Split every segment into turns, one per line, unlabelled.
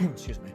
Excuse me.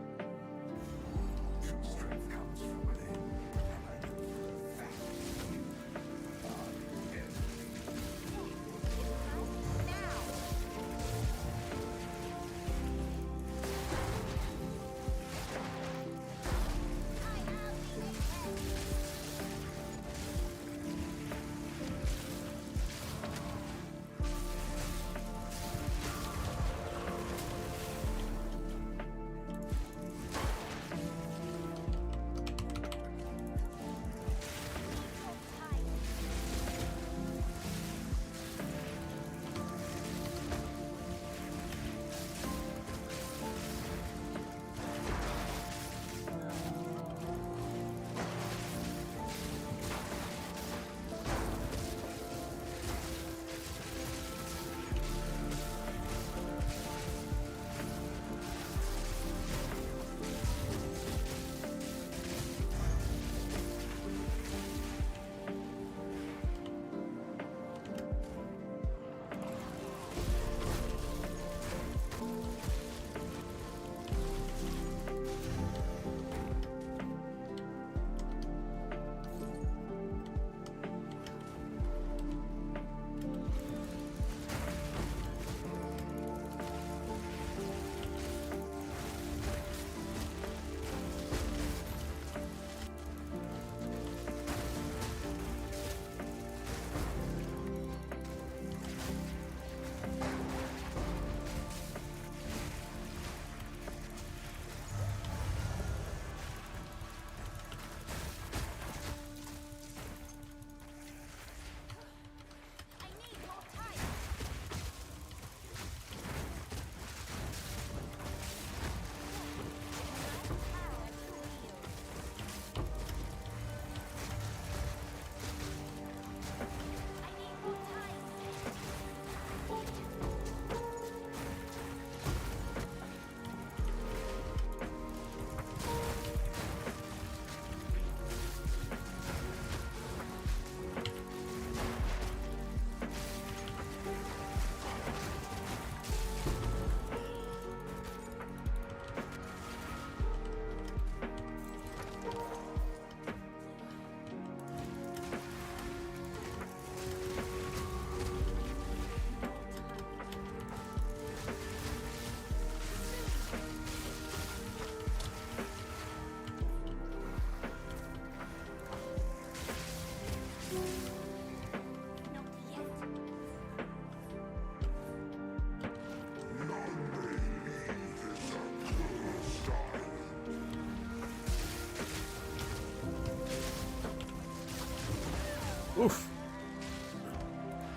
Oof.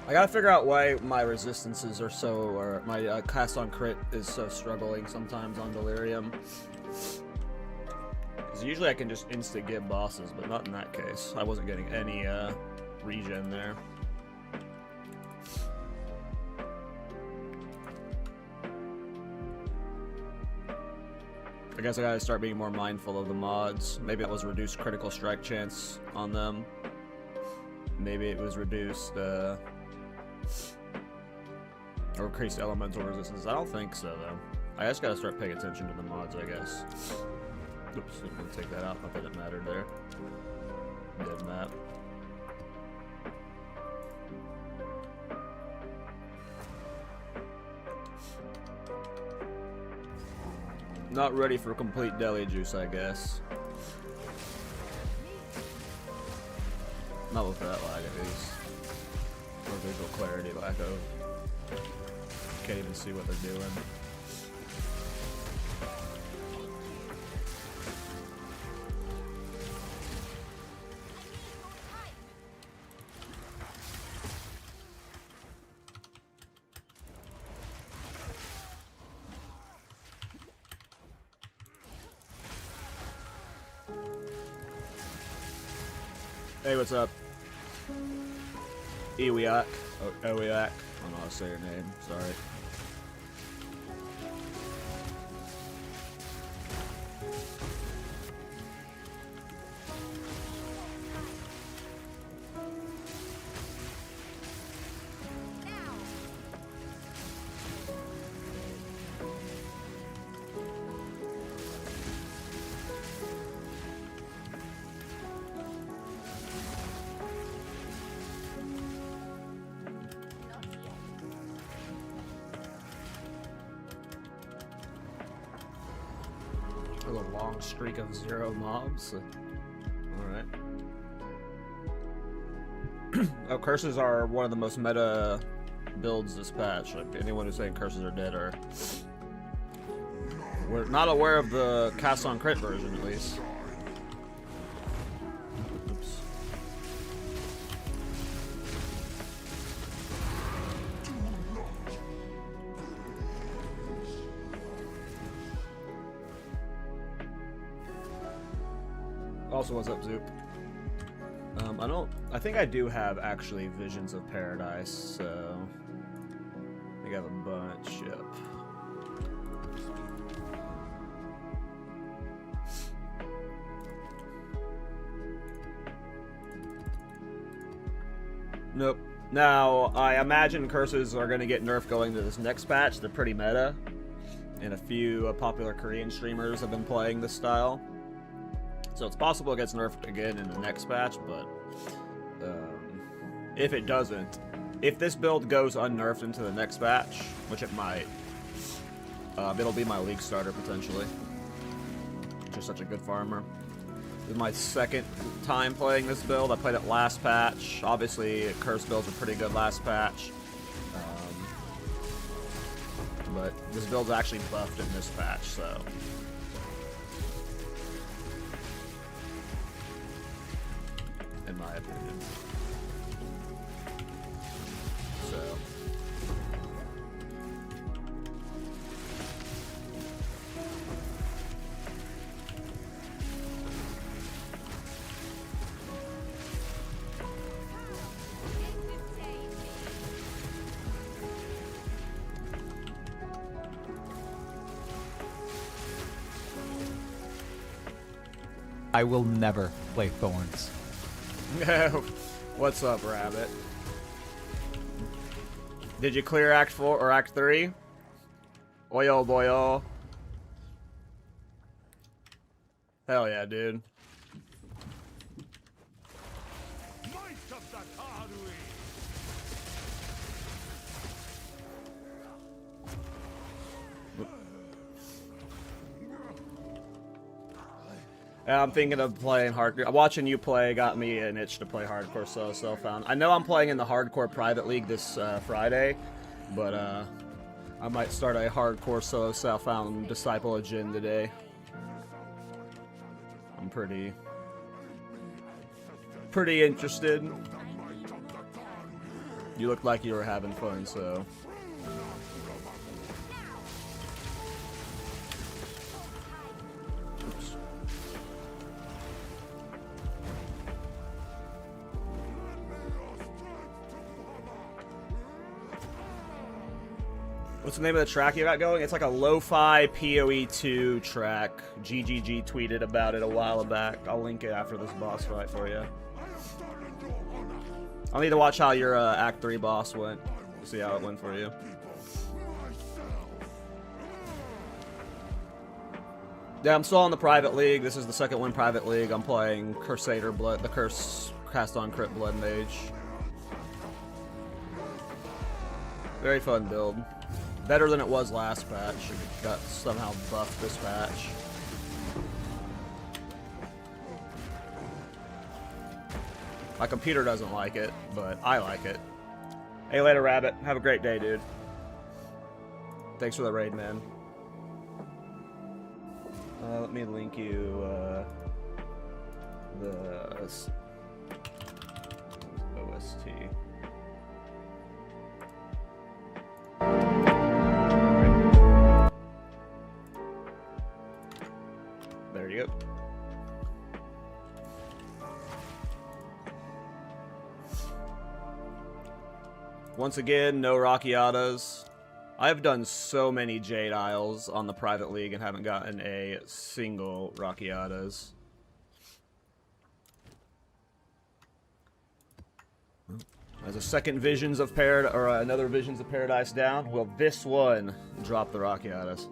I gotta figure out why my resistances are so, or my cast on crit is so struggling sometimes on Delirium. Because usually I can just insta-give bosses, but not in that case. I wasn't getting any regen there. I guess I gotta start being more mindful of the mods. Maybe it was reduced critical strike chance on them. Maybe it was reduced, or increased elemental resistance. I don't think so, though. I just gotta start paying attention to the mods, I guess. Oops, I'm gonna take that out. Not that it mattered there. Dead map. Not ready for complete deli juice, I guess. Not with that lag, at least. Or visual clarity lack of. Can't even see what they're doing. Hey, what's up? Ewiak. Oh, Ewiak. I don't know how to say your name. Sorry. A long streak of 0 mobs. Alright. Oh, curses are one of the most meta builds this patch. Like, anyone who's saying curses are dead are... We're not aware of the cast on crit version, at least. Oops. Also, what's up, Zoop? I think I do have, actually, Visions of Paradise, so... I think I have a bunch, yep. Nope. Now, I imagine curses are going to get nerfed going to this next patch. They're pretty meta. And a few popular Korean streamers have been playing this style. So it's possible it gets nerfed again in the next patch, but if it doesn't, if this build goes unnerfed into the next patch, which it might, it'll be my league starter potentially. Just such a good farmer. This is my second time playing this build. I played it last patch. Obviously, curse builds were pretty good last patch. But this build's actually buffed in this patch, so... in my opinion. So...
I will never play Thorns.
What's up, Rabbit? Did you clear Act 4 or Act 3? Oyo boyo. Hell yeah, dude. I'm thinking of playing hardcore. Watching you play got me an itch to play hardcore solo self-found. I know I'm playing in the hardcore private league this Friday, but I might start a hardcore solo self-found Disciple of Jin today. I'm pretty interested. You looked like you were having fun, so... What's the name of the track you got going? It's like a lo-fi PoE2 track. GGG tweeted about it a while back. I'll link it after this boss fight for you. I'll need to watch how your Act 3 boss went. See how it went for you. Yeah, I'm still in the private league. This is the second one private league. I'm playing Cursader, the Curse cast on crit Bloodmage. Very fun build. Better than it was last patch. It got somehow buffed this patch. My computer doesn't like it, but I like it. Hey, later, Rabbit. Have a great day, dude. Thanks for the raid, man. Let me link you the OST. There you go. Once again, no Rockiatas. I've done so many Jade Isles on the private league and haven't gotten a single Rockiatas. There's a second Visions of Paradise, or another Visions of Paradise down. Will this one drop the Rockiatas?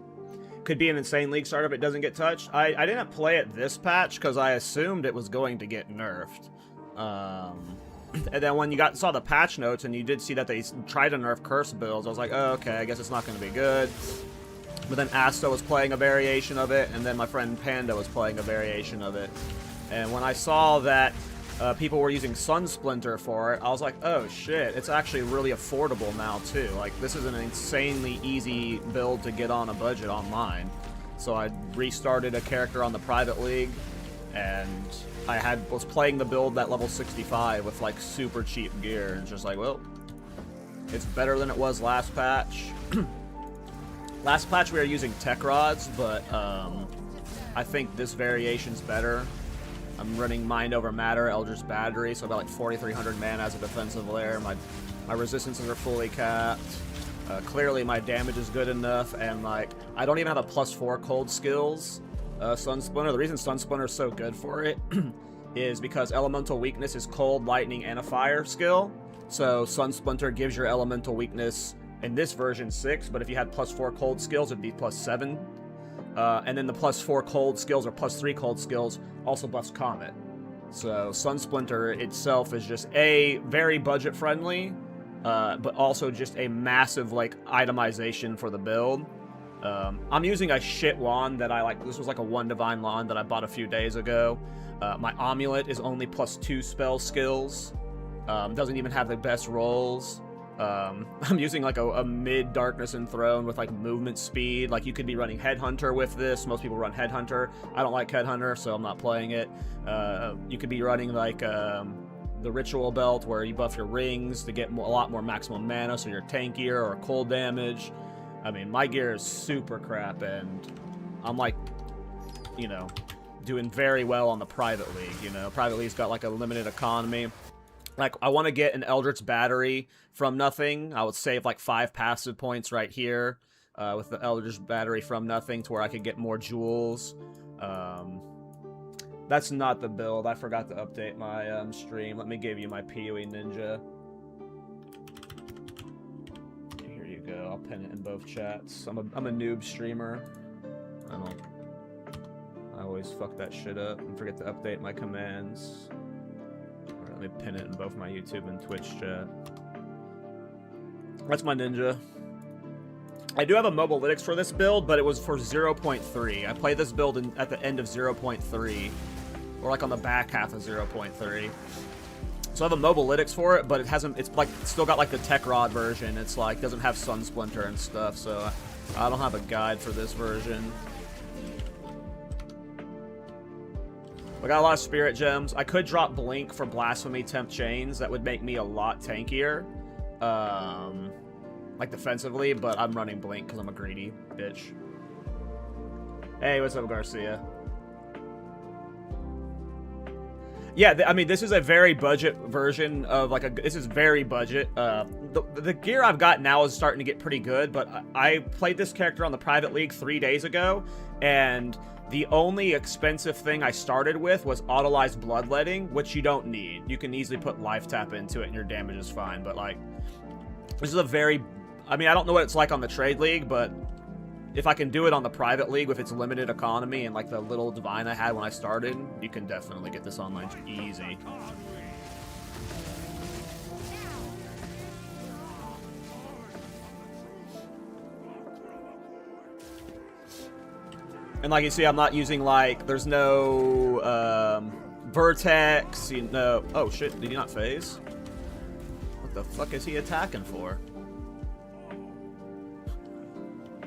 Could be an insane league starter if it doesn't get touched. I didn't play it this patch because I assumed it was going to get nerfed. And then when you saw the patch notes and you did see that they tried to nerf curse builds, I was like, oh, okay, I guess it's not going to be good. But then Asta was playing a variation of it, and then my friend Panda was playing a variation of it. And when I saw that people were using Sun Splinter for it, I was like, oh shit, it's actually really affordable now too. Like, this is an insanely easy build to get on a budget online. So I restarted a character on the private league, and I was playing the build at level 65 with like super cheap gear, and just like, well, it's better than it was last patch. Last patch we were using tech rods, but I think this variation's better. I'm running Mind Over Matter, Eldritch Battery, so I've got like 4,300 mana as a defensive layer. My resistances are fully capped. Clearly my damage is good enough, and like I don't even have a +4 cold skills. Sun Splinter. The reason Sun Splinter is so good for it is because elemental weakness is cold, lightning, and a fire skill. So Sun Splinter gives your elemental weakness in this version 6, but if you had +4 cold skills, it'd be +7. And then the +4 cold skills or +3 cold skills also buffs Comet. So Sun Splinter itself is just very budget friendly, but also just a massive like itemization for the build. I'm using a shit wand that I like. This was like a 1 divine wand that I bought a few days ago. My amulet is only +2 spell skills. Doesn't even have the best rolls. I'm using like a mid Darkness Enthroned with like movement speed. Like, you could be running Headhunter with this. Most people run Headhunter. I don't like Headhunter, so I'm not playing it. You could be running like the Ritual Belt, where you buff your rings to get a lot more maximum mana, so you're tankier, or cold damage. I mean, my gear is super crap, and I'm like, you know, doing very well on the private league. You know, private league's got like a limited economy. Like, I want to get an Eldritch Battery from nothing. I would save like 5 passive points right here with the Eldritch Battery from nothing, to where I could get more jewels. That's not the build. I forgot to update my stream. Let me give you my PoE Ninja. Here you go. I'll pin it in both chats. I'm a noob streamer. I always fuck that shit up and forget to update my commands. Let me pin it in both my YouTube and Twitch chat. That's my ninja. I do have a mobalytics for this build, but it was for 0.3. I played this build at the end of 0.3, or like on the back half of 0.3. So I have a mobalytics for it, but it hasn't. It's like still got like the tech rod version. It's like doesn't have Sun Splinter and stuff. So I don't have a guide for this version. I got a lot of spirit gems. I could drop Blink for Blasphemy Temp Chains. That would make me a lot tankier, like defensively, but I'm running Blink because I'm a greedy bitch. Hey, what's up, Garcia? Yeah, I mean, this is a very budget version of like this is very budget. The gear I've got now is starting to get pretty good, but I played this character on the private league 3 days ago, and the only expensive thing I started with was Autolyzed Bloodletting, which you don't need. You can easily put Life Tap into it and your damage is fine, but like, this is a very, I mean, I don't know what it's like on the trade league, but if I can do it on the private league with its limited economy and like the little divine I had when I started, you can definitely get this online easy. And like you see, I'm not using like, there's no Vertex, you know. Oh shit, did he not phase? What the fuck is he attacking for?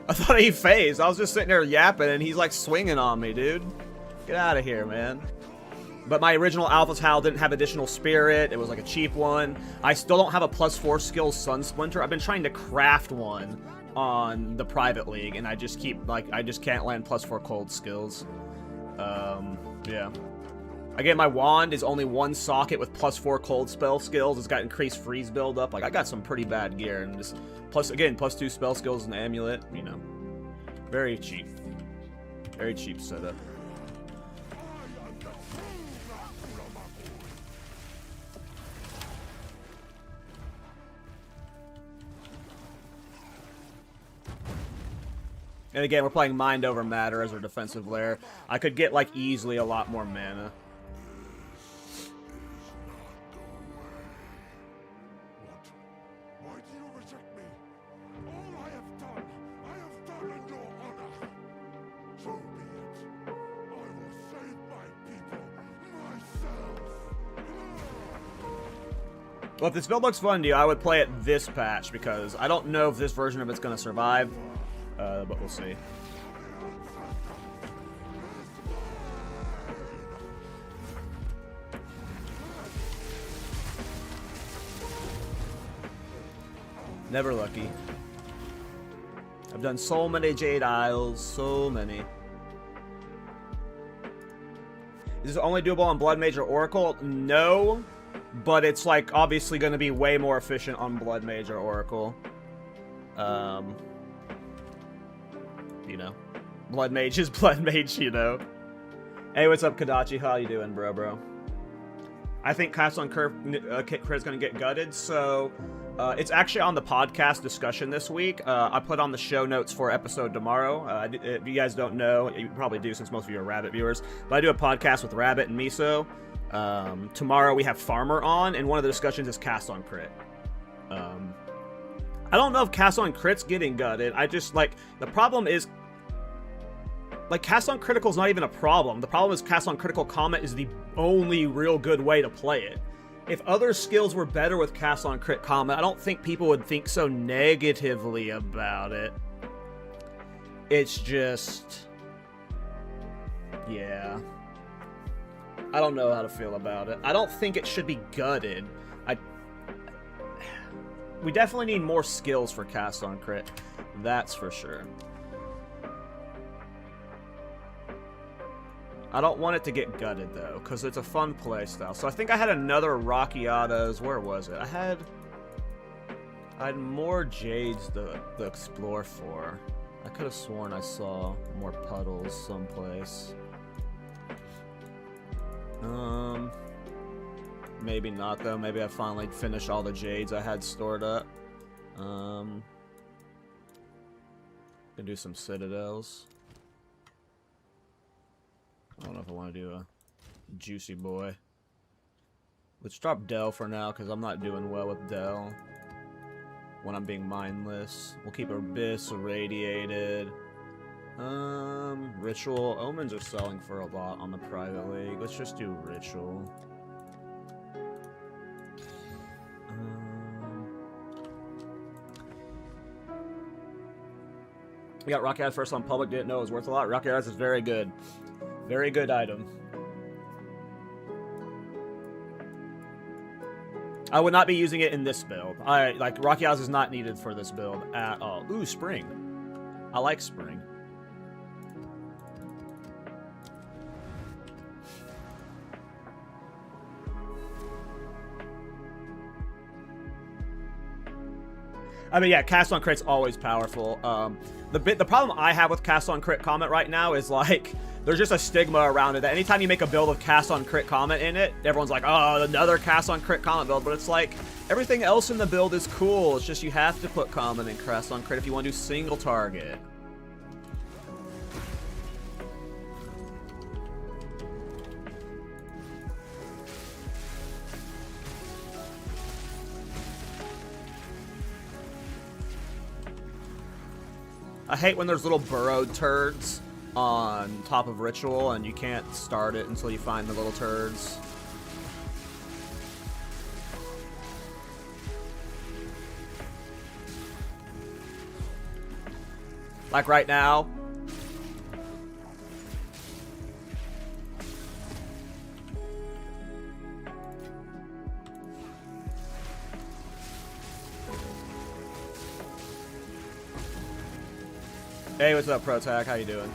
I thought he phased. I was just sitting there yapping and he's like swinging on me, dude. Get out of here, man. But my original Alpha Tau didn't have additional spirit. It was like a cheap one. I still don't have a +4 skill Sun Splinter. I've been trying to craft one on the private league, and I just keep like, I just can't land +4 cold skills. Yeah. Again, my wand is only 1 socket with +4 cold spell skills. It's got increased freeze build up. Like, I got some pretty bad gear, and just +2 spell skills and amulet. You know, very cheap setup. And again, we're playing Mind Over Matter as our defensive layer. I could get, like, easily a lot more mana.
Why do you reject me? All I have done in your
Well, if this build looks fun to you, I would play it this patch, because I don't know if this version of it's going to survive, but we'll see. Never lucky. I've done so many Jade Isles, so many. Is this only doable on Bloodmage or Oracle? No. But it's, like, obviously going to be way more efficient on Bloodmage or Oracle. You know. Bloodmage is Bloodmage, you know. Hey, what's up, Kadachi? How you doing, bro? I think Cast on Crit is going to get gutted, so... it's actually on the podcast discussion this week. I put on the show notes for episode tomorrow. If you guys don't know, you probably do since most of you are Rabbit viewers, but I do a podcast with Rabbit and Miso. Tomorrow we have Farmer on, and one of the discussions is Cast on Crit. I don't know if Cast on Crit's getting gutted. I just, like, the problem is, like, Cast on Critical is not even a problem. The problem is Cast on Critical Comet is the only real good way to play it. If other skills were better with Cast on Crit Comet, I don't think people would think so negatively about it. It's just... yeah. I don't know how to feel about it. I don't think it should be gutted. We definitely need more skills for Cast on Crit. That's for sure. I don't want it to get gutted, though, because it's a fun playstyle. So I think I had another Rockiatas. Where was it? I had more Jades to explore for. I could have sworn I saw more puddles someplace. Maybe not, though. Maybe I finally finished all the Jades I had stored up. Gonna do some Citadels. I don't know if I want to do a Juicy Boy. Let's drop Del for now, because I'm not doing well with Del when I'm being mindless. We'll keep Abyss irradiated. Ritual. Omens are selling for a lot on the private league. Let's just do Ritual. We got Rocky Eyes first on public. Didn't know it was worth a lot. Rocky Eyes is very good. Very good item. I would not be using it in this build. Like, Rocky Eyes is not needed for this build at all. Ooh, Spring. I like Spring. I mean, yeah, Cast on Crit's always powerful. The problem I have with Cast on Crit Comet right now is, like, there's just a stigma around it that anytime you make a build with Cast on Crit Comet in it, everyone's like, oh, another Cast on Crit Comet build. But it's like, everything else in the build is cool. It's just you have to put Comet and Cast on Crit if you want to do single target. I hate when there's little burrowed turds on top of Ritual and you can't start it until you find the little turds. Like right now. Hey, what's up, ProTac? How you doing?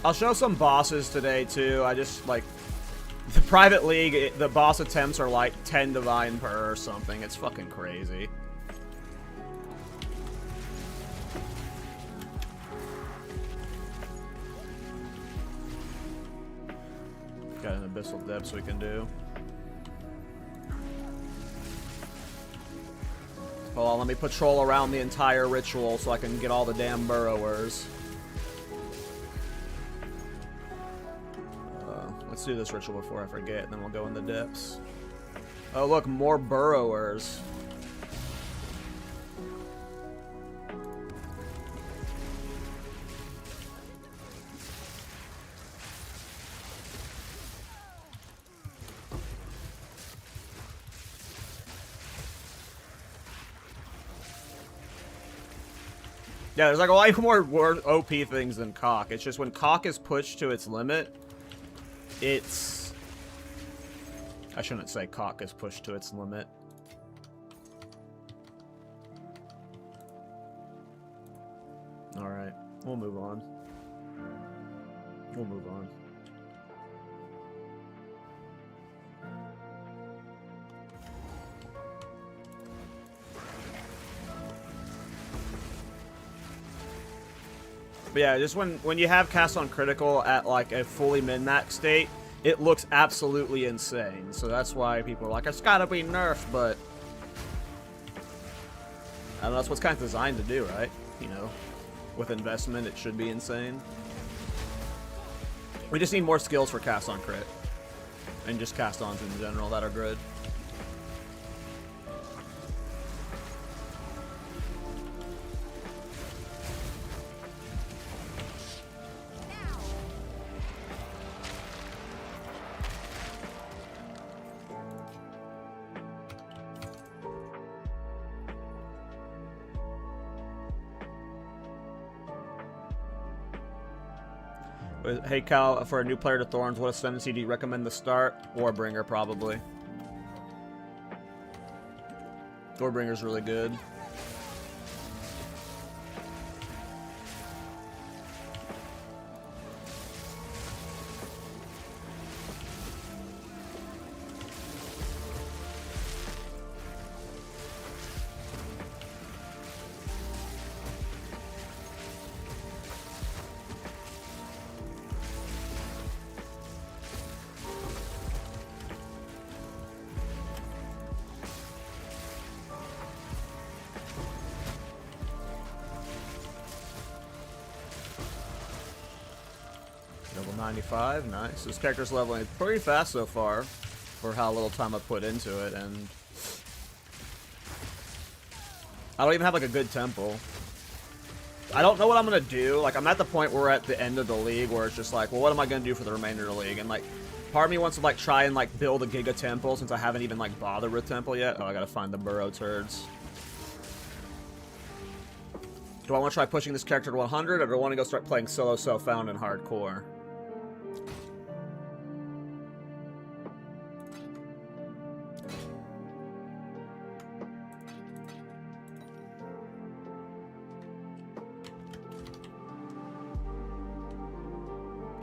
I'll show some bosses today, too. I just, like, the private league, the boss attempts are like 10 divine per or something. It's fucking crazy. Got an abyssal depths we can do. Hold on, let me patrol around the entire ritual so I can get all the damn burrowers. Let's do this ritual before I forget, and then we'll go in the depths. Oh, look, more burrowers. Yeah, there's like a lot more OP things than Cock. It's just when Cock is pushed to its limit, it's... I shouldn't say Cock is pushed to its limit. Alright, we'll move on. We'll move on. But yeah, just when you have cast on critical at like a fully min-max state, it looks absolutely insane. So that's why people are like, it's gotta be nerfed, but I don't know, that's what's kind of designed to do, right? You know, with investment, it should be insane. We just need more skills for cast on crit. And just cast ons in general that are good. Hey Cal, for a new player to Thorns, what ascendancy do you recommend to start? Warbringer, probably. Warbringer's really good. Level 95, nice. This character's leveling pretty fast so far for how little time I put into it, and I don't even have like a good temple. I don't know what I'm gonna do. Like, I'm at the point where we're at the end of the league where it's just like, well, what am I gonna do for the remainder of the league? And like, part of me wants to like try and like build a Giga Temple since I haven't even like bothered with Temple yet. Oh, I gotta find the burrow turds. Do I want to try pushing this character to 100, or do I want to go start playing solo self-found and hardcore?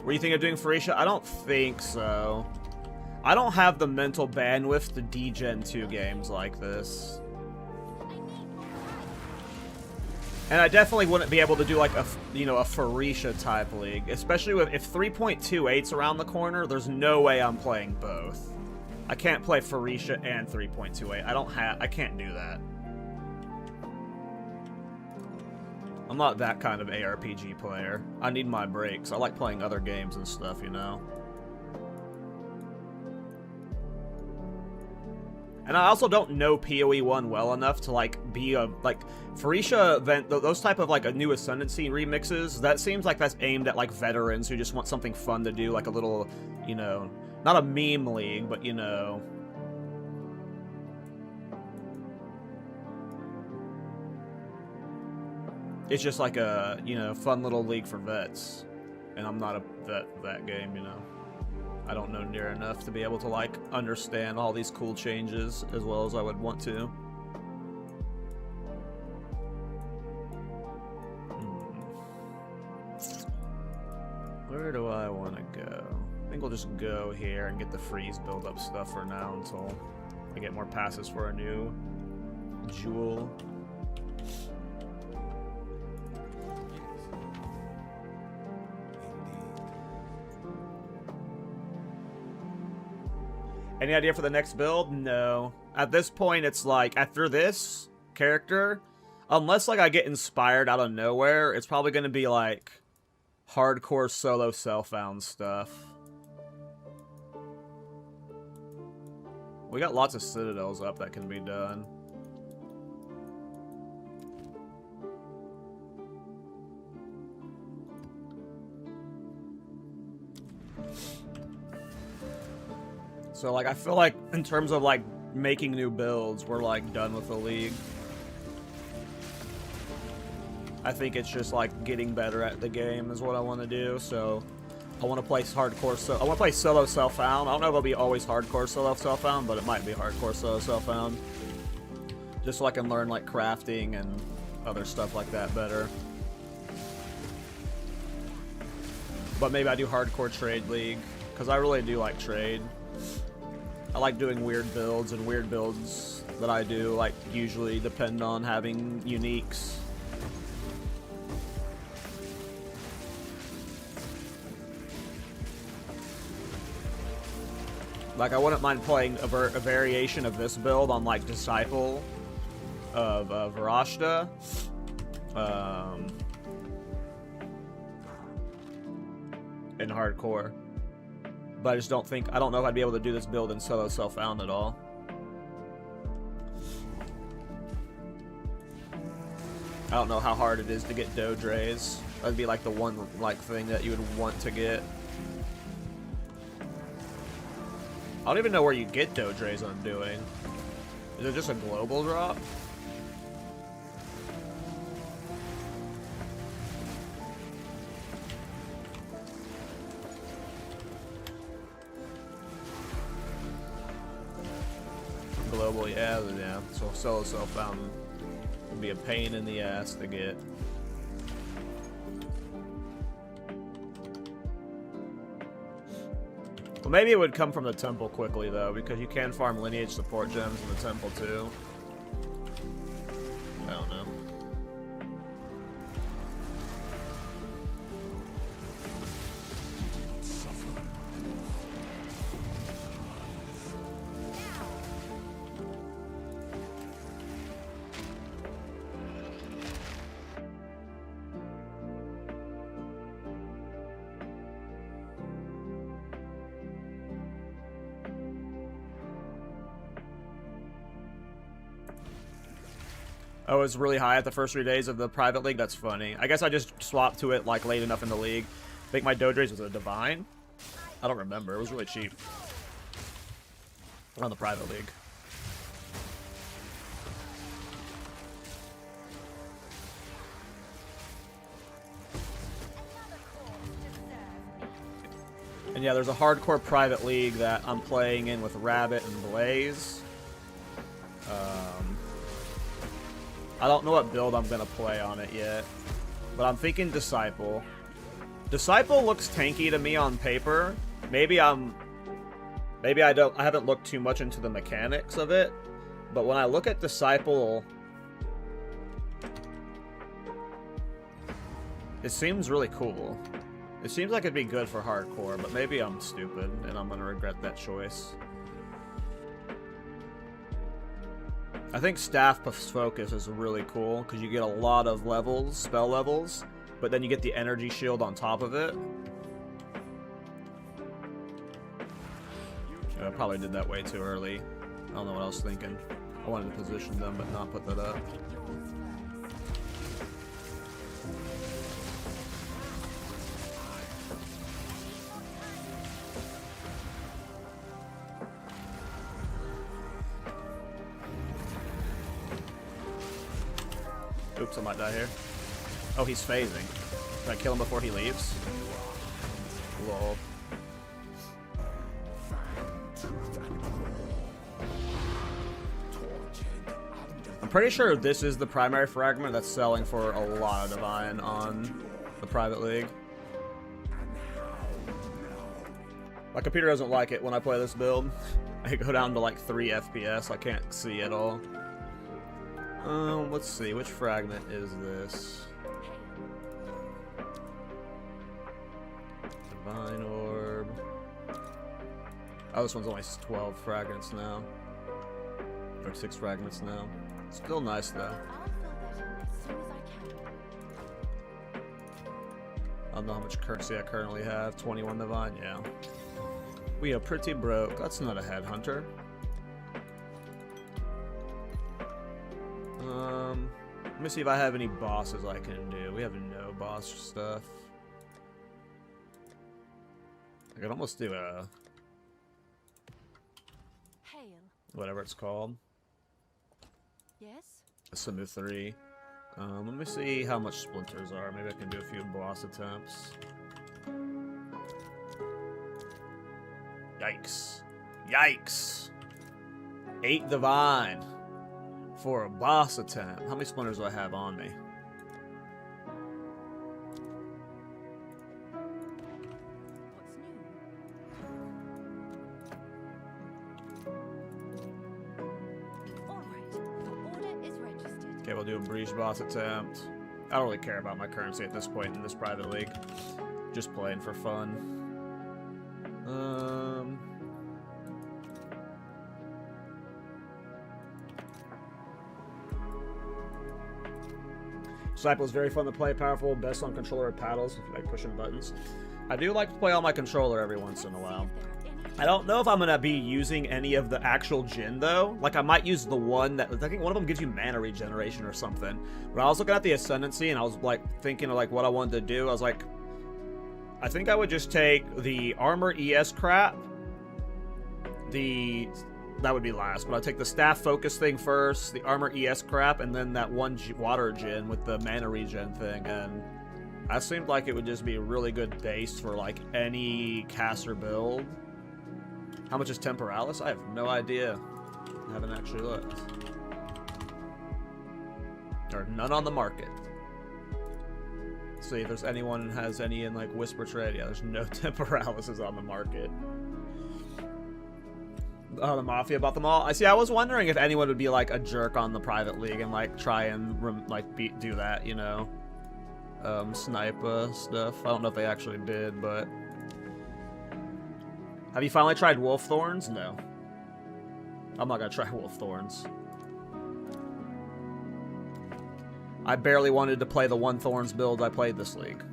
Were you thinking of doing Pharisha? I don't think so. I don't have the mental bandwidth to degen 2 games like this. And I definitely wouldn't be able to do like a, you know, a Pharisha type league. Especially with, if 3.28's around the corner, there's no way I'm playing both. I can't play Pharisha and 3.28. I can't do that. I'm not that kind of ARPG player. I need my breaks. I like playing other games and stuff, you know? And I also don't know PoE 1 well enough to, like, be a, like, Pharisha event, those type of, like, a new Ascendancy remixes, that seems like that's aimed at, like, veterans who just want something fun to do, like a little, you know, not a meme league, but, you know... It's just like a, you know, fun little league for vets. And I'm not a vet for that game, you know. I don't know near enough to be able to, like, understand all these cool changes as well as I would want to. Where do I want to go? I think we'll just go here and get the freeze build-up stuff for now until I get more passes for a new jewel. Any idea for the next build? No. At this point, it's like, after this character, unless like I get inspired out of nowhere, it's probably going to be like hardcore solo self-found stuff. We got lots of citadels up that can be done. So, like, I feel like in terms of, like, making new builds, we're, like, done with the league. I think it's just, like, getting better at the game is what I want to do, so I want to play hardcore, so I want to play solo self-found. I don't know if it'll be always hardcore solo self-found, but it might be hardcore solo self-found. Just so I can learn, like, crafting and other stuff like that better. But maybe I do hardcore trade league, because I really do like trade. I like doing weird builds, and weird builds that I do, like, usually depend on having uniques. Like, I wouldn't mind playing a variation of this build on, like, Disciple of Varashta. In hardcore. But I just don't know if I'd be able to do this build in solo self-found at all. I don't know how hard it is to get Dodres. That'd be like the one like thing that you would want to get. I don't even know where you get Dodres on doing. Is it just a global drop? Global, yeah. So solo self-found would be a pain in the ass to get. Well, maybe it would come from the temple quickly though, because you can farm lineage support gems in the temple too. I don't know. Oh, it's really high at the first 3 days of the private league? That's funny. I guess I just swapped to it like late enough in the league. I think my Dodres was a Divine. I don't remember. It was really cheap. On the private league. And yeah, there's a hardcore private league that I'm playing in with Rabbit and Blaze. I don't know what build I'm gonna play on it yet, but I'm thinking Disciple. Disciple looks tanky to me on paper. Maybe I haven't looked too much into the mechanics of it, but when I look at Disciple, it seems really cool. It seems like it'd be good for hardcore, but maybe I'm stupid and I'm gonna regret that choice. I think Staff Focus is really cool because you get a lot of levels, spell levels, but then you get the energy shield on top of it. I probably did that way too early. I don't know what I was thinking. I wanted to position them but not put that up. Oops, I might die here. Oh, he's phasing. Can I kill him before he leaves? Lol. I'm pretty sure this is the primary fragment that's selling for a lot of Divine on the private league. My computer doesn't like it when I play this build. I go down to like 3 FPS. I can't see at all. Let's see, which fragment is this? Divine Orb. Oh, this one's only 12 fragments now. Or 6 fragments now. Still nice, though. I don't know how much currency I currently have. 21 Divine, yeah. We are pretty broke. That's not a headhunter. me see if I have any bosses I can do. We have no boss stuff. I could almost do a...
Hail.
whatever it's called.
Yes?
A Simu 3. Let me see how much splinters are. Maybe I can do a few boss attempts. Yikes. Yikes! 8 divine for a boss attempt. How many splinters do I have on me?
What's new? Alright, your order is registered.
Okay, we'll do a breach boss attempt. I don't really care about my currency at this point in this private league. Just playing for fun. Disciple is very fun to play, powerful, best on controller with paddles, if you like pushing buttons. I do like to play on my controller every once in a while. I don't know if I'm going to be using any of the actual Jin, though. Like, I might use the one that... I think one of them gives you mana regeneration or something. When I was looking at the Ascendancy and I was, like, thinking of, like, what I wanted to do, I was like... I think I would just take the Armor ES crap. That would be last, but I'd take the Staff Focus thing first, the Armor ES crap, and then that one Water Jin with the mana regen thing, and... that seemed like it would just be a really good base for, like, any caster build. How much is Temporalis? I have no idea. I haven't actually looked. There are none on the market. Let's see if there's anyone who has any in, like, Whisper Trade. Yeah, there's no Temporalises on the market. Oh, the Mafia bought them all? I see, I was wondering if anyone would be, like, a jerk on the private league and, like, try and, do that, you know? Snipe stuff. I don't know if they actually did, but... Have you finally tried Wolf Thorns? No. I'm not gonna try Wolf Thorns. I barely wanted to play the one Thorns build I played this league.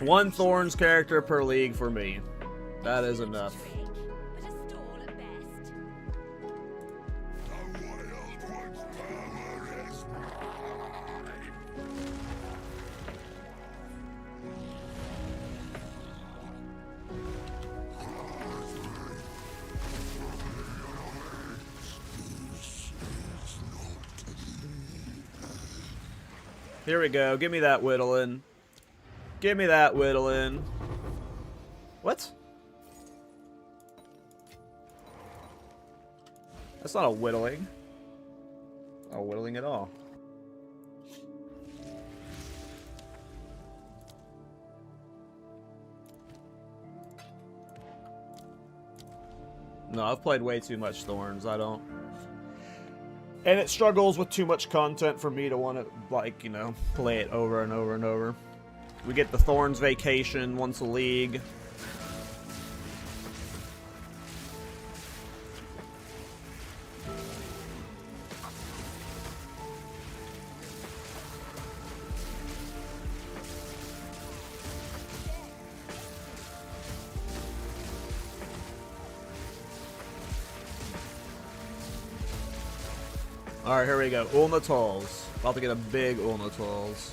One Thorns character per league for me. That is enough. Here we go. Give me that whittling. Give me that whittling. What? That's not a whittling. Not a whittling at all. No, I've played way too much Thorns. I don't... And it struggles with too much content for me to want to, like, you know, play it over and over and over. We get the Thorns Vacation once a league. Alright, here we go. Ulnatals. About to get a big Ulnatals.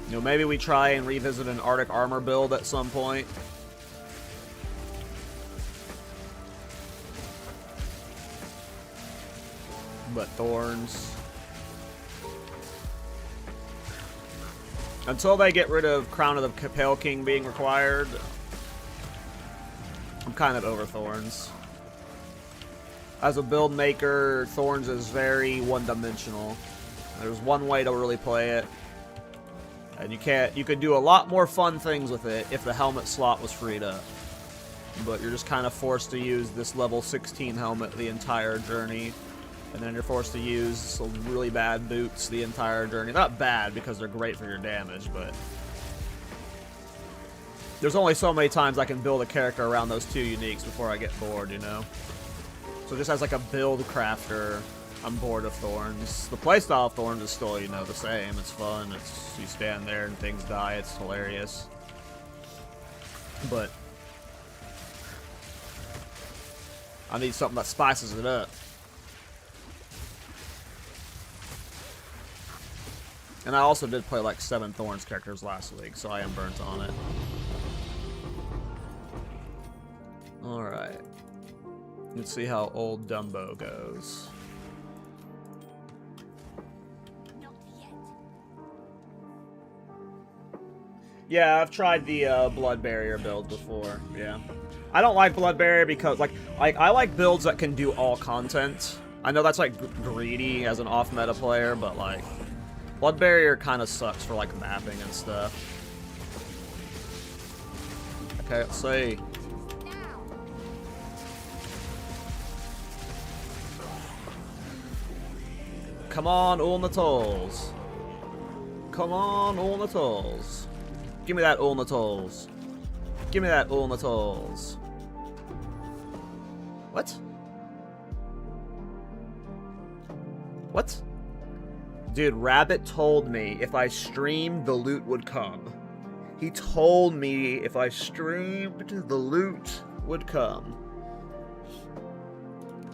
You know, maybe we try and revisit an Arctic Armor build at some point. But Thorns. Until they get rid of Crown of the Pale King being required, I'm kind of over Thorns. As a build maker, Thorns is very one-dimensional. There's one way to really play it. And you could do a lot more fun things with it if the helmet slot was freed up. But you're just kind of forced to use this level 16 helmet the entire journey. And then you're forced to use some really bad boots the entire journey. Not bad, because they're great for your damage, but... There's only so many times I can build a character around those two uniques before I get bored, you know? So just as like a build crafter, I'm bored of Thorns. The playstyle of Thorns is still, you know, the same. It's fun. It's you stand there and things die. It's hilarious. But I need something that spices it up. And I also did play like 7 Thorns characters last week, so I am burnt on it. Alright. Let's see how old Dumbo goes.
Not yet.
Yeah, I've tried the Blood Barrier build before, yeah. I don't like Blood Barrier because, like I like builds that can do all content. I know that's, like, greedy as an off-meta player, but, like, Blood Barrier kind of sucks for, like, mapping and stuff. Okay, let's see. Come on, Ulnatals. Come on, Ulnatals. Give me that Ulnatals. Give me that Ulnatals. What? What? Dude, Rabbit told me if I streamed, the loot would come. He told me if I streamed, the loot would come.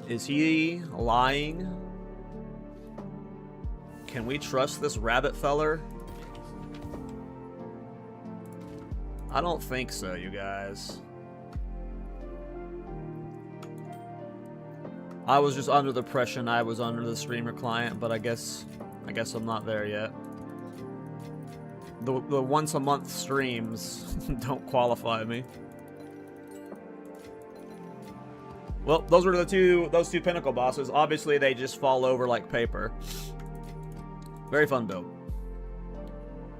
Is he lying? Can we trust this rabbit feller? I don't think so, you guys. I was just under the impression I was under the streamer client, but I guess I'm not there yet. The once a month streams don't qualify me. Well, those were those two pinnacle bosses. Obviously, they just fall over like paper. Very fun build.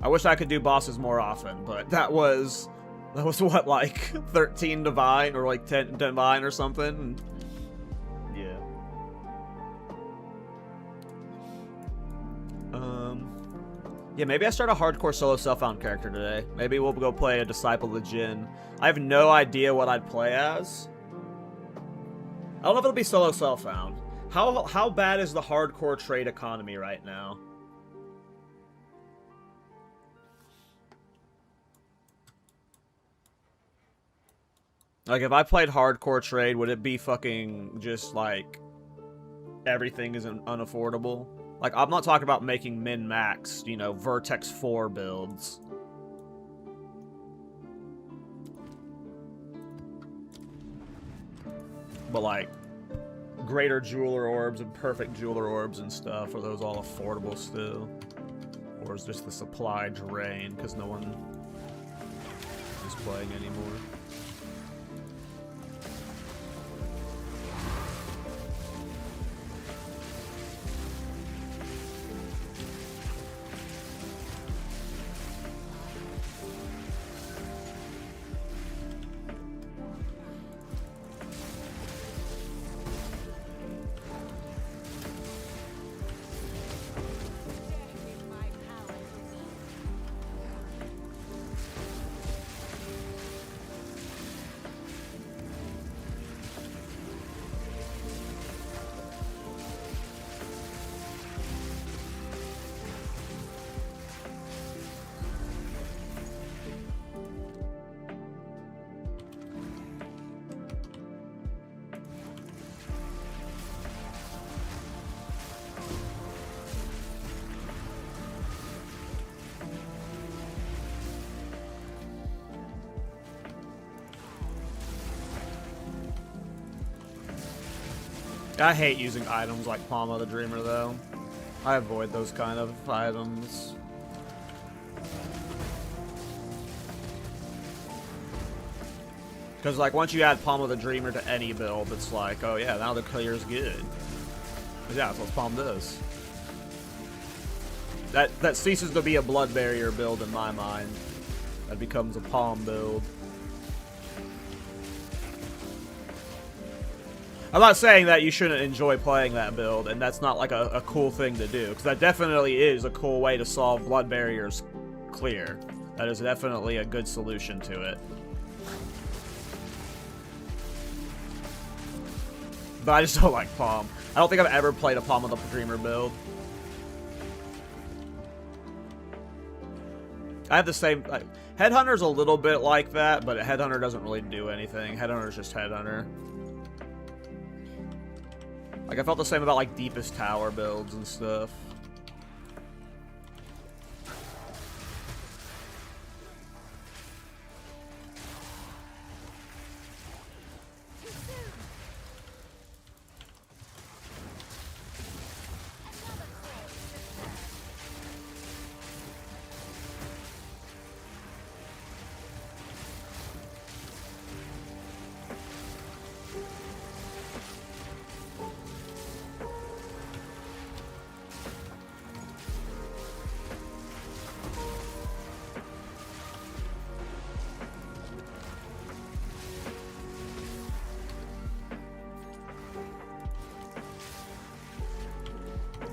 I wish I could do bosses more often, but that was what, like 13 divine or like 10 divine or something. Yeah. Yeah, maybe I start a hardcore solo self-found character today. Maybe we'll go play a Disciple of Jin. I have no idea what I'd play as. I don't know if it'll be solo self-found. How bad is the hardcore trade economy right now? Like, if I played hardcore trade, would it be fucking just, like, everything is unaffordable? Like, I'm not talking about making min-max, you know, Vertex 4 builds. But, like, greater jeweler orbs and perfect jeweler orbs and stuff, are those all affordable still? Or is just the supply drained because no one is playing anymore? I hate using items like Palm of the Dreamer, though. I avoid those kind of items. Because, like, once you add Palm of the Dreamer to any build, it's like, oh yeah, now the clear's good. 'Cause yeah, that's what Palm does. That ceases to be a Blood Barrier build in my mind. That becomes a Palm build. I'm not saying that you shouldn't enjoy playing that build, and that's not like a cool thing to do, because that definitely is a cool way to solve blood barriers clear. That is definitely a good solution to it. But I just don't like Palm. I don't think I've ever played a Palm with a Dreamer build. I have the same... Headhunter's a little bit like that, but Headhunter doesn't really do anything. Headhunter's just Headhunter. Like, I felt the same about, like, Deepest Tower builds and stuff.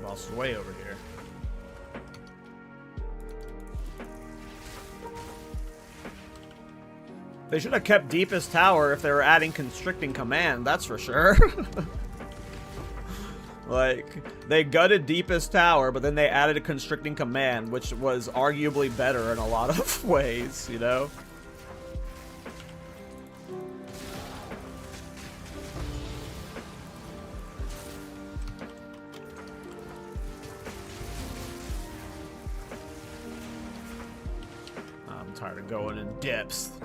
Boss is way over here. They should have kept Deepest Tower if they were adding Constricting Command, that's for sure. Like, they gutted Deepest Tower, but then they added a Constricting Command, which was arguably better in a lot of ways, you know? I'm tired of going in depth.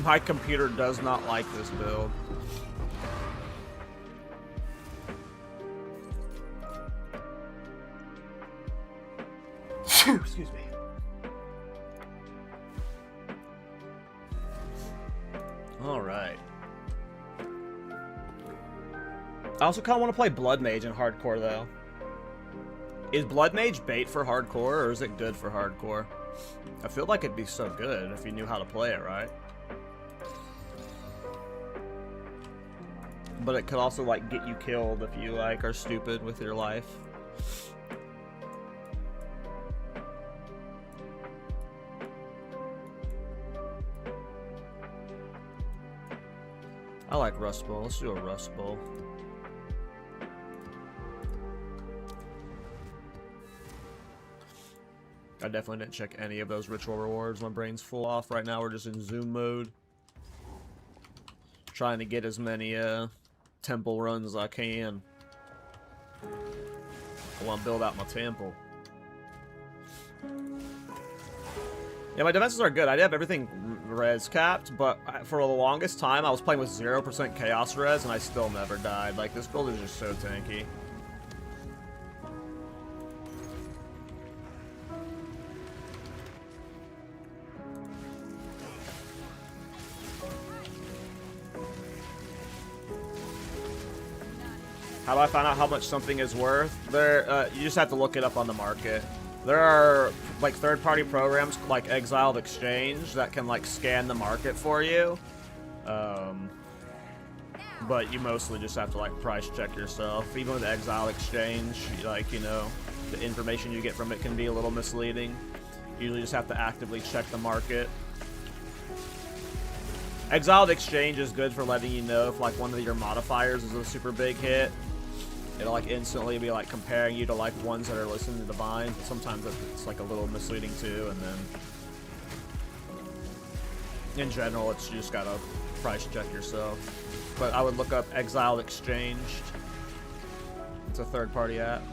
My computer does not like this build. Excuse me. All right. I also kind of want to play Bloodmage in hardcore, though. Is Bloodmage bait for hardcore, or is it good for hardcore? I feel like it'd be so good if you knew how to play it, right? But it could also, like, get you killed if you, like, are stupid with your life. I like Rust Bowl. Let's do a Rust Bowl. I definitely didn't check any of those ritual rewards. My brain's full off right now. We're just in zoom mode. Trying to get as many, temple runs as I can. I want to build out my temple. Yeah, my defenses are good. I did have everything res capped, but for the longest time I was playing with 0% chaos res and I still never died. Like, this build is just so tanky. How do I find out how much something is worth? You just have to look it up on the market. There are, like, third-party programs like Exile Exchange that can, like, scan the market for you. But you mostly just have to, like, price check yourself. Even with Exile Exchange, like, you know, the information you get from it can be a little misleading. You usually just have to actively check the market. Exiled Exchange is good for letting you know if, like, one of your modifiers is a super big hit. It'll, like, instantly be, like, comparing you to, like, ones that are listening to Divine. But sometimes it's, like, a little misleading, too. And then, in general, you just gotta price check yourself. But I would look up Exiled Exchange. It's a third-party app.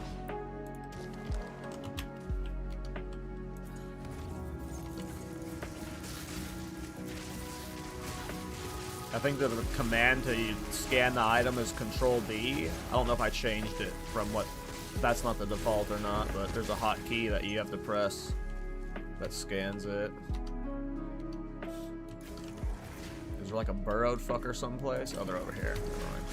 I think that the command to scan the item is Control-D. I don't know if I changed it from what... If that's not the default or not, but there's a hotkey that you have to press that scans it. Is there like a burrowed fucker someplace? Oh, they're over here. Never mind.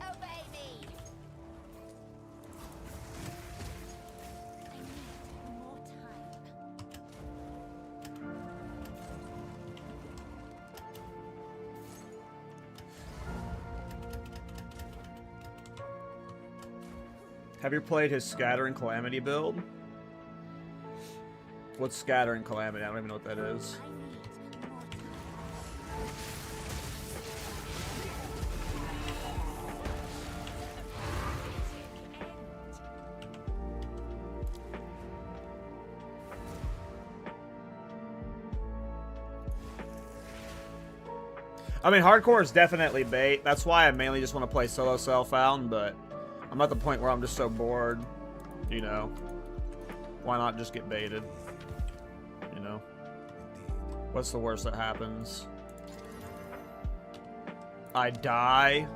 Obey me. I need more time.
Have you played his Scatter and Calamity build? What's Scatter and Calamity? I don't even know what that is.
I need more time.
I mean, hardcore is definitely bait. That's why I mainly just want to play solo self-found, but I'm at the point where I'm just so bored, you know. Why not just get baited? You know? What's the worst that happens? I die?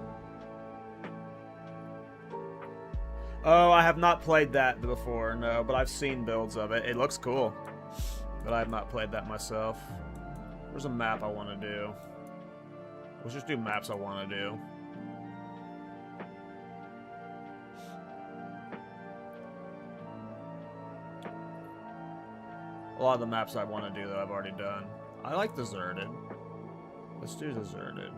Oh, I have not played that before, no, but I've seen builds of it. It looks cool, but I have not played that myself. There's a map I want to do. Let's just do maps I want to do. A lot of the maps I want to do, though, I've already done. I like Deserted. Let's do Deserted.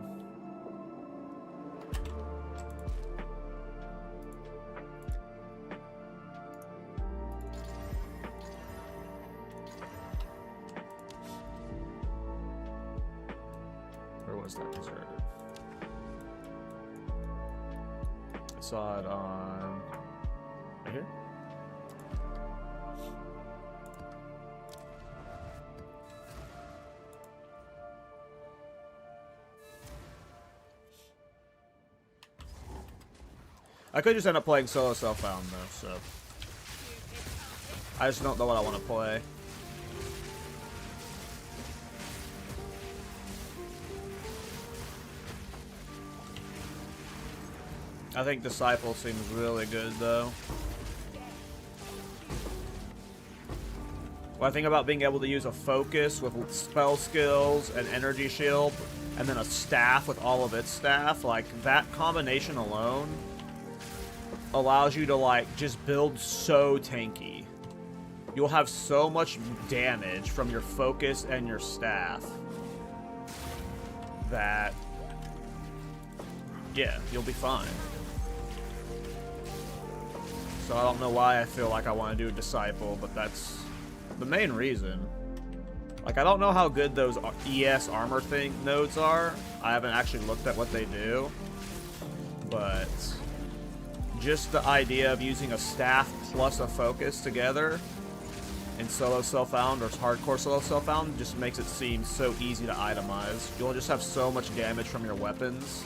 Where was that Deserted? I saw it on... right here? I could just end up playing solo self-found though, so I just don't know what I want to play. I think Disciple seems really good though. What I think about being able to use a focus with spell skills and energy shield, and then a staff with all of its staff, like that combination alone allows you to like just build so tanky. You'll have so much damage from your focus and your staff that, yeah, you'll be fine. So I don't know why I feel like I want to do Disciple, but that's the main reason. Like, I don't know how good those ES armor nodes are. I haven't actually looked at what they do, but just the idea of using a staff plus a focus together in solo self-found or hardcore solo self-found just makes it seem so easy to itemize. You'll just have so much damage from your weapons,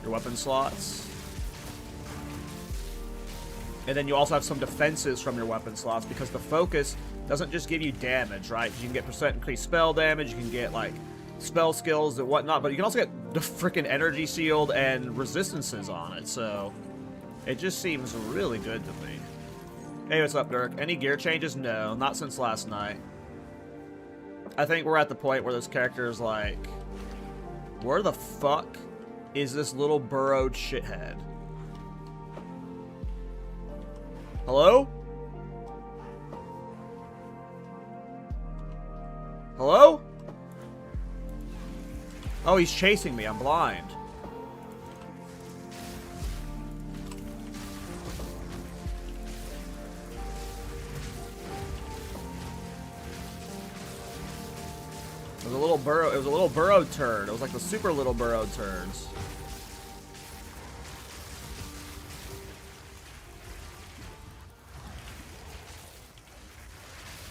your weapon slots. And then you also have some defenses from your weapon slots, because the focus doesn't just give you damage, right? You can get percent increased spell damage, you can get, like, spell skills and whatnot, but you can also get the freaking energy shield and resistances on it, so it just seems really good to me. Hey, what's up, Dirk? Any gear changes? No, not since last night. I think we're at the point where this character is like, where the fuck is this little burrowed shithead? Hello? Hello? Oh, he's chasing me. I'm blind. It was a little burrow. It was a little burrowed turd. It was like the super little burrowed turds.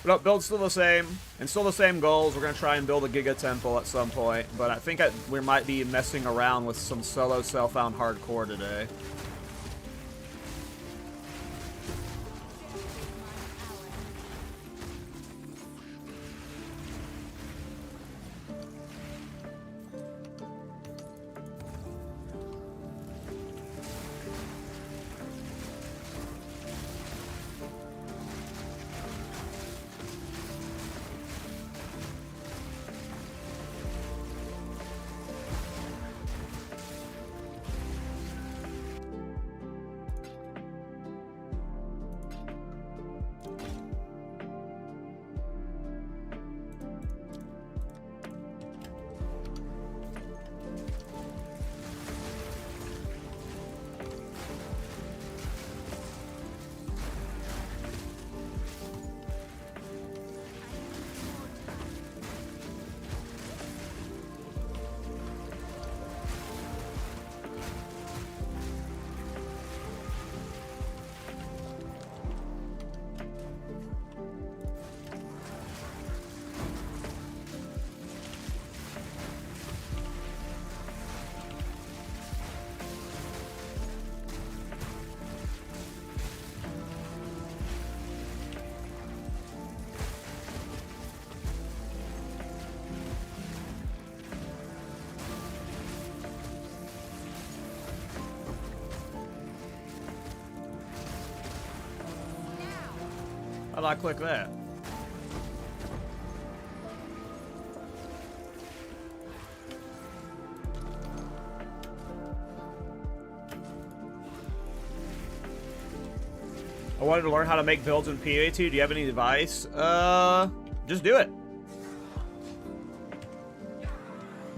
But build's still the same, and still the same goals. We're gonna try and build a Giga Temple at some point, but I think we might be messing around with some solo self-found hardcore today. How'd I click that? I wanted to learn how to make builds in PA2. Do you have any advice? Just do it.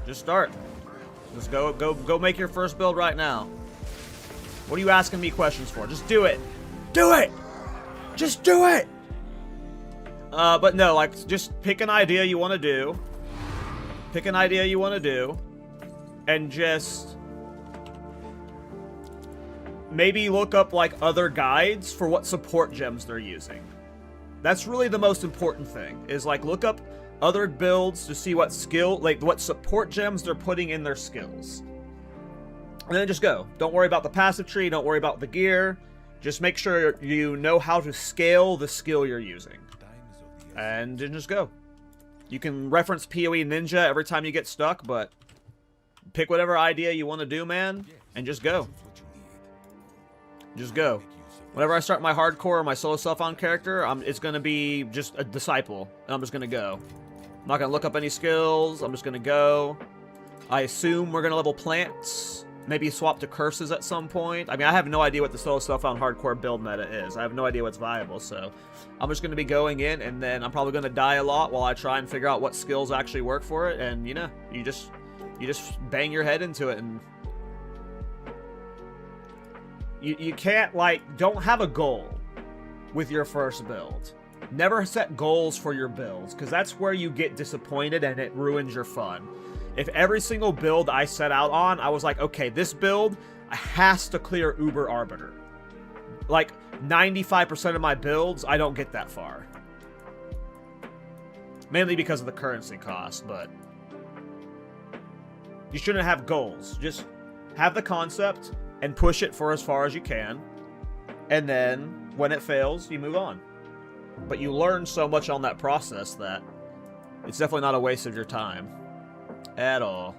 Just start. Just go make your first build right now. What are you asking me questions for? Just do it. Do it! Just do it! But no, like, just pick an idea you want to do. Pick an idea you want to do. And just maybe look up, like, other guides for what support gems they're using. That's really the most important thing, is, like, look up other builds to see what skill, like, what support gems they're putting in their skills. And then just go. Don't worry about the passive tree, don't worry about the gear. Just make sure you know how to scale the skill you're using. And then just go. You can reference PoE Ninja every time you get stuck, but pick whatever idea you want to do, man, and just go. Just go. Whenever I start my hardcore or my solo self-found character, it's going to be just a disciple, and I'm just going to go. I'm not going to look up any skills. I'm just going to go. I assume we're going to level plants. Maybe swap to curses at some point. I mean, I have no idea what the solo self-found hardcore build meta is. I have no idea what's viable, so I'm just going to be going in, and then I'm probably going to die a lot while I try and figure out what skills actually work for it, and, you know, you just bang your head into it, and you can't, like, don't have a goal with your first build. Never set goals for your builds, because that's where you get disappointed and it ruins your fun. If every single build I set out on, I was like, okay, this build has to clear Uber Arbiter. Like, 95% of my builds, I don't get that far. Mainly because of the currency cost, but you shouldn't have goals. Just have the concept and push it for as far as you can. And then, when it fails, you move on. But you learn so much on that process that it's definitely not a waste of your time. At all.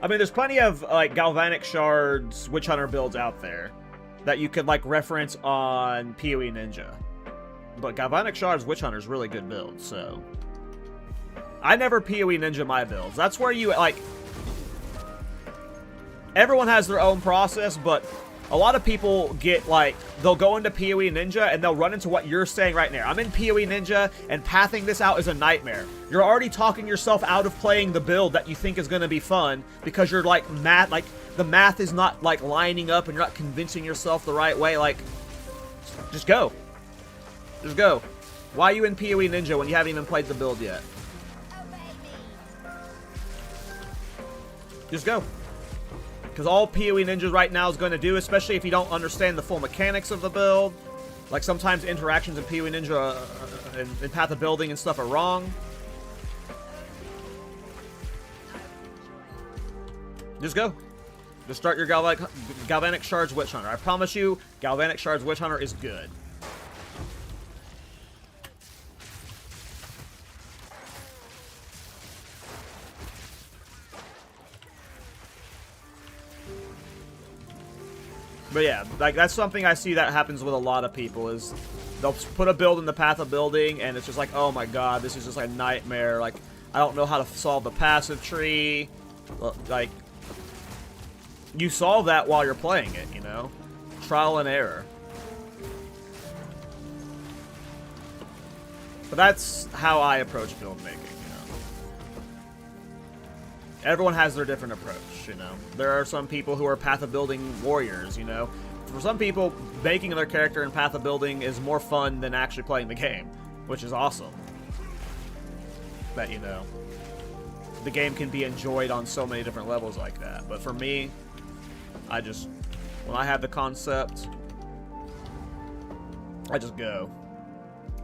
I mean, there's plenty of, like, Galvanic Shards Witch Hunter builds out there that you could, like, reference on PoE Ninja. But Galvanic Shards Witch Hunter is really good build, so... I never PoE Ninja my builds. That's where you, like... Everyone has their own process, but a lot of people get, like... They'll go into PoE Ninja, and they'll run into what you're saying right now. I'm in PoE Ninja, and pathing this out is a nightmare. You're already talking yourself out of playing the build that you think is going to be fun, because you're, like, the math is not, like, lining up, and you're not convincing yourself the right way. Like, just go. Just go. Why are you in PoE Ninja when you haven't even played the build yet? Just go. Because all PoE Ninja right now is going to do, especially if you don't understand the full mechanics of the build, like sometimes interactions in PoE Ninja and Path of Building and stuff are wrong. Just go. Just start your Galvanic Shards Witch Hunter. I promise you, Galvanic Shards Witch Hunter is good. But yeah, like, that's something I see that happens with a lot of people, is they'll put a build in the Path of Building, and it's just like, oh my god, this is just like a nightmare. Like, I don't know how to solve the passive tree. Like, you solve that while you're playing it, you know? Trial and error. But that's how I approach build making, you know? Everyone has their different approach, you know? There are some people who are Path of Building warriors, you know? For some people, making their character in Path of Building is more fun than actually playing the game, which is awesome. That, you know, the game can be enjoyed on so many different levels like that. But for me, I just, when I have the concept, I just go.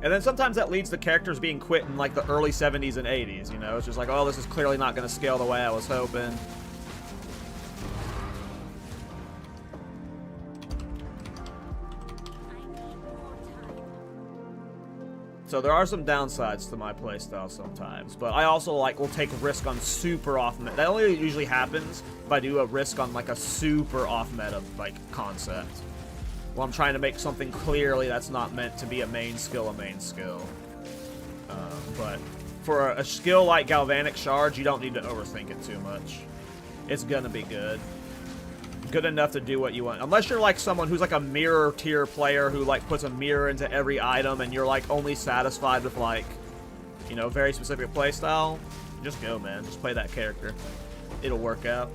And then sometimes that leads to characters being quit in, like, the early 70s and 80s, you know? It's just like, oh, this is clearly not going to scale the way I was hoping. So there are some downsides to my playstyle sometimes, but I also, like, will take risk on super off meta. That only usually happens if I do a risk on, like, a super off meta, like, concept. Well, I'm trying to make something clearly that's not meant to be a main skill. But for a skill like Galvanic Shards, you don't need to overthink it too much. It's gonna be good. Good enough to do what you want. Unless you're like someone who's like a mirror tier player who like puts a mirror into every item and you're like only satisfied with like, you know, very specific playstyle, just go, man. Just play that character. It'll work out.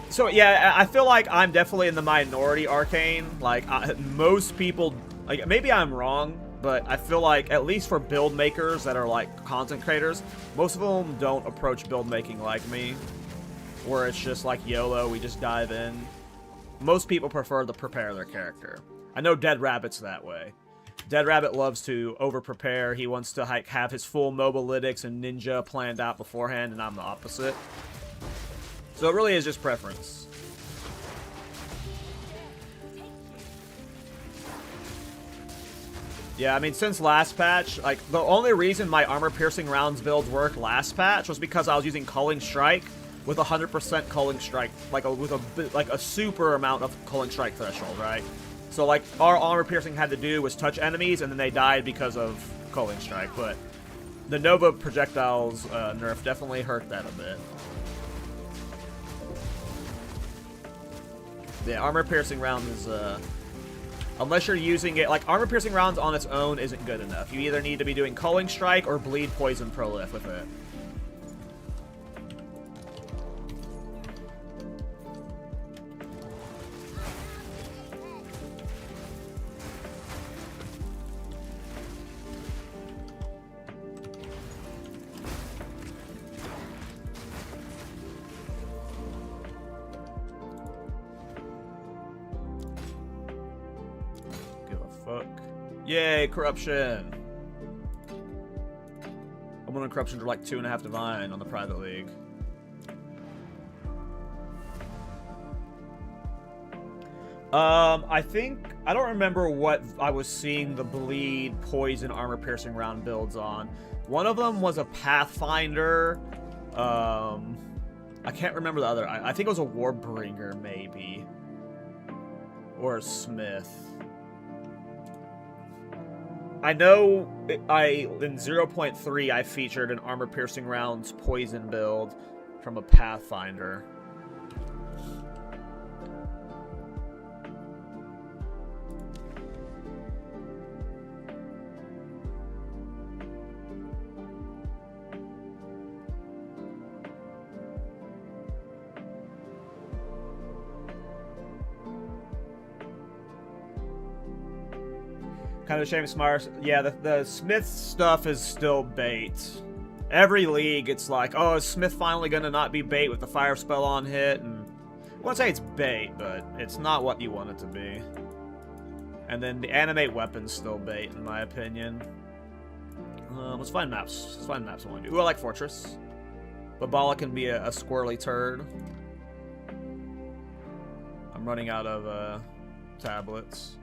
So yeah, I feel like I'm definitely in the minority, Arcane. Like, most people, like, maybe I'm wrong, but I feel like, at least for build makers that are like content creators, most of them don't approach build making like me, where it's just like YOLO, we just dive in. Most people prefer to prepare their character. I know Dead Rabbit's that way. Dead Rabbit loves to over-prepare. He wants to like have his full mobalytics and ninja planned out beforehand, and I'm the opposite. So it really is just preference. Yeah, I mean, since last patch, like, the only reason my armor-piercing rounds builds worked last patch was because I was using Culling Strike with 100% Culling Strike, like, with a super amount of Culling Strike threshold, right? So, like, our armor-piercing had to do was touch enemies, and then they died because of Culling Strike, but the Nova projectiles nerf definitely hurt that a bit. Yeah, armor-piercing round is, unless you're using it, like, armor-piercing rounds on its own isn't good enough. You either need to be doing Culling Strike or Bleed Poison Prolif with it. Yay, corruption. I'm on corruption for like 2.5 divine on the private league. I don't remember what I was seeing the bleed, poison, armor piercing round builds on. One of them was a Pathfinder. I can't remember the other. I think it was a Warbringer, maybe. Or a Smith. I know in 0.3 I featured an armor piercing rounds poison build from a Pathfinder. Kind of a shame, Smart. Yeah, the Smith stuff is still bait. Every league, it's like, oh, is Smith finally gonna not be bait with the fire spell on hit? And I wouldn't say it's bait, but it's not what you want it to be. And then the animate weapon's still bait, in my opinion. Let's find maps. Let's find maps I want to do. Ooh, I like Fortress. Babala can be a squirrely turd. I'm running out of tablets.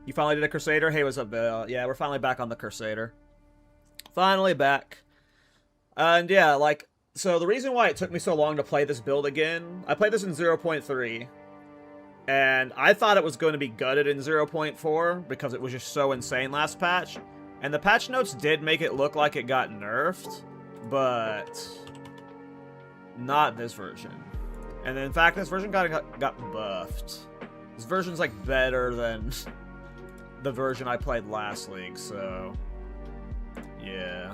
You finally did a Cursader? Hey, what's up, Bill? Yeah, we're finally back on the Cursader. Finally back. And yeah, like, so the reason why it took me so long to play this build again, I played this in 0.3, and I thought it was going to be gutted in 0.4 because it was just so insane last patch. And the patch notes did make it look like it got nerfed, but not this version. And in fact, this version got buffed. This version's like better than the version I played last league, so yeah.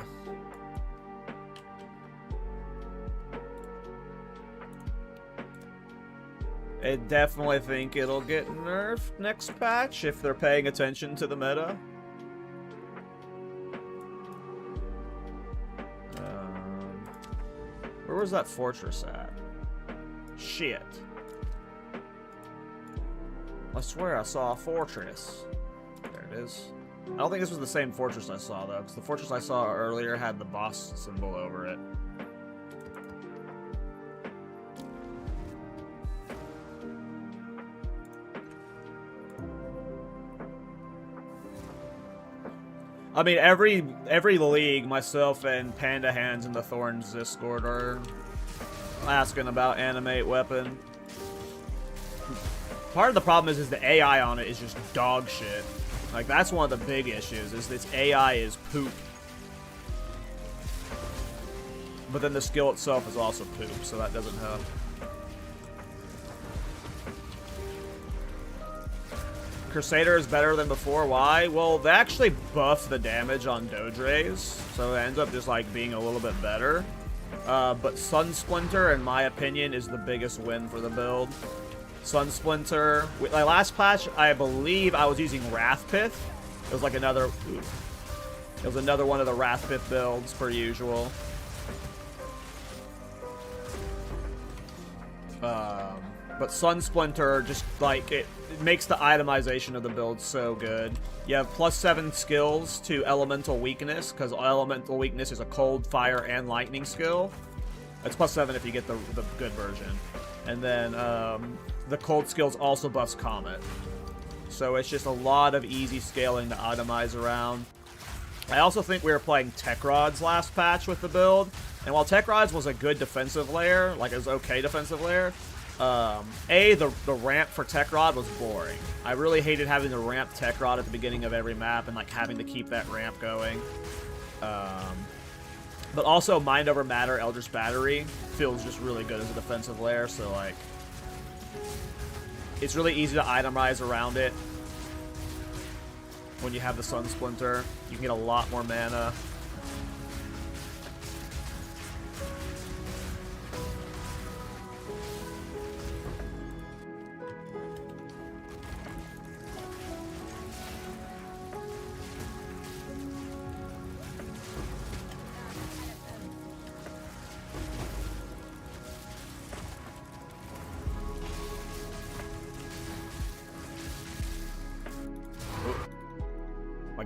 I definitely think it'll get nerfed next patch if they're paying attention to the meta. Where was that fortress at? Shit. I swear I saw a fortress. There it is. I don't think this was the same fortress I saw, though, because the fortress I saw earlier had the boss symbol over it. I mean, every league, myself and Panda Hands in the Thorns Discord are asking about animate weapon. Part of the problem is the AI on it is just dog shit. Like, that's one of the big issues, is this AI is poop. But then the skill itself is also poop, so that doesn't help. Cursader is better than before. Why? Well, they actually buff the damage on Dodres, so it ends up just like being a little bit better. But Sun Splinter, in my opinion, is the biggest win for the build. Sun Splinter. My last patch, I believe I was using Wrath Pith. It was like another. It was another one of the Wrath Pith builds, per usual. But Sun Splinter, just like it makes the itemization of the build so good. You have +7 skills to Elemental Weakness, because Elemental Weakness is a cold, fire, and lightning skill. It's +7 if you get the good version. And then the cold skills also buffs Comet. So it's just a lot of easy scaling to itemize around. I also think we were playing Tech Rods last patch with the build. And while Tech Rods was a good defensive layer, like it was okay defensive layer, the ramp for Tech Rod was boring. I really hated having to ramp Tech Rod at the beginning of every map and like having to keep that ramp going. But also Mind Over Matter Eldritch Battery feels just really good as a defensive layer, so like it's really easy to itemize around it. When you have the Sun Splinter, you can get a lot more mana.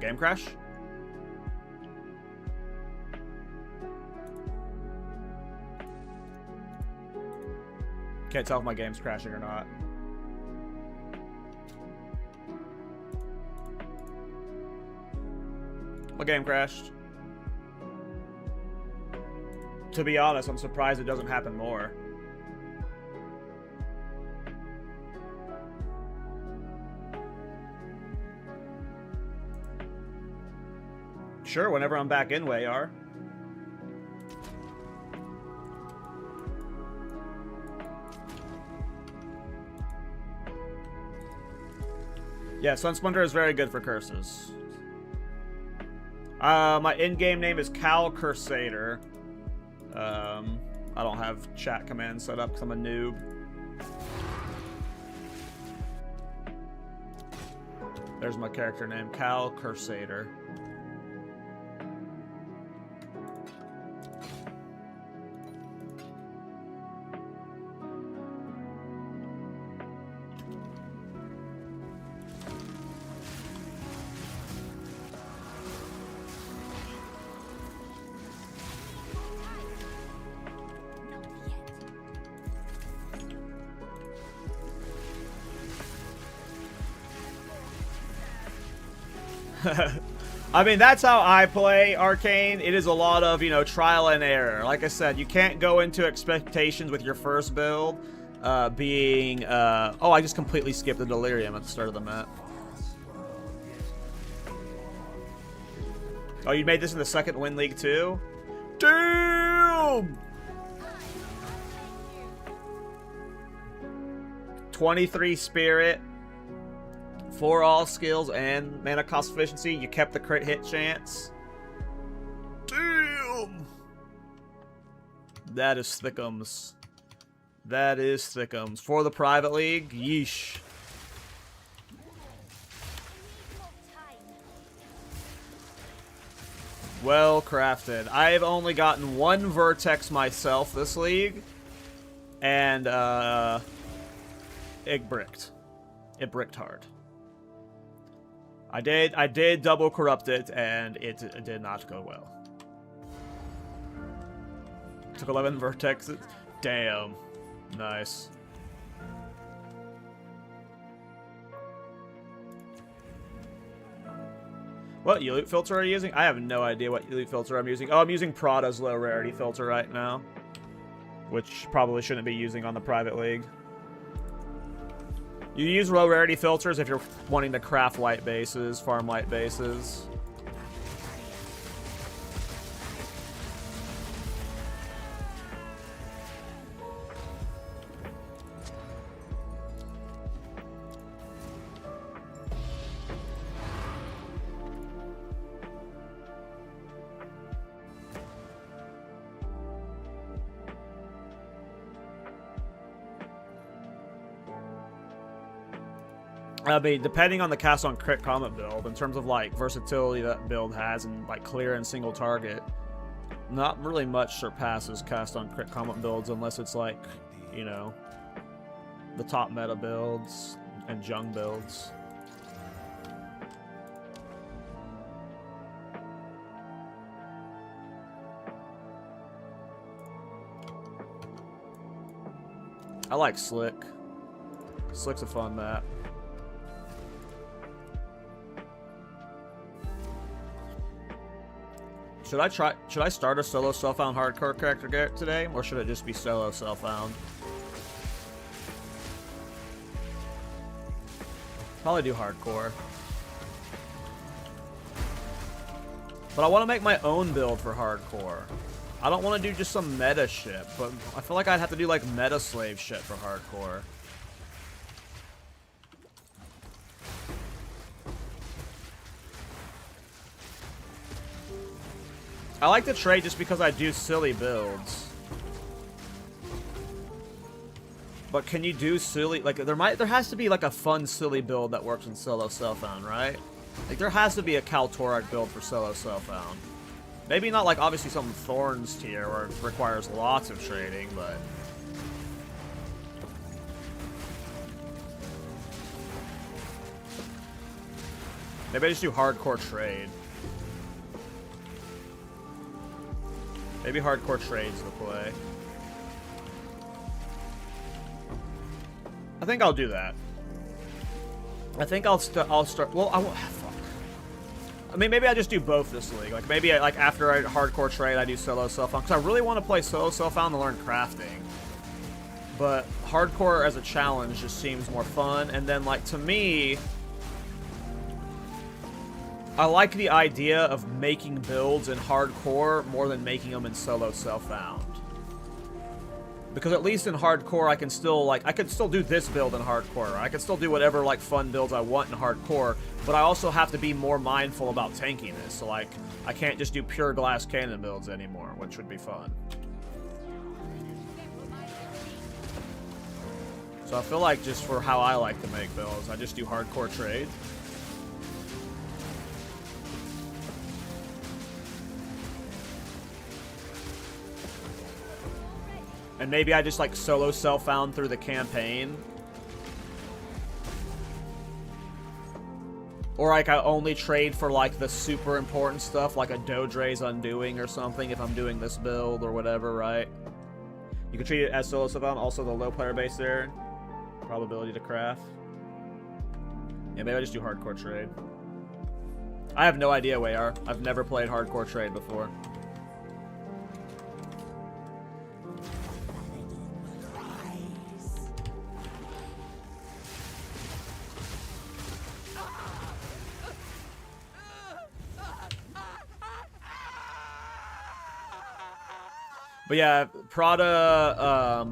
game crash? Can't tell if my game's crashing or not. My game crashed. To be honest, I'm surprised it doesn't happen more. Sure, whenever I'm back in Wayar. Yeah, Sunsplendor is very good for curses. My in-game name is Cal Cursader. I don't have chat commands set up because I'm a noob. There's my character name, Cal Cursader. I mean, that's how I play Arcane. It is a lot of, you know, trial and error. Like I said, you can't go into expectations with your first build being... oh, I just completely skipped the Delirium at the start of the map. Oh, you made this in the second win league too? Damn! 23 spirit. 4 all skills and mana cost efficiency. You kept the crit hit chance. Damn! That is thickums. That is thickums. For the private league, yeesh. Well crafted. I've only gotten 1 vertex myself this league. And, it bricked. It bricked hard. I did double corrupt it, and it did not go well. Took 11 vertexes. Damn. Nice. What elite filter are you using? I have no idea what elite filter I'm using. Oh, I'm using Prada's low rarity filter right now, which probably shouldn't be using on the private league. You use low rarity filters if you're wanting to craft white bases, farm white bases. I mean, depending on the cast on crit combat build, in terms of like versatility that build has and like clear and single target, not really much surpasses cast on crit combat builds unless it's like, you know, the top meta builds and Jung builds. I like Slick. Slick's a fun map. Should I start a solo self-found hardcore character today, or should it just be solo self-found? Probably do hardcore. But I want to make my own build for hardcore. I don't want to do just some meta shit, but I feel like I'd have to do like meta slave shit for hardcore. I like to trade just because I do silly builds. But can you do silly, like there has to be like a fun silly build that works in solo self-found, right? Like there has to be a Kaltorak build for solo self-found. Maybe not like obviously some Thorns tier where it requires lots of trading, but Maybe I just do hardcore trade. Maybe hardcore trade's the play. I think I'll do that. I think I'll start. Well, fuck. I mean, maybe I just do both this league. Like maybe like after I hardcore trade, I do solo self-found because I really want to play solo self-found to learn crafting. But hardcore as a challenge just seems more fun. And then like to me, I like the idea of making builds in hardcore more than making them in solo self-found. Because at least in hardcore, I can still, like, I can still do this build in hardcore. I can still do whatever, like, fun builds I want in hardcore. But I also have to be more mindful about tankiness. So, like, I can't just do pure glass cannon builds anymore, which would be fun. So I feel like just for how I like to make builds, I just do hardcore trade. And maybe I just like solo self-found through the campaign. Or like I only trade for like the super important stuff like a Dodre's Undoing or something if I'm doing this build or whatever, right? You can treat it as solo self-found, also the low player base there. Probability to craft. Yeah, maybe I just do hardcore trade. I have no idea, Wayar. I've never played hardcore trade before. But yeah, Prada,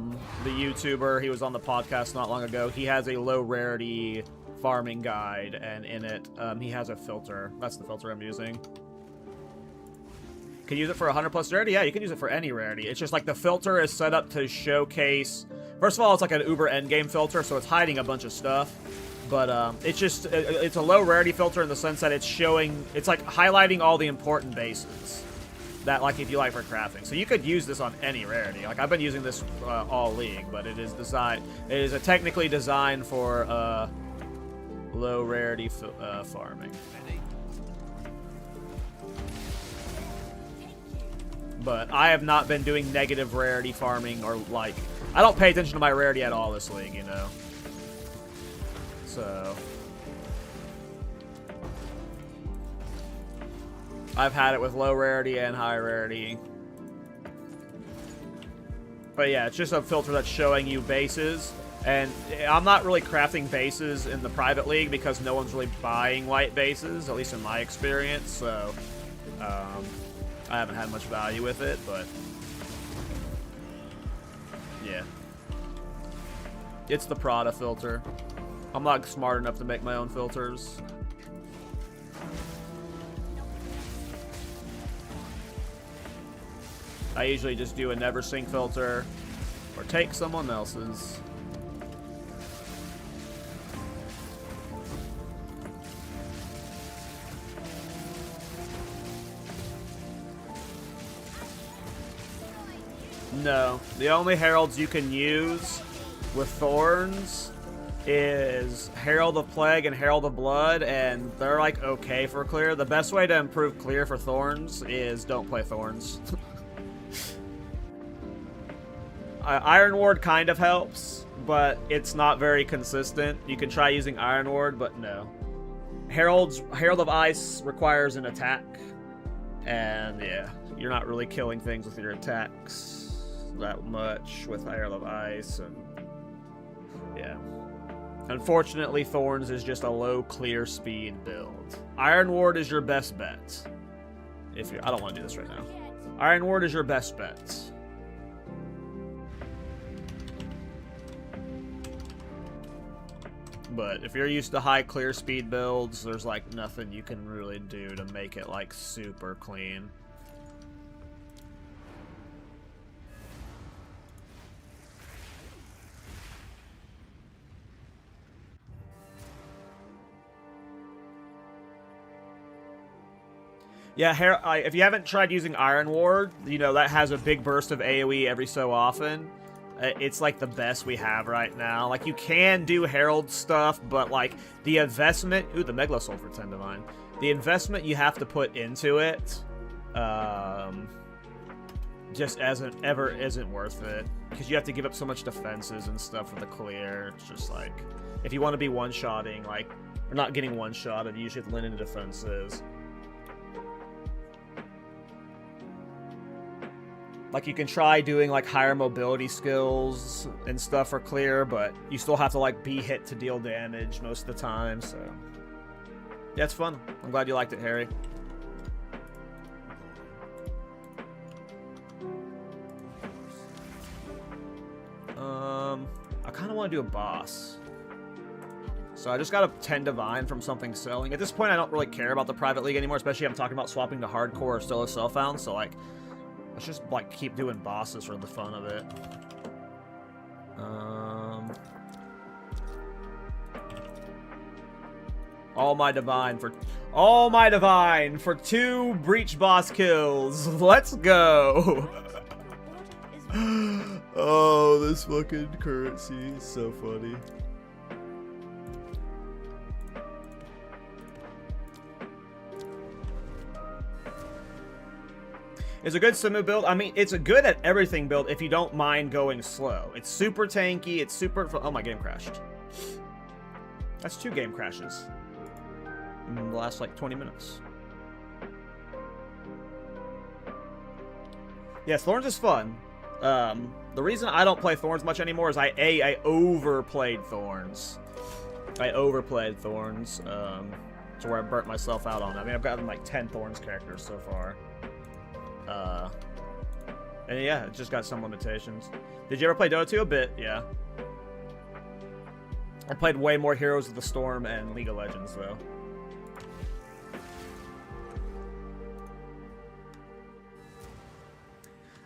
the YouTuber, he was on the podcast not long ago. He has a low rarity farming guide, and in it, he has a filter. That's the filter I'm using. Can you use it for 100 plus rarity? Yeah, you can use it for any rarity. It's just like the filter is set up to showcase. First of all, it's like an uber endgame filter, so it's hiding a bunch of stuff. But it's just, it's a low rarity filter in the sense that it's showing, it's like highlighting all the important bases that, like, if you like for crafting. So you could use this on any rarity. Like, I've been using this all league, but it is designed, it is technically designed for low rarity farming. But I have not been doing negative rarity farming or, like, I don't pay attention to my rarity at all this league, you know? So I've had it with low rarity and high rarity. But yeah, it's just a filter that's showing you bases. And I'm not really crafting bases in the private league because no one's really buying white bases, at least in my experience. So I haven't had much value with it, but yeah. It's the Prada filter. I'm not smart enough to make my own filters. I usually just do a never sync filter or take someone else's. No, the only heralds you can use with thorns is Herald of Plague and Herald of Blood, and they're like okay for clear. The best way to improve clear for thorns is don't play thorns. Iron Ward kind of helps, but it's not very consistent. You can try using Iron Ward, but no. Herald of Ice requires an attack, and yeah, you're not really killing things with your attacks that much with Herald of Ice, and yeah. Unfortunately, Thorns is just a low clear speed build. Iron Ward is your best bet. If you're, I don't want to do this right now. Iron Ward is your best bet. But if you're used to high clear speed builds, there's like nothing you can really do to make it like super clean. Yeah, if you haven't tried using Iron Ward, you know, that has a big burst of AoE every so often. It's like the best we have right now. Like, you can do Herald stuff, but like the investment. Ooh, the Megalosoul for 10 Divine. The investment you have to put into it, just isn't worth it, because you have to give up so much defenses and stuff for the clear. It's just like, if you want to be one-shotting, like, or not getting one-shotted, you usually have to lean into defenses. Like, you can try doing, like, higher mobility skills and stuff for clear, but you still have to, like, be hit to deal damage most of the time, so... Yeah, it's fun. I'm glad you liked it, Harry. I kind of want to do a boss. So I just got a 10 Divine from something selling. At this point, I don't really care about the private league anymore, especially if I'm talking about swapping to hardcore or solo self-found, so, like... Let's just, like, keep doing bosses for the fun of it. All my divine for 2 breach boss kills. Let's go. Oh, this fucking currency is so funny. It's a good Sumu build. I mean, it's a good at everything build if you don't mind going slow. It's super tanky. It's super... Oh, my game crashed. That's 2 game crashes in the last, like, 20 minutes. Yeah, Thorns is fun. The reason I don't play Thorns much anymore is I overplayed Thorns. To where I burnt myself out on it. I mean, I've gotten, like, 10 Thorns characters so far. And yeah, it just got some limitations. Did you ever play Dota 2? A bit, yeah. I played way more Heroes of the Storm and League of Legends, though.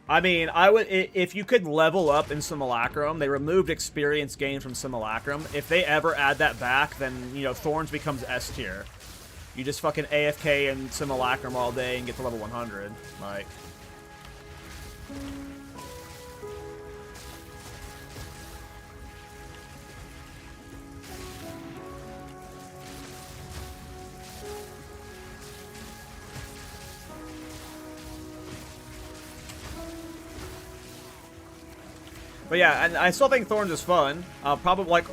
I mean, I would, if you could level up in Simulacrum, they removed experience gain from Simulacrum. If they ever add that back, then, you know, Thorns becomes S tier. You just fucking AFK in Simulacrum all day and get to level 100. Like... But yeah, and I still think Thorns is fun. Probably, like,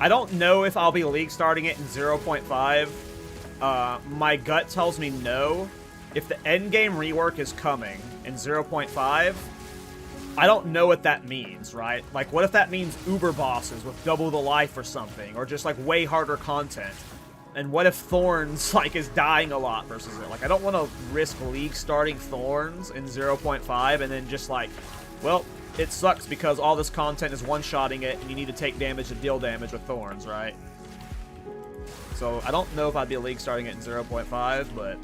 I don't know if I'll be league starting it in 0.5. My gut tells me no. If the endgame rework is coming in 0.5, I don't know what that means, right? Like, what if that means Uber bosses with double the life or something, or just, like, way harder content? And what if Thorns, like, is dying a lot versus it? Like, I don't want to risk league starting Thorns in 0.5 and then just, like, well, it sucks because all this content is one-shotting it and you need to take damage to deal damage with Thorns, right? So I don't know if I'd be league starting it in 0.5, but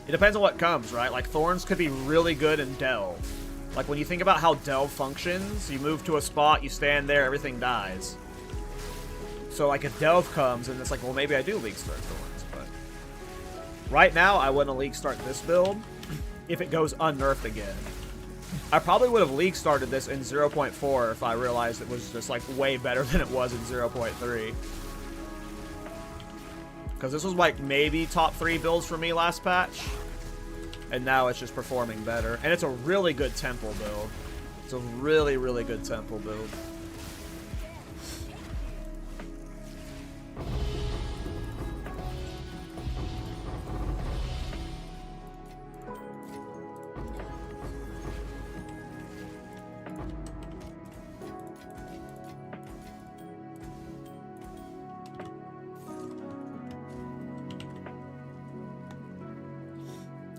it depends on what comes, right? Like, Thorns could be really good in Delve. Like, when you think about how Delve functions, you move to a spot, you stand there, everything dies. So, like, if Delve comes, and it's like, well, maybe I do league start Thorns, but... Right now, I wouldn't league start this build if it goes unnerfed again. I probably would have league started this in 0.4 if I realized it was just, like, way better than it was in 0.3. Because this was, like, maybe top 3 builds for me last patch. And now it's just performing better. And it's a really good temple build. It's a really, really good temple build.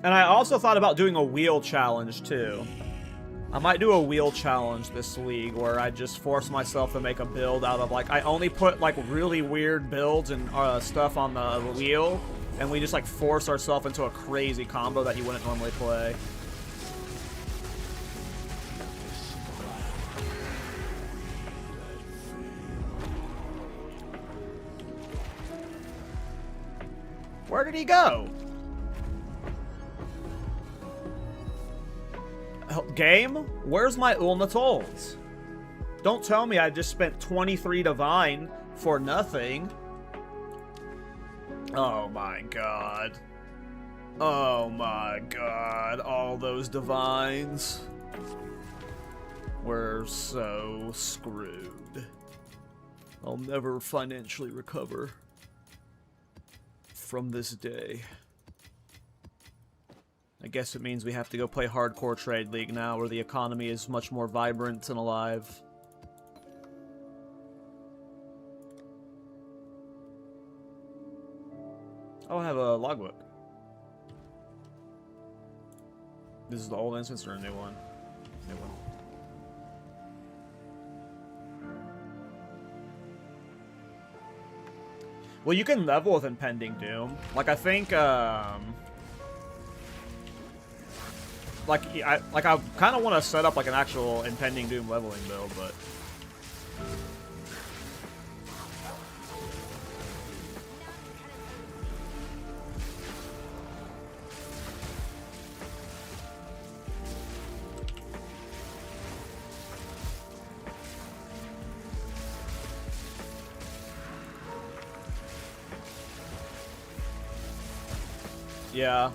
And I also thought about doing a wheel challenge, too. I might do a wheel challenge this league, where I just force myself to make a build out of, like, I only put, like, really weird builds and stuff on the wheel, and we just, like, force ourselves into a crazy combo that you wouldn't normally play. Where did he go? Game? Where's my Ulna Tolls? Don't tell me I just spent 23 divine for nothing. Oh my god. Oh my god. All those divines. We're so screwed. I'll never financially recover from this day. I guess it means we have to go play hardcore trade league now, where the economy is much more vibrant and alive. Oh, I have a logbook. This is the old instance or a new one? New one. Well, you can level with Impending Doom. Like, I think, I kind of want to set up, like, an actual Impending Doom leveling build, but... Yeah.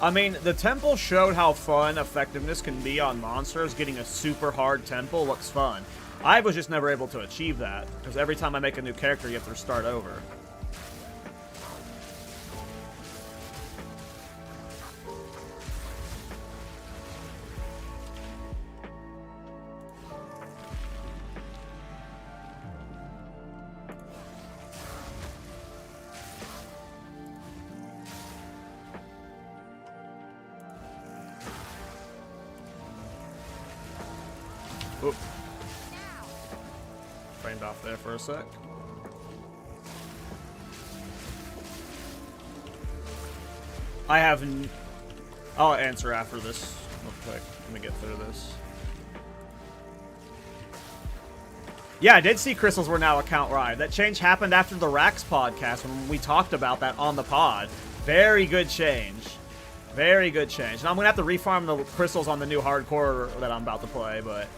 I mean, the temple showed how fun effectiveness can be on monsters. Getting a super hard temple looks fun. I was just never able to achieve that, because every time I make a new character, you have to start over. Oop. Framed off there for a sec. I have I'll answer after this real quick. Let me get through this. Yeah, I did see crystals were now account wide. That change happened after the Rax podcast when we talked about that on the pod. Very good change. Very good change. Now I'm going to have to refarm the crystals on the new hardcore that I'm about to play, but...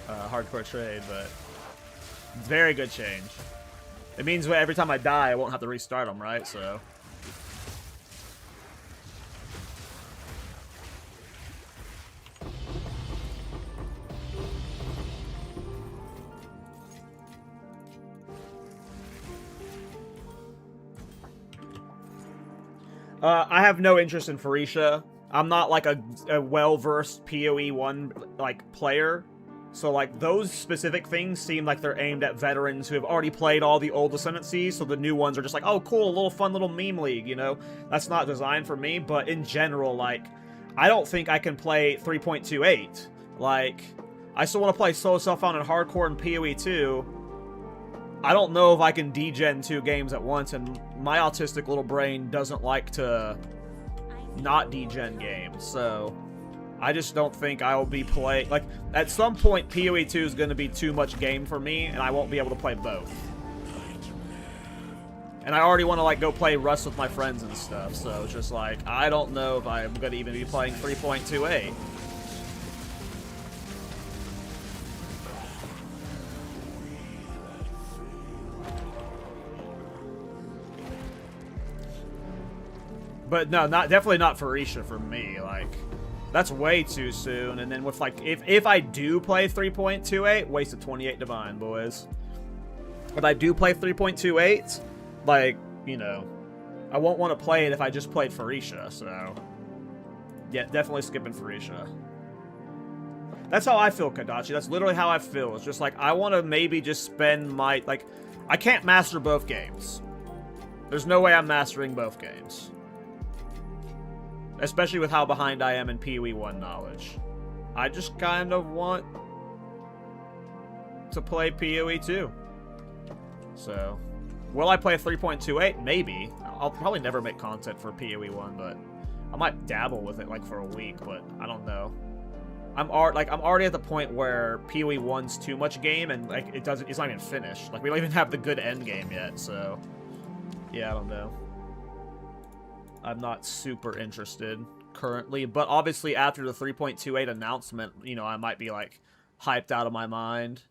hardcore trade, but... Very good change. It means every time I die, I won't have to restart them, right? So... I have no interest in Pharisha. I'm not like a well-versed PoE 1 like player. So like those specific things seem like they're aimed at veterans who have already played all the old Ascendancies, so the new ones are just like, oh cool, a little fun little meme league, you know? That's not designed for me, but in general, like, I don't think I can play 3.28. Like, I still want to play solo self-found and hardcore and PoE 2. I don't know if I can degen 2 games at once, and my autistic little brain doesn't like to not degen games, so I just don't think I'll be playing. Like, at some point, PoE 2 is going to be too much game for me, and I won't be able to play both. And I already want to, like, go play Rust with my friends and stuff, so it's just like, I don't know if I'm going to even be playing 3.28. But no, definitely not Pharisha for me. Like, that's way too soon. And then with like, if I do play 3.28, wasted 28 divine, boys. If I do play 3.28, like, you know, I won't want to play it if I just played Pharisha. So, yeah, definitely skipping Pharisha. That's how I feel, Kadachi. That's literally how I feel. It's just like, I want to maybe just spend my, like, I can't master both games. There's no way I'm mastering both games. Especially with how behind I am in PoE 1 knowledge. I just kind of want to play PoE 2. So, will I play 3.28? Maybe. I'll probably never make content for PoE 1, but I might dabble with it like for a week, but I don't know. I'm already at the point where PoE 1's too much game and like it's not even finished. Like we don't even have the good end game yet, so yeah, I don't know. I'm not super interested currently, but obviously after the 3.28 announcement, you know, I might be like hyped out of my mind.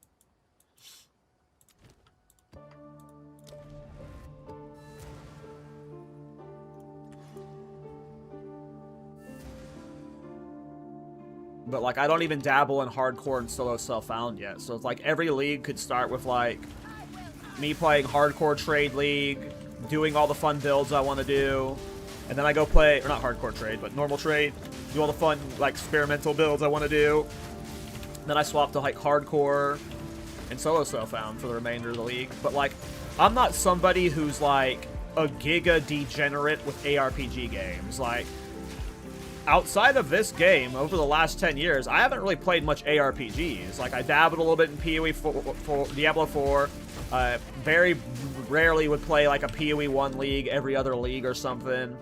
But, like, I don't even dabble in hardcore and solo self-found yet. So it's like every league could start with, like, me playing hardcore trade league, doing all the fun builds I want to do, and then I go play, or not hardcore trade, but normal trade, do all the fun, like, experimental builds I want to do. Then I swap to, like, hardcore and solo self-found for the remainder of the league. But, like, I'm not somebody who's, like, a giga degenerate with ARPG games. Like, outside of this game, over the last 10 years, I haven't really played much ARPGs. Like, I dabbled a little bit in PoE for Diablo 4. Very rarely would play, like, a PoE 1 league, every other league or something.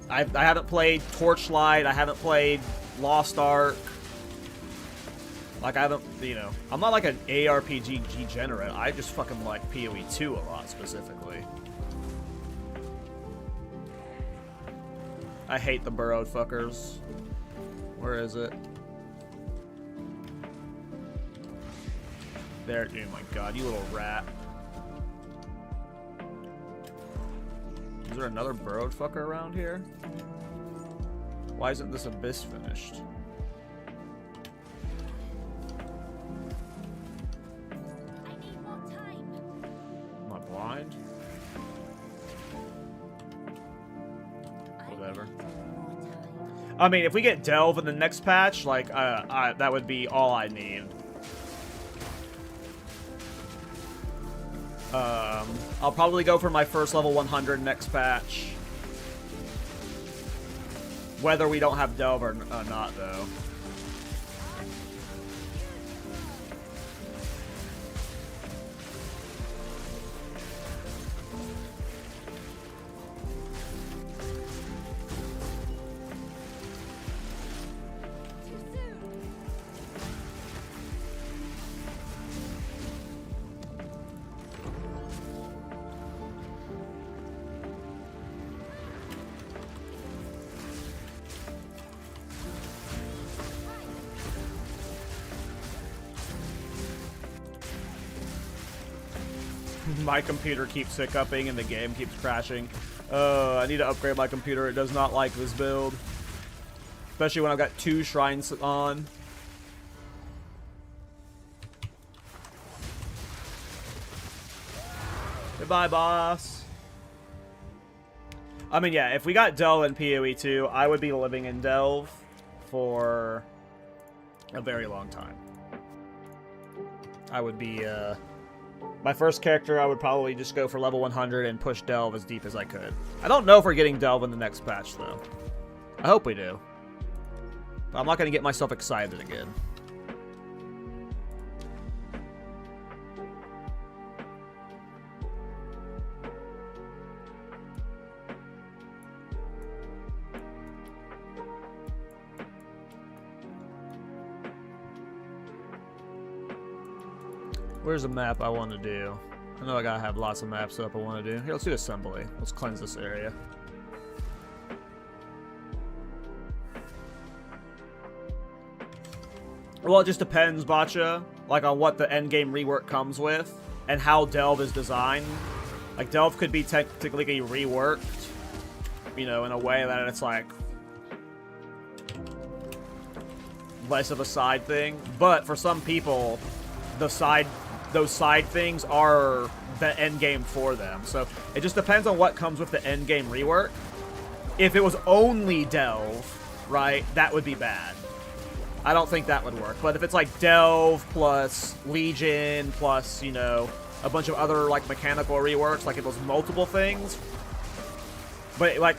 I haven't played Torchlight. I haven't played Lost Ark. Like, I haven't, you know... I'm not, like, an ARPG degenerate. I just fucking like PoE 2 a lot, specifically. I hate the burrowed fuckers. Where is it? There. Oh my god, you little rat. Is there another burrowed fucker around here? Why isn't this abyss finished?
I need more time.
Am I blind? Whatever. I mean, if we get Delve in the next patch, like, that would be all I need. I'll probably go for my first level 100 next patch. Whether we don't have Delve or not, though. My computer keeps hiccuping and the game keeps crashing. I need to upgrade my computer. It does not like this build. Especially when I've got 2 shrines on. Goodbye, boss. I mean, yeah, if we got Delve in PoE 2, I would be living in Delve for a very long time. I would be, my first character, I would probably just go for level 100 and push Delve as deep as I could. I don't know if we're getting Delve in the next patch, though. I hope we do. But I'm not going to get myself excited again. Where's a map I want to do? I know I gotta have lots of maps up I want to do. Here, let's do assembly. Let's cleanse this area. Well, it just depends, Bacha, like on what the endgame rework comes with and how Delve is designed. Like, Delve could be technically reworked, you know, in a way that it's like less of a side thing. But for some people, those side things are the end game for them. So it just depends on what comes with the end game rework. If it was only Delve, right, that would be bad. I don't think that would work. But if it's like Delve plus Legion plus, you know, a bunch of other like mechanical reworks, like if it was multiple things. But like,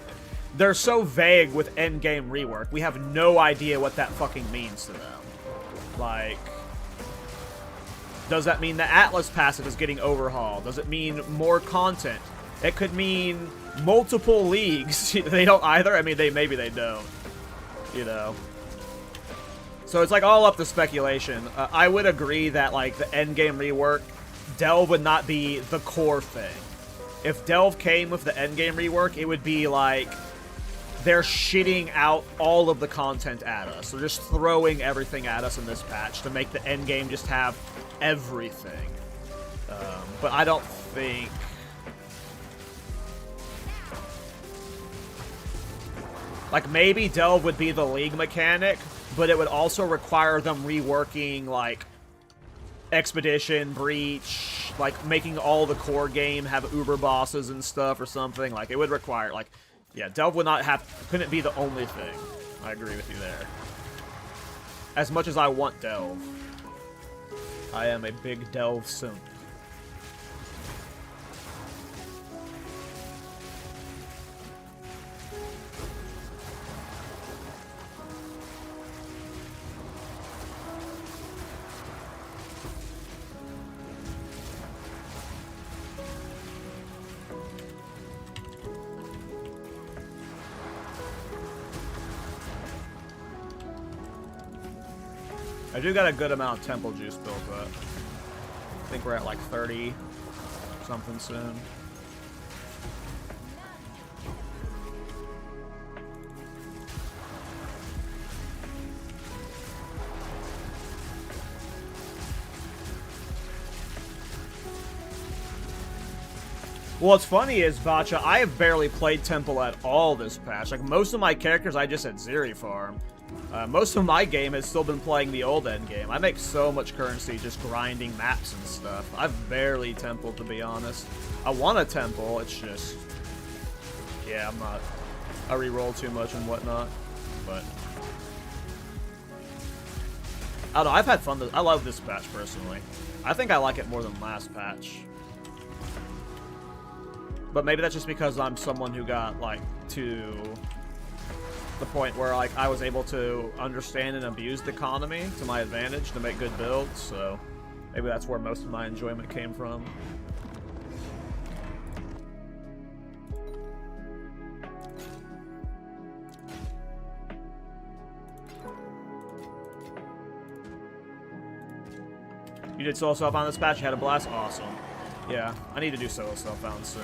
they're so vague with end game rework. We have no idea what that fucking means to them. Like, does that mean the Atlas passive is getting overhauled? Does it mean more content? It could mean multiple leagues. They don't either. I mean, maybe they don't. You know. So it's like all up to speculation. I would agree that like the endgame rework, Delve would not be the core thing. If Delve came with the endgame rework, it would be like they're shitting out all of the content at us. They're just throwing everything at us in this patch to make the endgame just have everything. But I don't think... Like, maybe Delve would be the League mechanic, but it would also require them reworking, like, Expedition, Breach, like, making all the core game have Uber bosses and stuff or something. Like, it would require, like, yeah, Delve would not have, couldn't be the only thing. I agree with you there. As much as I want Delve, I am a big Delve simp. I do got a good amount of temple juice built up. I think we're at like 30 something soon. What's funny is, Bacha, I have barely played Temple at all this patch. Like, most of my characters I just had Zeri farm. Most of my game has still been playing the old end game. I make so much currency just grinding maps and stuff. I've barely templed, to be honest. I want a temple, it's just... yeah, I'm not... I re-roll too much and whatnot, but... I don't know, I've had fun. I love this patch, personally. I think I like it more than last patch. But maybe that's just because I'm someone who got, like, to... the point where, like, I was able to understand and abuse the economy to my advantage to make good builds, so maybe that's where most of my enjoyment came from. You did solo self-found this patch? You had a blast? Awesome. Yeah, I need to do solo self-found soon.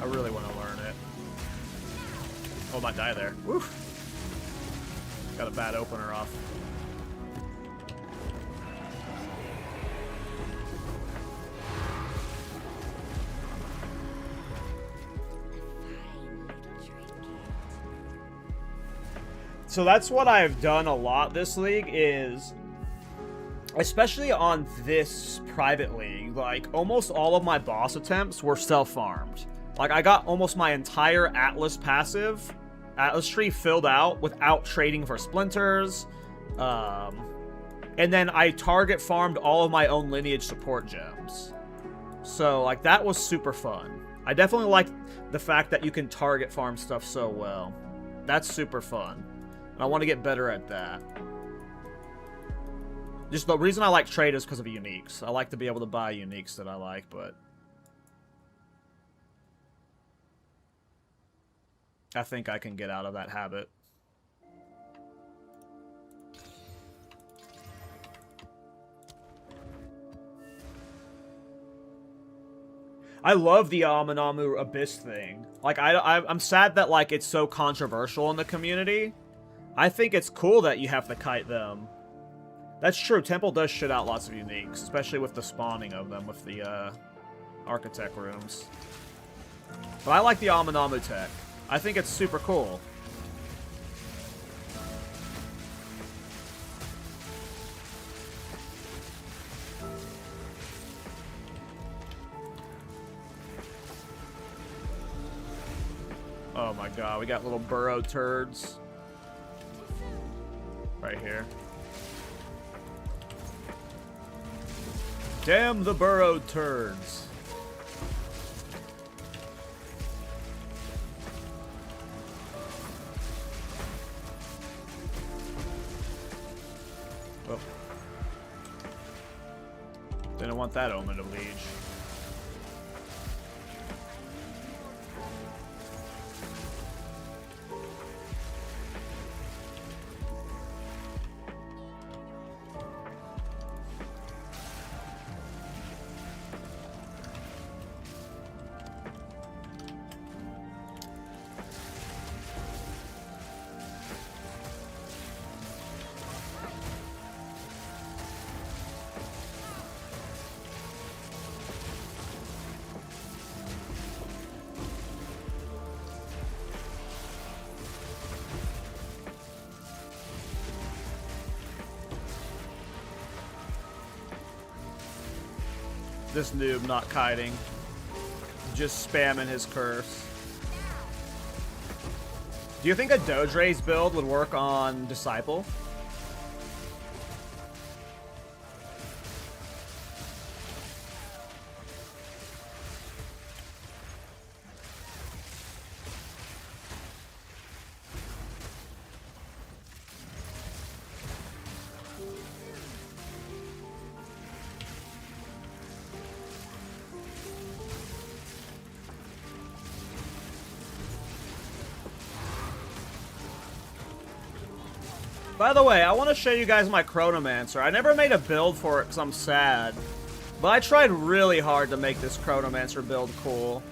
I really want to learn it. Oh, I might die there. Woof. Got a bad opener off. So that's what I've done a lot this league is, especially on this private league, like almost all of my boss attempts were self-farmed. Like I got almost my entire Atlas passive, Atlas tree filled out without trading for splinters. And then I target farmed all of my own lineage support gems. So like that was super fun. I definitely like the fact that you can target farm stuff so well. That's super fun. I want to get better at that. Just the reason I like trade is because of uniques. I like to be able to buy uniques that I like, but I think I can get out of that habit. I love the Aminamu Abyss thing. Like, I'm sad that, like, it's so controversial in the community. I think it's cool that you have to kite them. That's true. Temple does shit out lots of uniques, especially with the spawning of them with the architect rooms. But I like the Aminamu tech. I think it's super cool. Oh my god, we got little burrow turds. Right here. Damn the burrowed turds. Oh. Didn't want that omen to leech. this noob not kiting. Just spamming his curse. Do you think a Dodre's build would work on Disciple? By the way, I want to show you guys my Chronomancer. I never made a build for it because I'm sad. But I tried really hard to make this Chronomancer build cool.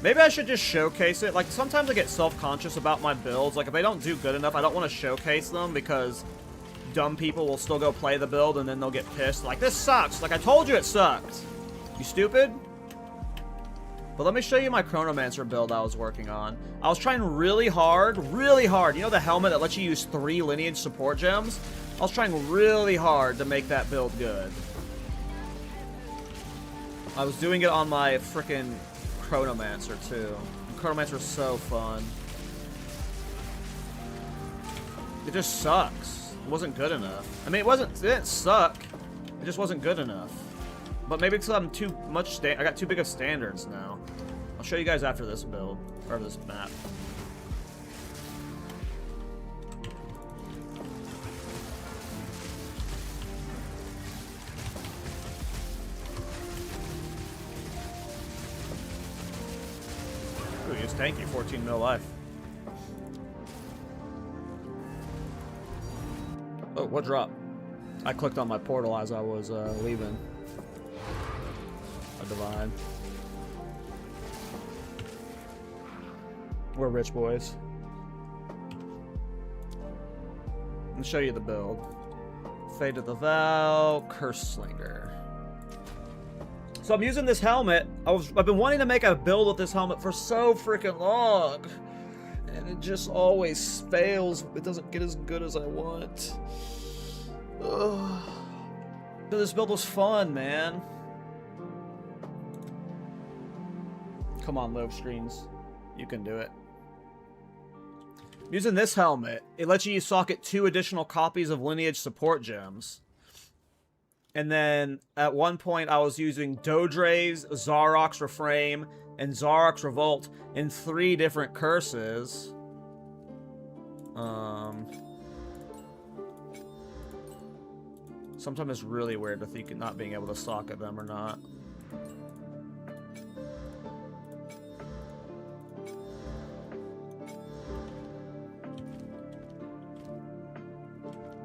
Maybe I should just showcase it. Like, sometimes I get self-conscious about my builds. Like, if they don't do good enough, I don't want to showcase them because dumb people will still go play the build and then they'll get pissed. Like, this sucks. Like, I told you it sucked. You stupid? But let me show you my Chronomancer build I was working on. I was trying really hard. You know the helmet that lets you use 3 lineage support gems? I was trying really hard to make that build good. I was doing it on my frickin' Chronomancer too. Chronomancer is so fun. It just sucks. It wasn't good enough. I mean, it didn't suck. It just wasn't good enough. But maybe because I'm I got too big of standards now. I'll show you guys after this build, or this map. Ooh, he's tanky, 14 mil life. Oh, what drop? I clicked on my portal as I was leaving. A divine. We're rich boys. Let me show you the build. Fade to the Vow, Curse Slinger. So I'm using this helmet. I've been wanting to make a build with this helmet for so freaking long. And it just always fails. It doesn't get as good as I want. Ugh. But this build was fun, man. Come on, Love Screens. You can do it. Using this helmet, it lets you socket 2 additional copies of lineage support gems. And then at one point I was using Dodre's, Zarok's Reframe, and Zarok's Revolt in 3 different curses. Sometimes it's really weird to think not being able to socket them or not.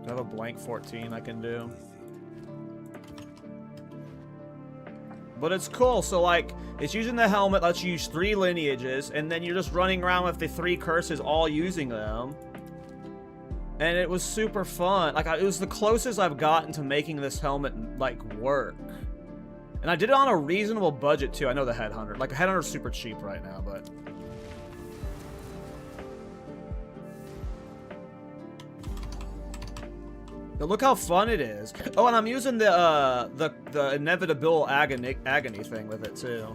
I have a blank 14 I can do. But it's cool, so like, it's using the helmet, lets you use 3 lineages, and then you're just running around with the 3 curses, all using them. And it was super fun. Like, it was the closest I've gotten to making this helmet, like, work. And I did it on a reasonable budget, too. I know the Headhunter. Like, the Headhunter's super cheap right now, but... But look how fun it is. Oh, and I'm using the inevitable agony thing with it too.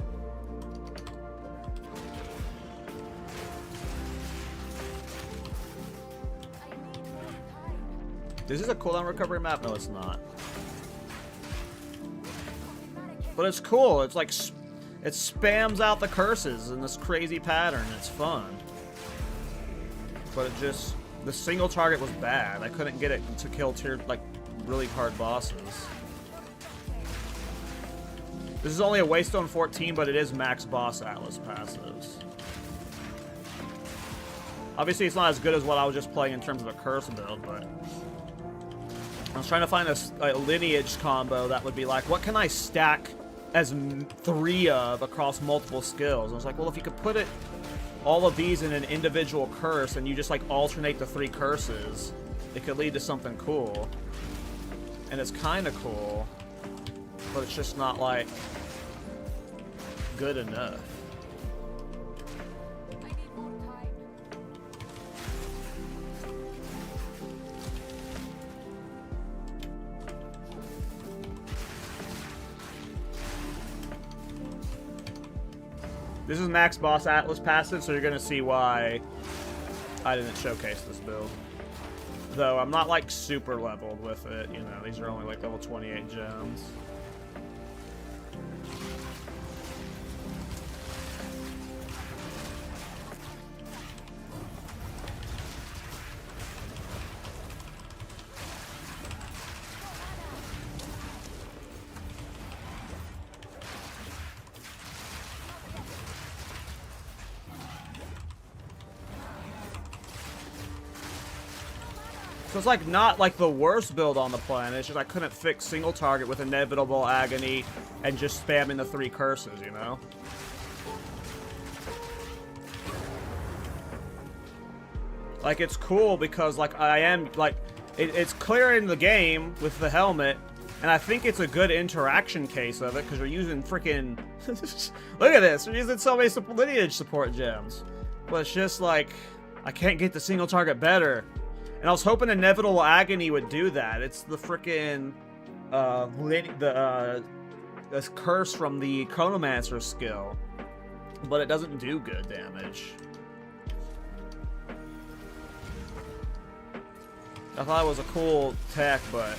This is a cooldown recovery map? No, it's not. But it's cool. It's like it spams out the curses in this crazy pattern. It's fun. But it just. The single target was bad. I couldn't get it to kill like really hard bosses. This is only a Waystone 14, but it is max boss Atlas passives. Obviously, it's not as good as what I was just playing in terms of a curse build, but I was trying to find a lineage combo that would be like, what can I stack as 3 of across multiple skills? I was like, well, if you could put all of these in an individual curse and you just like alternate the 3 curses, it could lead to something cool. And it's kind of cool, but it's just not like good enough. This is max boss Atlas passive, so you're gonna see why I didn't showcase this build. Though I'm not like super leveled with it, you know, these are only like level 28 gems. So it's like not like the worst build on the planet, it's just I couldn't fix single target with inevitable agony and just spamming the 3 curses, you know? Like it's cool because like I am like it's clearing the game with the helmet, and I think it's a good interaction case of it because you're using freaking look at this, we're using so many lineage support gems. But it's just like I can't get the single target better. And I was hoping Inevitable Agony would do that. It's the freaking this curse from the Chronomancer skill, but it doesn't do good damage. I thought it was a cool tech, but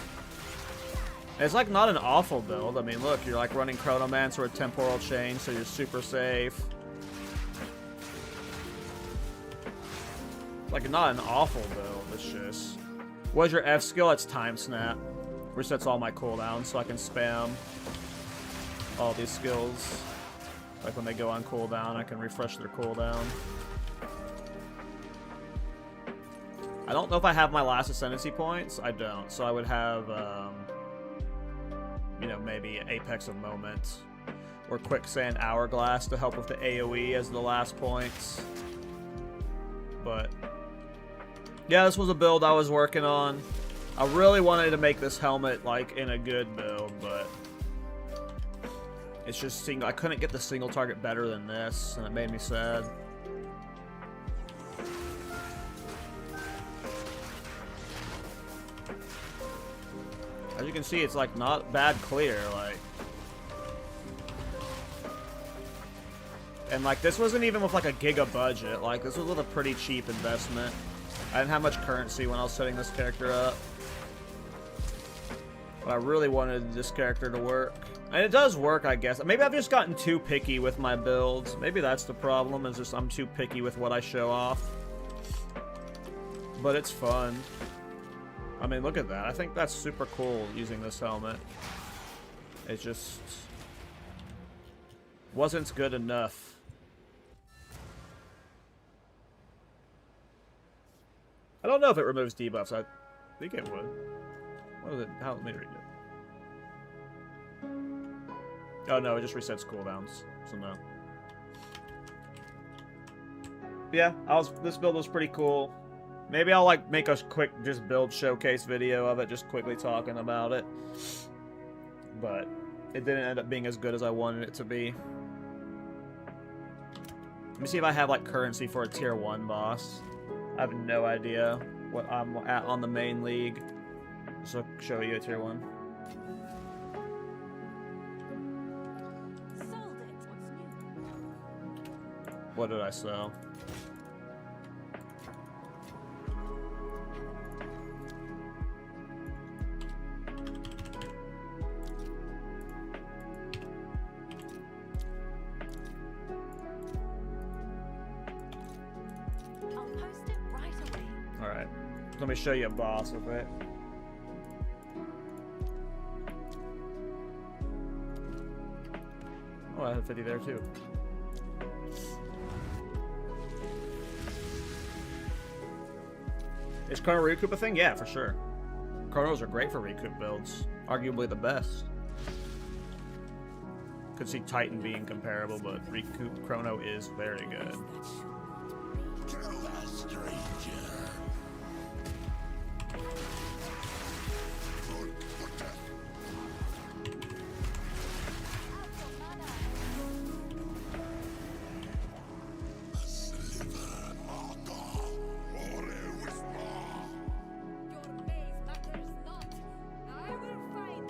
it's like not an awful build. I mean, look, you're like running Chronomancer with Temporal Chain, so you're super safe. Like not an awful build. It's just, what's your F skill? It's Time Snap. Resets all my cooldowns, so I can spam all these skills. Like when they go on cooldown, I can refresh their cooldown. I don't know if I have my last Ascendancy points. I don't, so I would have, you know, maybe Apex of Moment or Quicksand Hourglass to help with the AoE as the last points. But yeah, this was a build I was working on. I really wanted to make this helmet like in a good build, but it's just I couldn't get the single target better than this, and it made me sad. As you can see, it's like not bad clear, like. And like this wasn't even with like a giga budget, like this was with a pretty cheap investment. I didn't have much currency when I was setting this character up. But I really wanted this character to work. And it does work, I guess. Maybe I've just gotten too picky with my builds. Maybe that's the problem, is just I'm too picky with what I show off. But it's fun. I mean, look at that. I think that's super cool using this helmet. It just wasn't good enough. I don't know if it removes debuffs. I think it would. What is it? How? Let me read it. Oh no, it just resets cooldowns. So no. Yeah, this build was pretty cool. Maybe I'll like make a quick just build showcase video of it, just quickly talking about it. But it didn't end up being as good as I wanted it to be. Let me see if I have like currency for a tier 1 boss. I have no idea what I'm at on the main league. So show you a tier 1.
Sold it. What's new?
What did I sell?
I'll post it right away.
Alright. Let me show you a boss with it. Oh, I had 50 there too. Is Chrono recoup a thing? Yeah, for sure. Chronos are great for recoup builds. Arguably the best. Could see Titan being comparable, but recoup Chrono is very good.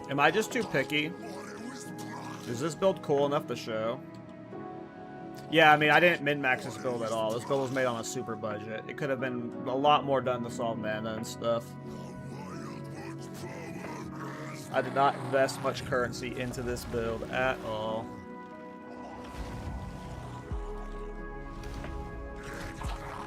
Am I just too picky? Is this build cool enough to show? Yeah, I mean, I didn't min-max this build at all. This build was made on a super budget. It could have been a lot more done to solve mana and stuff. I did not invest much currency into this build at all.
I'm carrying enough already.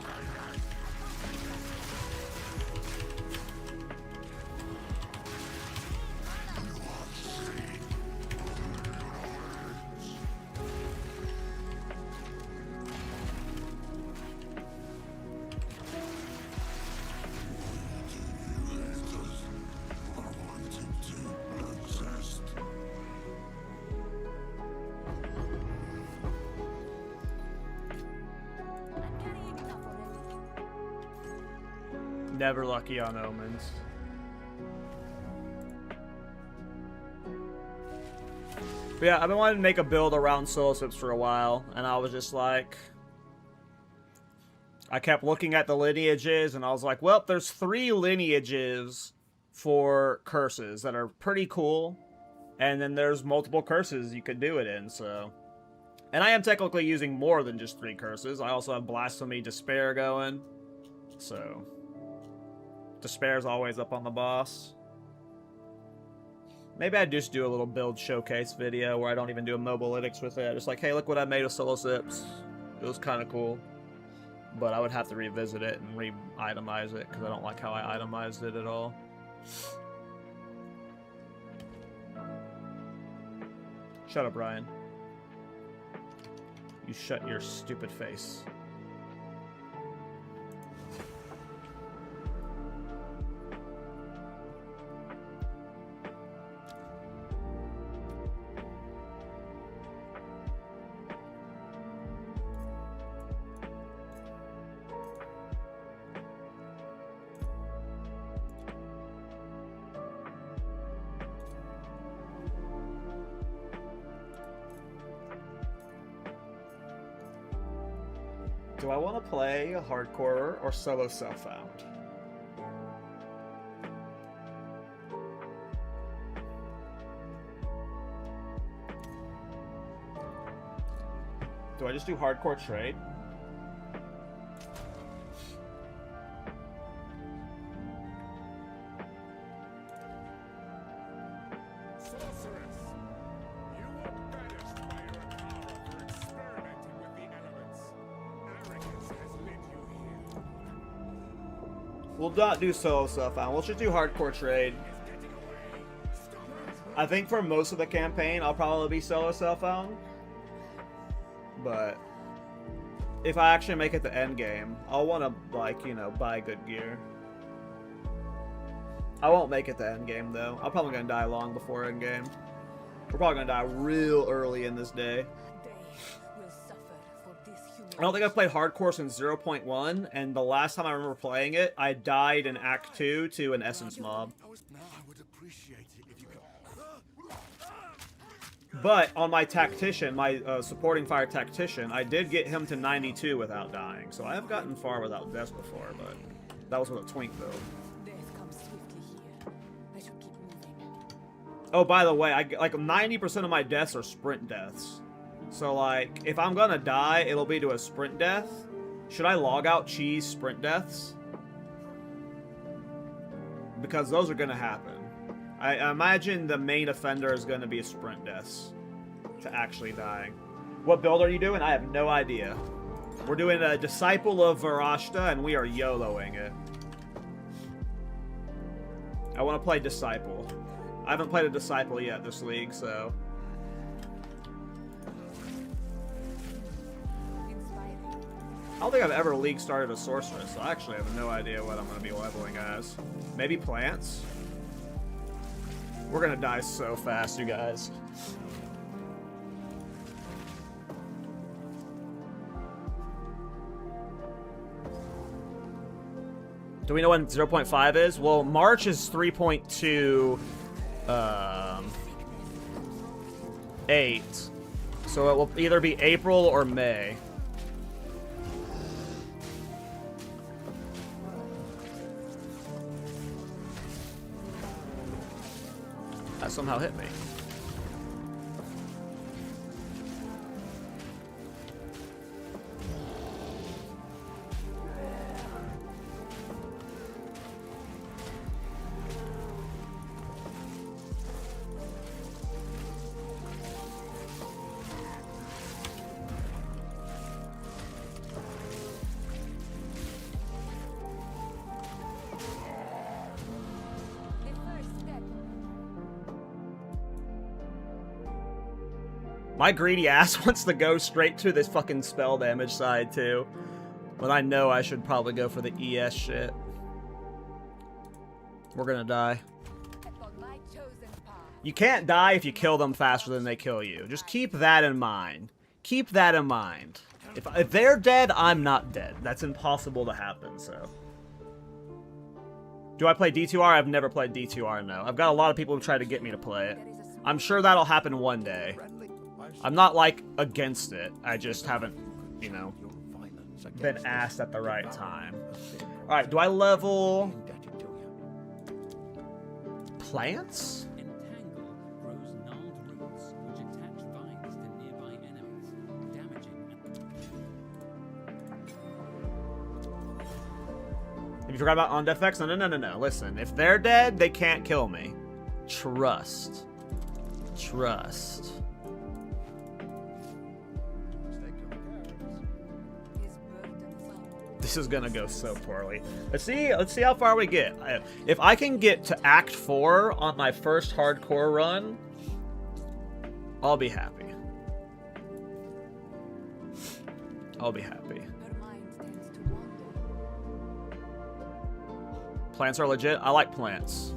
Never lucky on omens. But yeah, I've been wanting to make a build around solo sips for a while, and I was just like... I kept looking at the lineages, and I was like, well, there's 3 lineages for curses that are pretty cool, and then there's multiple curses you could do it in, so... And I am technically using more than just 3 curses. I also have Blasphemy, Despair going, so... Despair's always up on the boss. Maybe I'd just do a little build showcase video where I don't even do a mobalytics with it. Just like, hey, look what I made of solo sips. It was kind of cool. But I would have to revisit it and re-itemize it, because I don't like how I itemized it at all. Shut up, Ryan. You shut your stupid face. Do I want to play hardcore or solo self-found? Do I just do hardcore trade? We'll not do solo self-found. We'll just do hardcore trade. I think for most of the campaign, I'll probably be solo self-found. But if I actually make it to end game, I'll want to, like, you know, buy good gear. I won't make it to end game, though. I'm probably going to die long before end game. We're probably going to die real early in this day. I don't think I've played hardcore since 0.1, and the last time I remember playing it, I died in Act 2 to an Essence mob. But on my Tactician, my supporting fire Tactician, I did get him to 92 without dying. So I have gotten far without death before, but that was with a twink build. Oh, by the way, like 90% of my deaths are sprint deaths. So, like, if I'm gonna die, it'll be to a sprint death. Should I log out cheese sprint deaths? Because those are gonna happen. I imagine the main offender is gonna be a sprint deaths to actually dying. What build are you doing? I have no idea. We're doing a Disciple of Varashta, and we are YOLOing it. I want to play Disciple. I haven't played a Disciple yet this league, so... I don't think I've ever league started a sorceress, so I actually have no idea what I'm going to be leveling as. Maybe plants? We're going to die so fast, you guys. Do we know when 0.5 is? Well, March is 3.2... 8. So it will either be April or May. That somehow hit me. My greedy ass wants to go straight to this fucking spell damage side, too. But I know I should probably go for the ES shit. We're gonna die. You can't die if you kill them faster than they kill you. Just keep that in mind. Keep that in mind. If they're dead, I'm not dead. That's impossible to happen, so. Do I play D2R? I've never played D2R, no. I've got a lot of people who try to get me to play it. I'm sure that'll happen one day. I'm not, like, against it. I just haven't, you know, been asked at the right time. Alright, do I level... plants? Have you forgot about on death effects? No. Listen, if they're dead, they can't kill me. Trust. Trust. This is gonna go so poorly. Let's see how far we get. If I can get to Act 4 on my first hardcore run, I'll be happy. I'll be happy. Plants are legit. I like plants.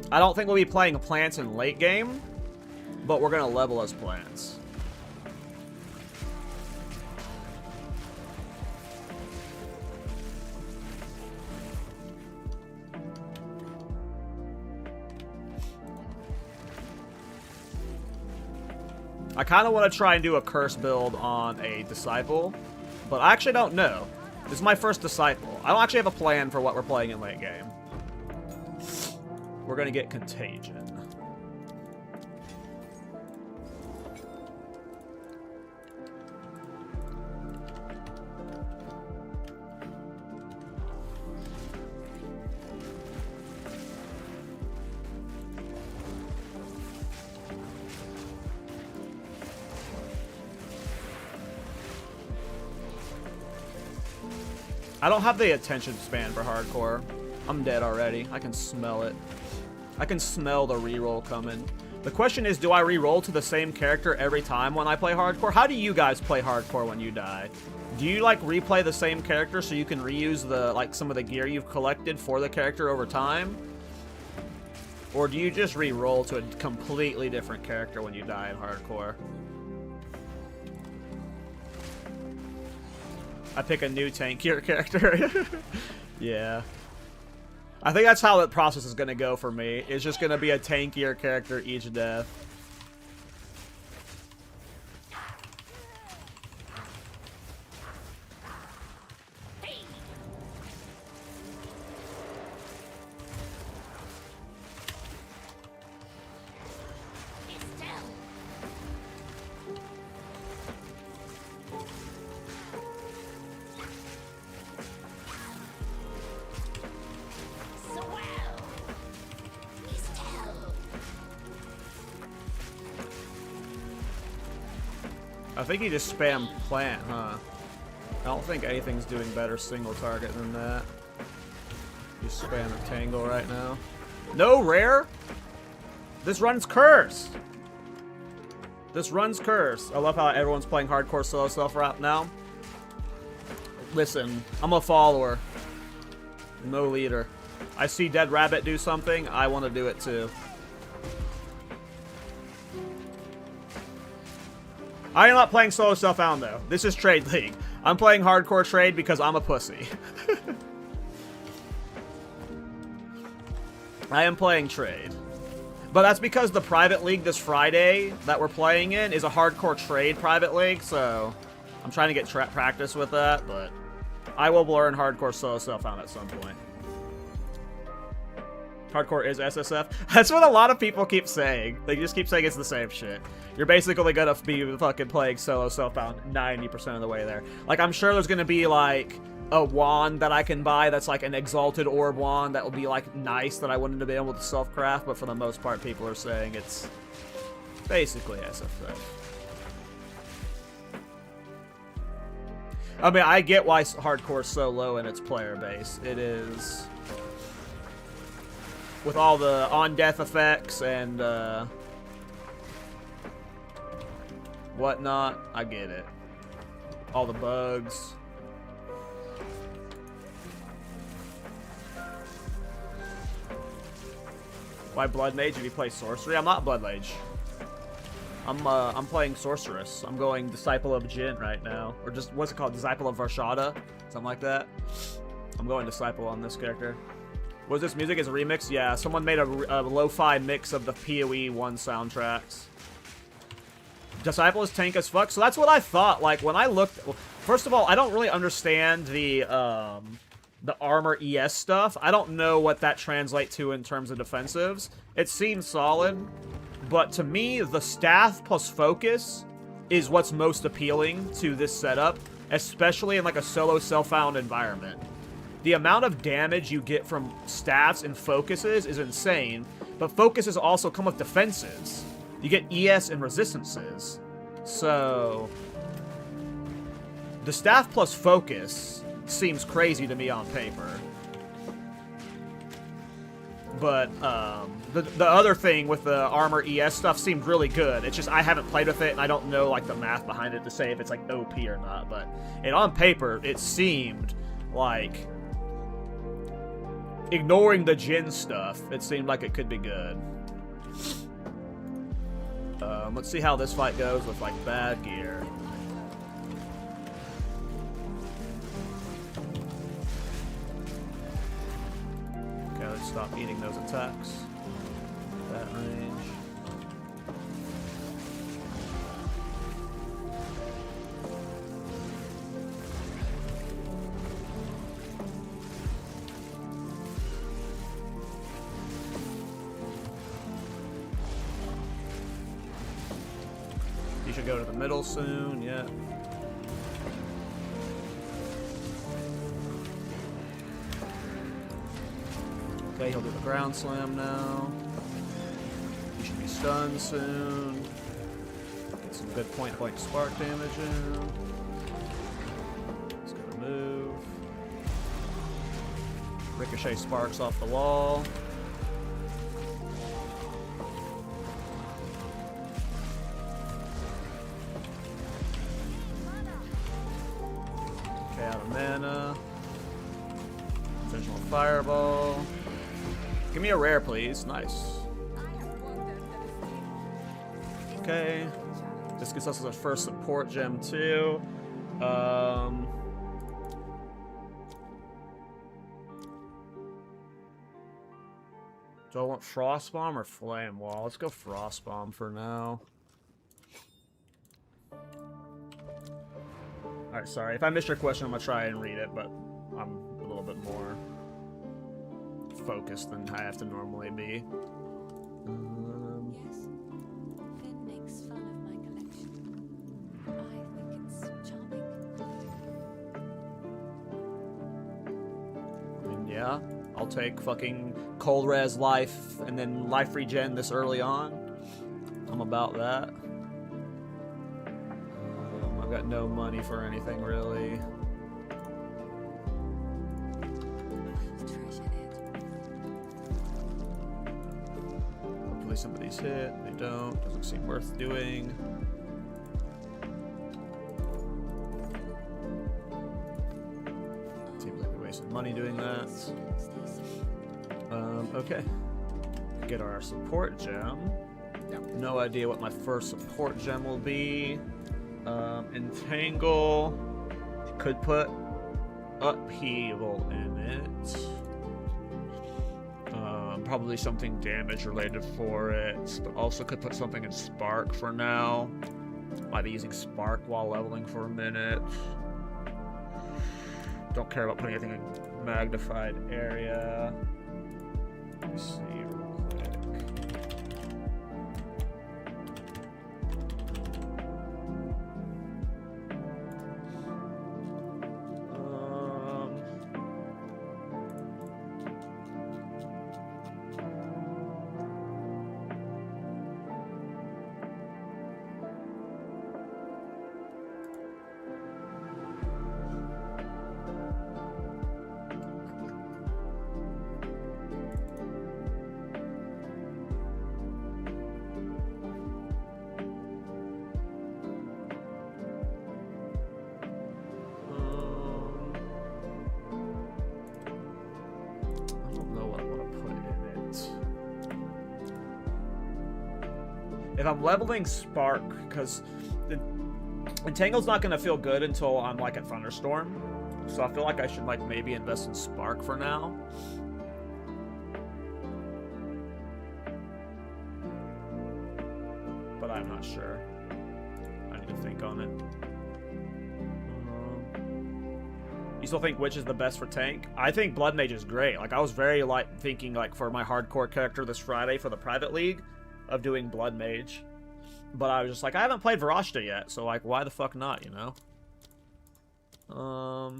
I don't think we'll be playing plants in late game, but we're gonna level as plants. I kind of want to try and do a curse build on a disciple, but I actually don't know. This is my first disciple. I don't actually have a plan for what we're playing in late game. We're going to get Contagion. I don't have the attention span for hardcore. I'm dead already. I can smell it. I can smell the reroll coming. The question is, do I reroll to the same character every time when I play hardcore? How do you guys play hardcore when you die? Do you, like, replay the same character so you can reuse the, like, some of the gear you've collected for the character over time? Or do you just reroll to a completely different character when you die in hardcore? I pick a new tankier character. Yeah. I think that's how the process is going to go for me. It's just going to be a tankier character each death. I think he just spammed plant, huh? I don't think anything's doing better single target than that. Just spam a tangle right now. No rare? This run's cursed. This run's cursed. I love how everyone's playing hardcore solo stuff right now. Listen, I'm a follower. No leader. I see Dead Rabbit do something, I want to do it too. I am not playing solo self-found though. This is Trade League. I'm playing hardcore trade because I'm a pussy. I am playing trade. But that's because the private league this Friday that we're playing in is a hardcore trade private league, so I'm trying to get practice with that, but I will learn hardcore solo self-found at some point. Hardcore is SSF. That's what a lot of people keep saying. They just keep saying it's the same shit. You're basically gonna be fucking playing solo self-bound 90% of the way there. Like, I'm sure there's gonna be, like, a wand that I can buy that's, like, an Exalted Orb wand that will be, like, nice that I wouldn't have been able to self-craft, but for the most part, people are saying it's basically SSF. I mean, I get why hardcore is so low in its player base. It is... with all the on-death effects and whatnot. I get it. All the bugs. Why Bloodmage if you play Sorcery? I'm not Bloodmage. I'm playing Sorceress. I'm going Disciple of Jin right now. Or just, what's it called? Disciple of Varshada? Something like that. I'm going Disciple on this character. Was this music as a remix? Yeah, someone made a lo-fi mix of the PoE 1 soundtracks. Disciple is tank as fuck. So that's what I thought. Like, when I looked... First of all, I don't really understand the armor ES stuff. I don't know what that translates to in terms of defensives. It seems solid. But to me, the staff plus focus is what's most appealing to this setup, especially in like a solo self-found environment. The amount of damage you get from staffs and focuses is insane, but focuses also come with defenses. You get ES and resistances. So the staff plus focus seems crazy to me on paper. But the other thing with the armor ES stuff seemed really good. It's just I haven't played with it and I don't know like the math behind it to say if it's like OP or not. But on paper, it seemed like, ignoring the Jin stuff, it seemed like it could be good. Let's see how this fight goes with like bad gear. Okay, let's stop eating those attacks. That range. You should go to the middle soon, yeah. Okay, he'll do the ground slam now. He should be stunned soon. Get some good point-blank spark damage in. He's gonna move. Ricochet sparks off the wall. Okay, out of mana. Original fireball. Give me a rare, please. Nice. Okay. This gets us our first support gem, too. Do I want Frost Bomb or Flame Wall? Let's go Frost Bomb for now. Alright, sorry. If I missed your question, I'm gonna try and read it, but I'm a little bit more focused than I have to normally be.
Yes. Finn makes fun of my collection. I think it's charming.
And yeah, I'll take fucking cold res life and then life regen this early on. I'm about that. I've got no money for anything really. Hopefully somebody's hit. They don't. Doesn't seem worth doing. Seems like we wasted money doing that. Okay. Get our support gem. No idea what my first support gem will be. Entangle. Could put upheaval in it. Probably something damage related for it, but also could put something in Spark for now. Might be using Spark while leveling for a minute. Don't care about putting anything in magnified area. Let's see real quick. if I'm leveling Spark, because Entangle's not going to feel good until I'm like at Thunderstorm. So I feel like I should like maybe invest in Spark for now. But I'm not sure. I need to think on it. You still think Witch is the best for tank? I think Bloodmage is great. Like, I was very, like, thinking, like, for my hardcore character this Friday for the private league of doing Bloodmage. But I was just like, I haven't played Varashta yet, so, like, why the fuck not, you know? I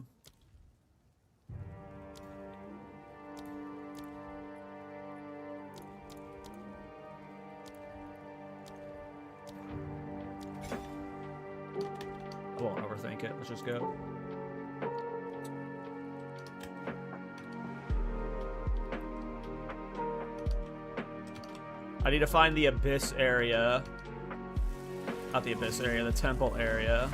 won't overthink it. Let's just go. I need to find the Abyss area. Not the Abyss area, the Temple area.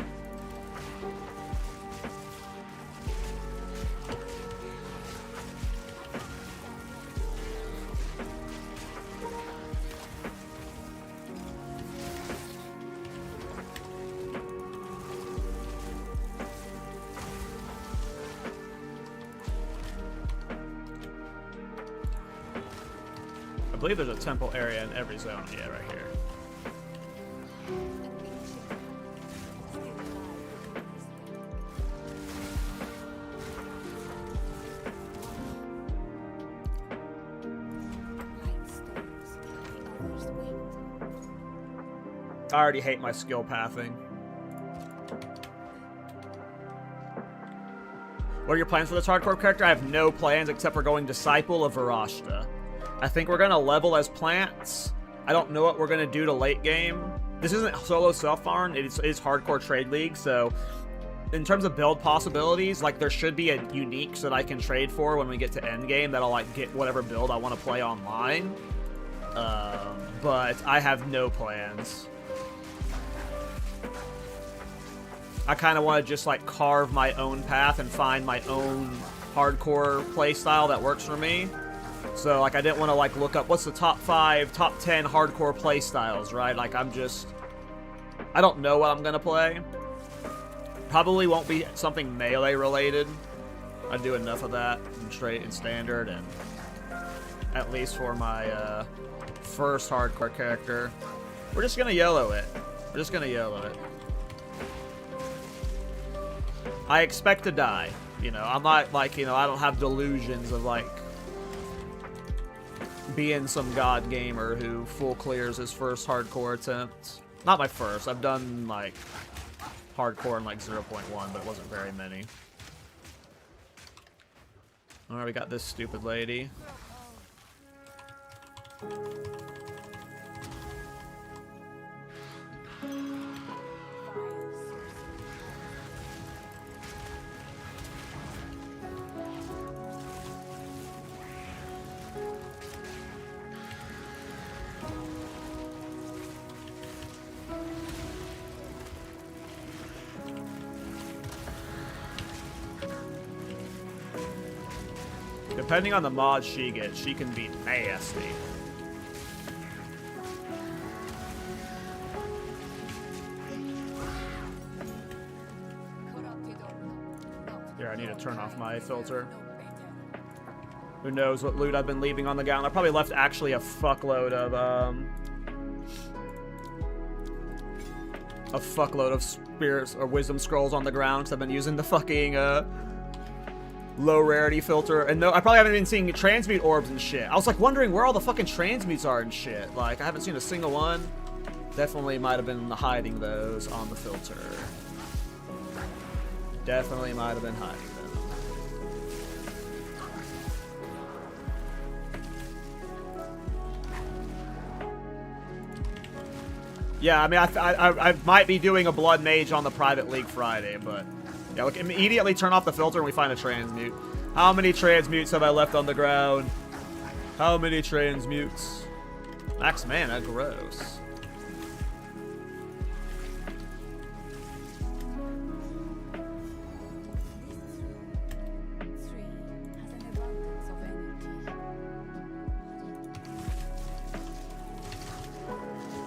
I believe there's a temple area in every zone. Yeah, right here. I already hate my skill pathing. What are your plans for this hardcore character? I have no plans except for going Disciple of Varashta. I think we're gonna level as plants. I don't know what we're gonna do to late game. This isn't solo self-farm, it's hardcore trade league, so in terms of build possibilities, like there should be a uniques that I can trade for when we get to end game that'll like get whatever build I want to play online. But I have no plans. I kind of want to just like carve my own path and find my own hardcore play style that works for me. So like I didn't want to like look up what's the top 5, top 10 hardcore play styles, right? Like I don't know what I'm gonna play. Probably won't be something melee related. I do enough of that in straight and standard, and at least for my first hardcore character, we're just gonna YOLO it. We're just gonna YOLO it. I expect to die, you know. I'm not like, you know, I don't have delusions of like being some god gamer who full clears his first hardcore attempt. Not my first. I've done like hardcore in like 0.1, but it wasn't very many. Alright, we got this stupid lady. Depending on the mod she gets, she can be nasty. Here, I need to turn off my filter. Who knows what loot I've been leaving on the ground. I probably left actually a fuckload of spirits or wisdom scrolls on the ground because I've been using the fucking low rarity filter, and no, I probably haven't been seeing transmute orbs and shit. I was like wondering where all the fucking transmutes are and shit. Like I haven't seen a single one. Definitely might have been hiding those on the filter. Definitely might have been hiding them. Yeah, I mean, I might be doing a Blood Mage on the private league Friday, but yeah, look, immediately turn off the filter and we find a transmute. How many transmutes have I left on the ground? How many transmutes? Max mana, gross.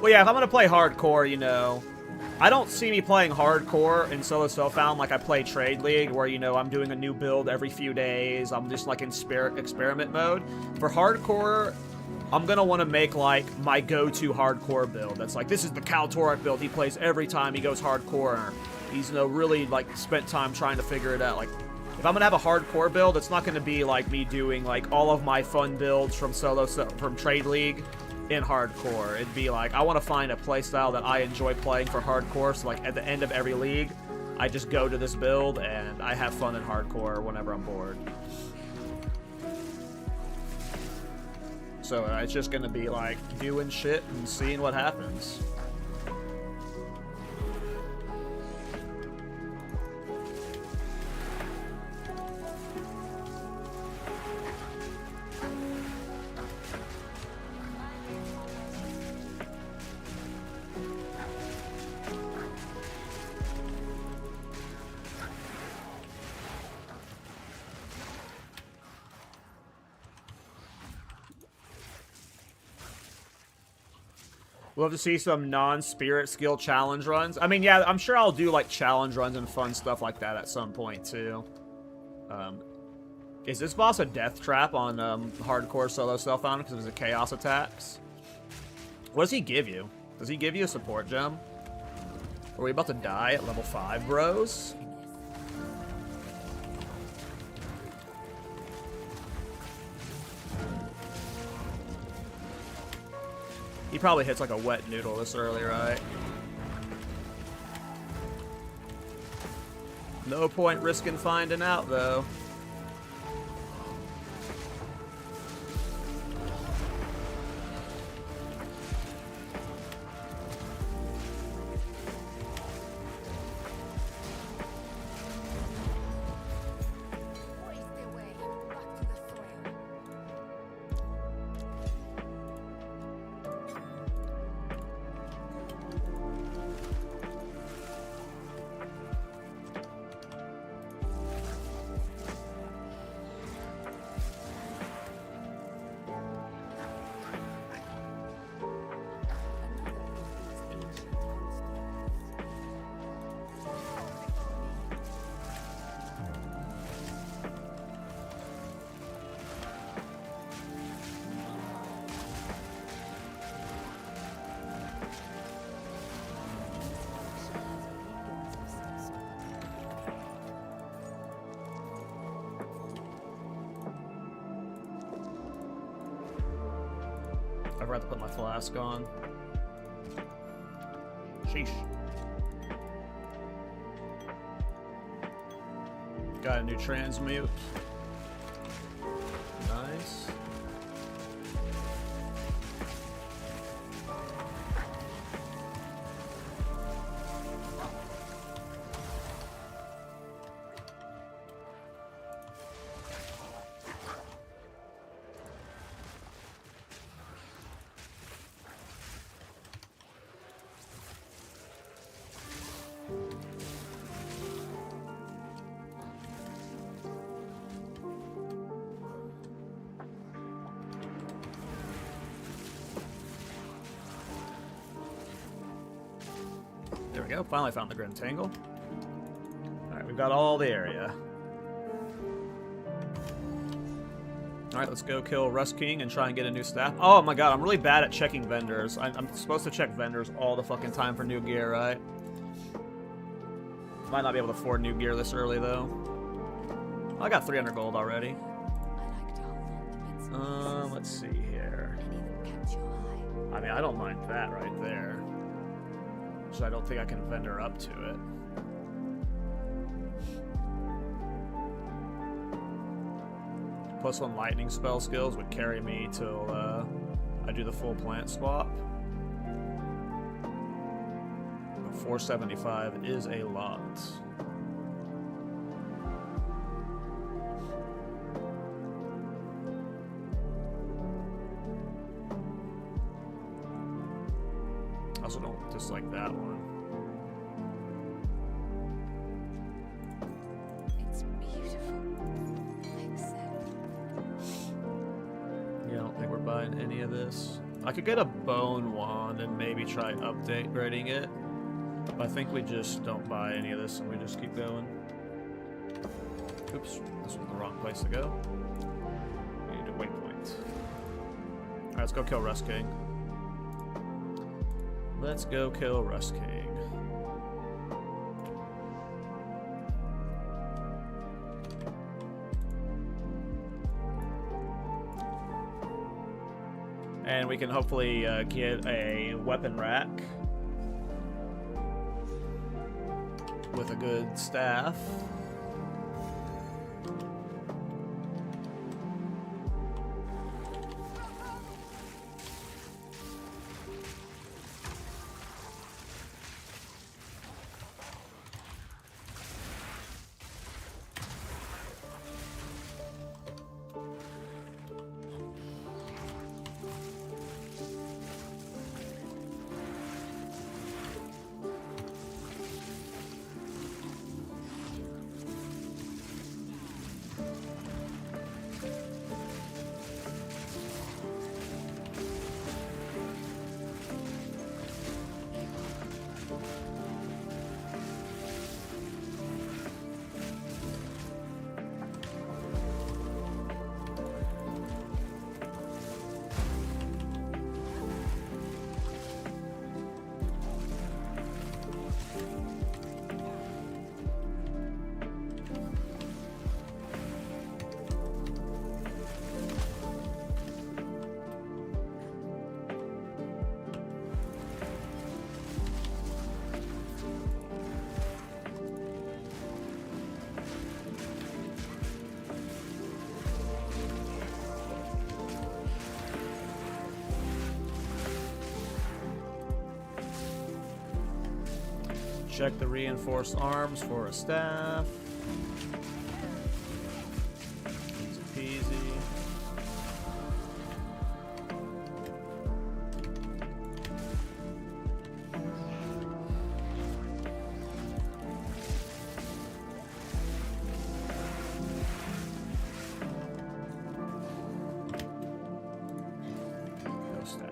Well, yeah, if I'm gonna play hardcore, you know, I don't see me playing hardcore in solo self-found like I play Trade League, where, you know, I'm doing a new build every few days. I'm just like in experiment mode. For hardcore, I'm gonna want to make like my go-to hardcore build. That's like, this is the Kaltorok build he plays every time he goes hardcore. He's, you know, really like spent time trying to figure it out. Like, if I'm gonna have a hardcore build, it's not gonna be like me doing like all of my fun builds from from Trade League in hardcore. It'd be like, I want to find a playstyle that I enjoy playing for hardcore, so like at the end of every league, I just go to this build and I have fun in hardcore whenever I'm bored. So it's just gonna be like doing shit and seeing what happens. We'll have to see some non-spirit skill challenge runs. I mean, yeah, I'm sure I'll do, like, challenge runs and fun stuff like that at some point, too. Is this boss a death trap on hardcore solo self-found because of his chaos attacks? What does he give you? Does he give you a support gem? Are we about to die at level 5, bros? He probably hits like a wet noodle this early, right? No point risking finding out, though. I forgot to put my flask on. Sheesh. Got a new transmute. Nice. There we go. Finally found the Grim Tangle. Alright, we've got all the area. Alright, let's go kill Rust King and try and get a new staff. Oh my god, I'm really bad at checking vendors. I'm supposed to check vendors all the fucking time for new gear, right? Might not be able to afford new gear this early, though. Oh, I got 300 gold already. Let's see here. I mean, I don't mind that right there. So I don't think I can vendor up to it. +1 lightning spell skills would carry me till I do the full plant swap. But 475 is a lot. I also don't dislike that one.
It's beautiful. Except
Yeah, I don't think we're buying any of this. I could get a bone wand and maybe try upgrading it. But I think we just don't buy any of this and we just keep going. Oops, this was the wrong place to go. We need a waypoint. Alright, let's go kill Rust King. Let's go kill Rust King. And we can hopefully get a weapon rack with a good staff. Check the reinforced arms for a staff. Easy peasy. No staff.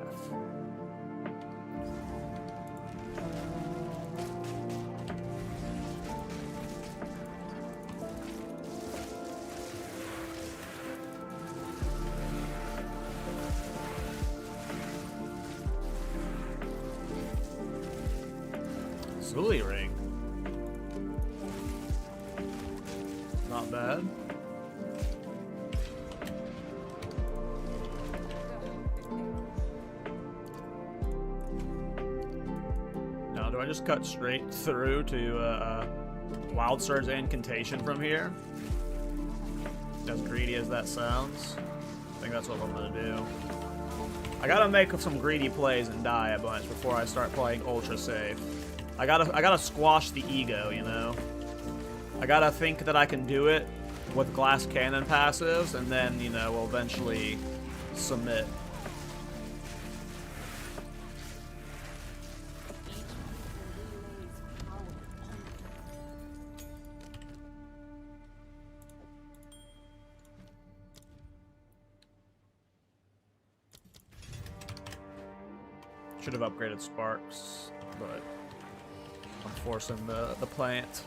Zuli ring. Not bad. Now, do I just cut straight through to Wild Surge Incantation from here? As greedy as that sounds, I think that's what I'm gonna do. I gotta make some greedy plays and die a bunch before I start playing ultra safe. I gotta squash the ego, you know? I gotta think that I can do it with glass cannon passives, and then, you know, we'll eventually submit. Should have upgraded Sparks, but I'm forcing the plant.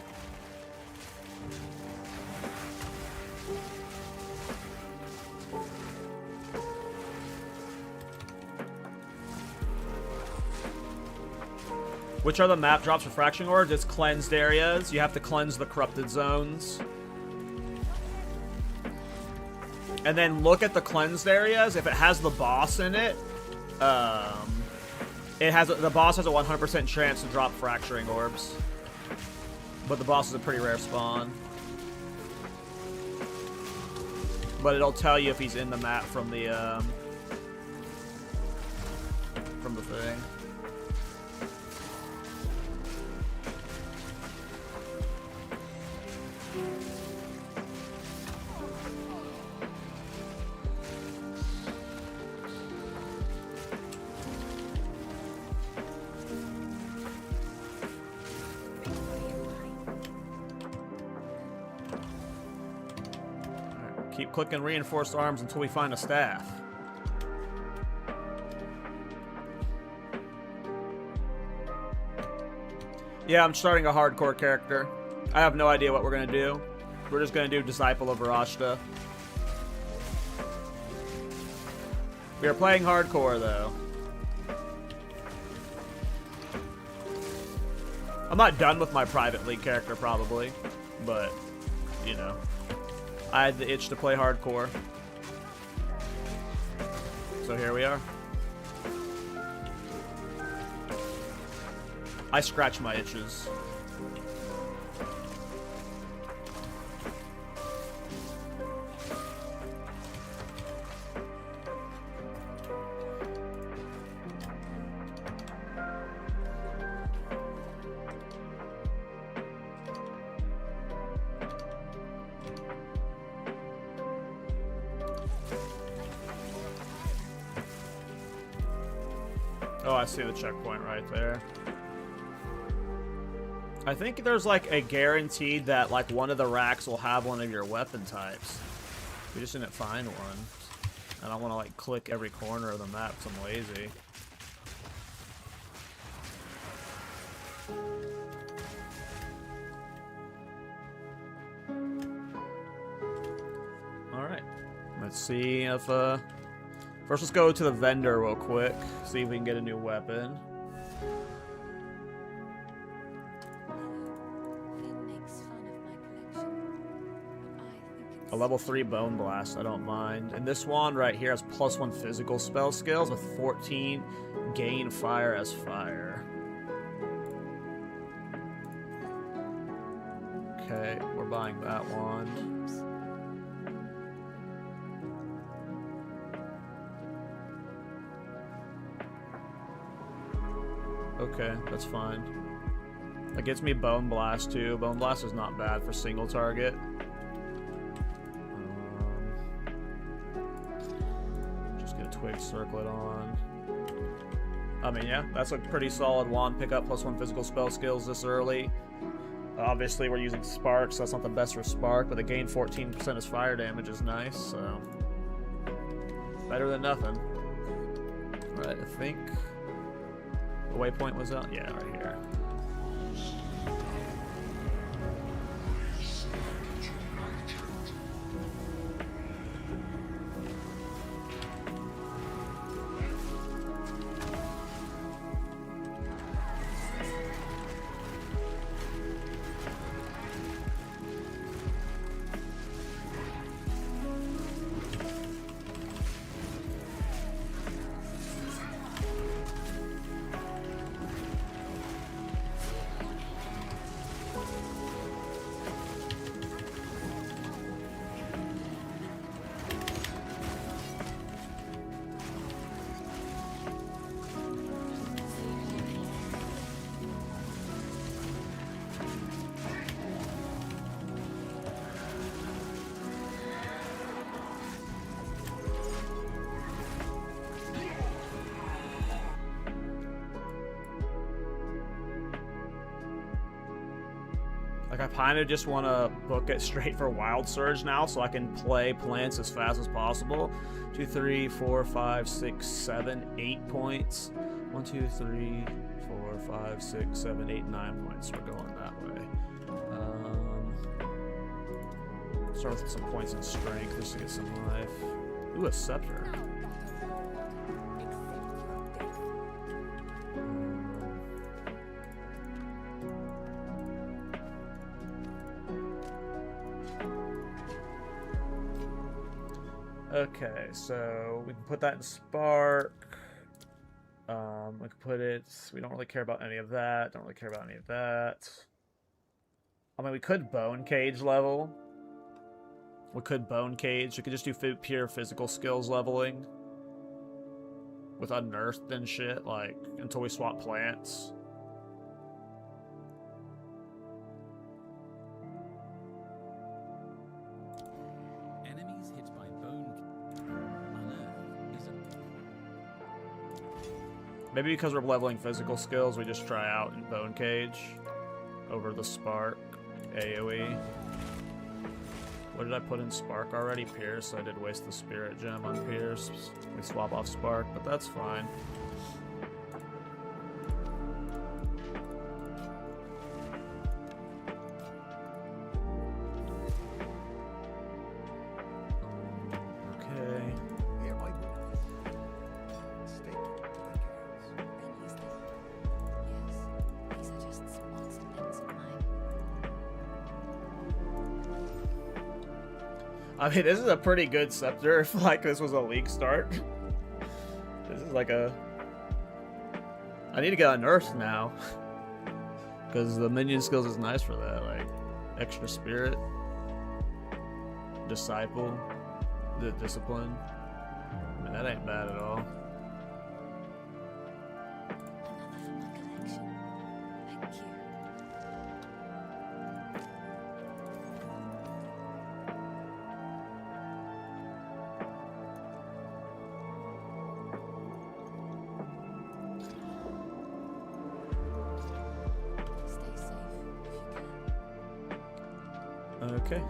Which are the map drops for Fracturing Orbs? It's cleansed areas. You have to cleanse the corrupted zones. And then look at the cleansed areas. If it has the boss in it, the boss has a 100% chance to drop Fracturing Orbs. But the boss is a pretty rare spawn. But it'll tell you if he's in the map from the thing. Keep clicking reinforced arms until we find a staff. Yeah, I'm starting a hardcore character. I have no idea what we're gonna do. We're just gonna do Disciple of Varashta. We are playing hardcore, though. I'm not done with my private league character, probably. But, you know. I had the itch to play hardcore. So here we are. I scratch my itches. Oh, I see the checkpoint right there. I think there's like a guaranteed that like one of the racks will have one of your weapon types. We just didn't find one. I don't want to like click every corner of the map because I'm lazy. Alright. Let's see if first let's go to the vendor real quick. See if we can get a new weapon. A level 3 Bone Blast, I don't mind. And this one right here has +1 physical spell skills with 14 gain fire as fire. Okay, we're buying that one. Okay, that's fine. That gets me Bone Blast too. Bone Blast is not bad for single target. Twig circlet on. I mean, yeah, that's a pretty solid wand pickup. +1 physical spell skills this early. Obviously, we're using Spark, so that's not the best for Spark, but the gain 14% as fire damage is nice, so better than nothing. Alright, I think the waypoint was out. Yeah, right here. Like, I kind of just want to book it straight for Wild Surge now so I can play plants as fast as possible. 2, 3, 4, 5, 6, 7, 8 points. 1, 2, 3, 4, 5, 6, 7, 8, 9 points. We're going that way. Start with some points in strength just to get some life. Ooh, a scepter. Okay, so we can put that in Spark. We can put it... We don't really care about any of that. Don't really care about any of that. I mean, we could Bone Cage level. We could Bone Cage. We could just do pure physical skills leveling. With Unearthed and shit, like, until we swap plants. Maybe because we're leveling physical skills, we just try out in Bone Cage over the Spark AoE. What did I put in Spark already? Pierce. I did waste the Spirit Gem on Pierce. We swap off Spark, but that's fine. I mean, this is a pretty good scepter if, like, this was a league start. This is like a... I need to get unearthed now. Because the minion skills is nice for that. Like, extra spirit. Disciple. The discipline. I mean, that ain't bad at all. Okay.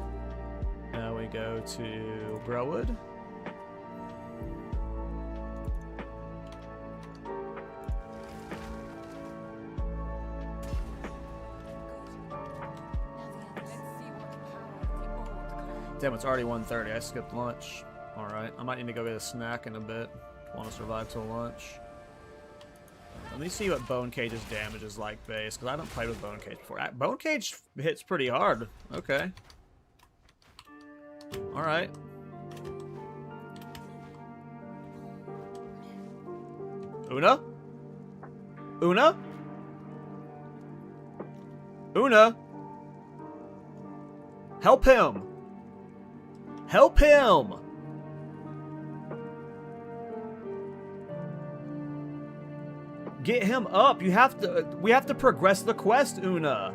Now we go to Growwood. Damn, it's already 1:30. I skipped lunch. Alright, I might need to go get a snack in a bit. Want to survive till lunch. Let me see what Bone Cage's damage is like base, because I haven't played with Bone Cage before. Bone Cage hits pretty hard. Okay. Alright. Una? Una? Una? Help him! Help him! Get him up. You have to. We have to progress the quest, Una.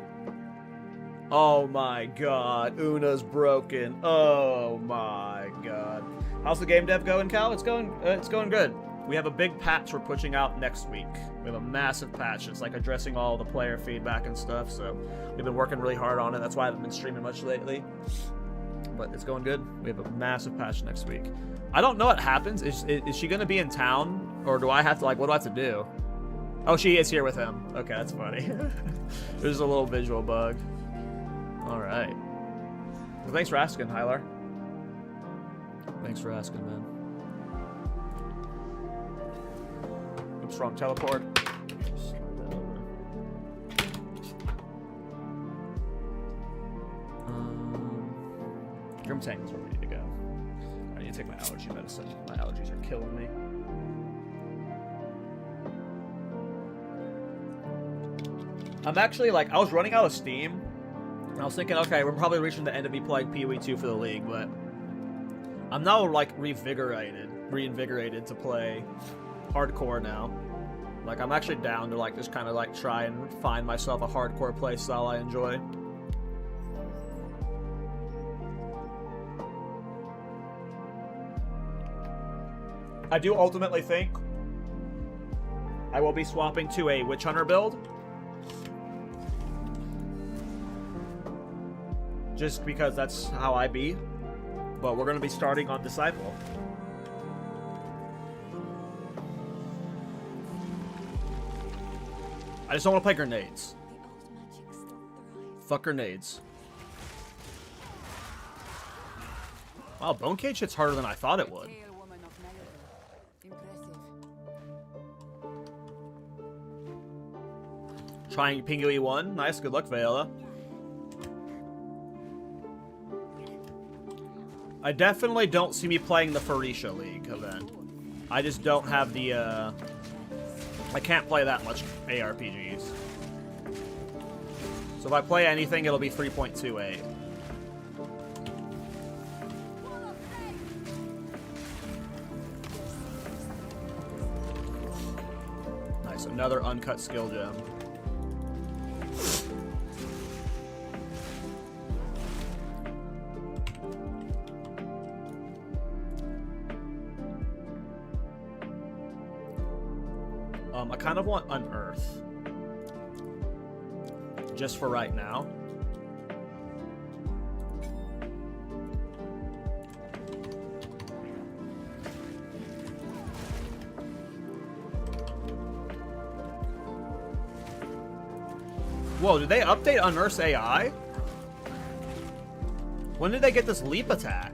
Oh my god. Una's broken. Oh my god. How's the game dev going, Cal? It's going good. We have a big patch we're pushing out next week. We have a massive patch. It's like addressing all the player feedback and stuff. So we've been working really hard on it. That's why I haven't been streaming much lately. But it's going good. We have a massive patch next week. I don't know what happens. Is she going to be in town? Or do I have to, like, what do I have to do? Oh, she is here with him. Okay, that's funny. There's a little visual bug. Alright. Well, thanks for asking, Hylar. Thanks for asking, man. Oops, wrong teleport. Grim Tank is where we need to go. I need to take my allergy medicine. My allergies are killing me. I'm actually, like, I was running out of steam. And I was thinking, okay, we're probably reaching the end of me playing PoE 2 for the league, but I'm now, like, reinvigorated to play hardcore now. Like, I'm actually down to, like, just kind of, like, try and find myself a hardcore play style I enjoy. I do ultimately think I will be swapping to a Witch Hunter build. Just because that's how I be. But we're going to be starting on Disciple. I just don't want to play grenades. Fuck grenades. Wow, Bone Cage hits harder than I thought it would. Trying Pingui 1. Nice, good luck, Vela. I definitely don't see me playing the Pharisha League event. I just don't have the, I can't play that much ARPGs. So if I play anything, it'll be 3.28. Nice, another uncut skill gem. I kind of want Unearth. Just for right now. Whoa, did they update Unearth's AI? When did they get this leap attack?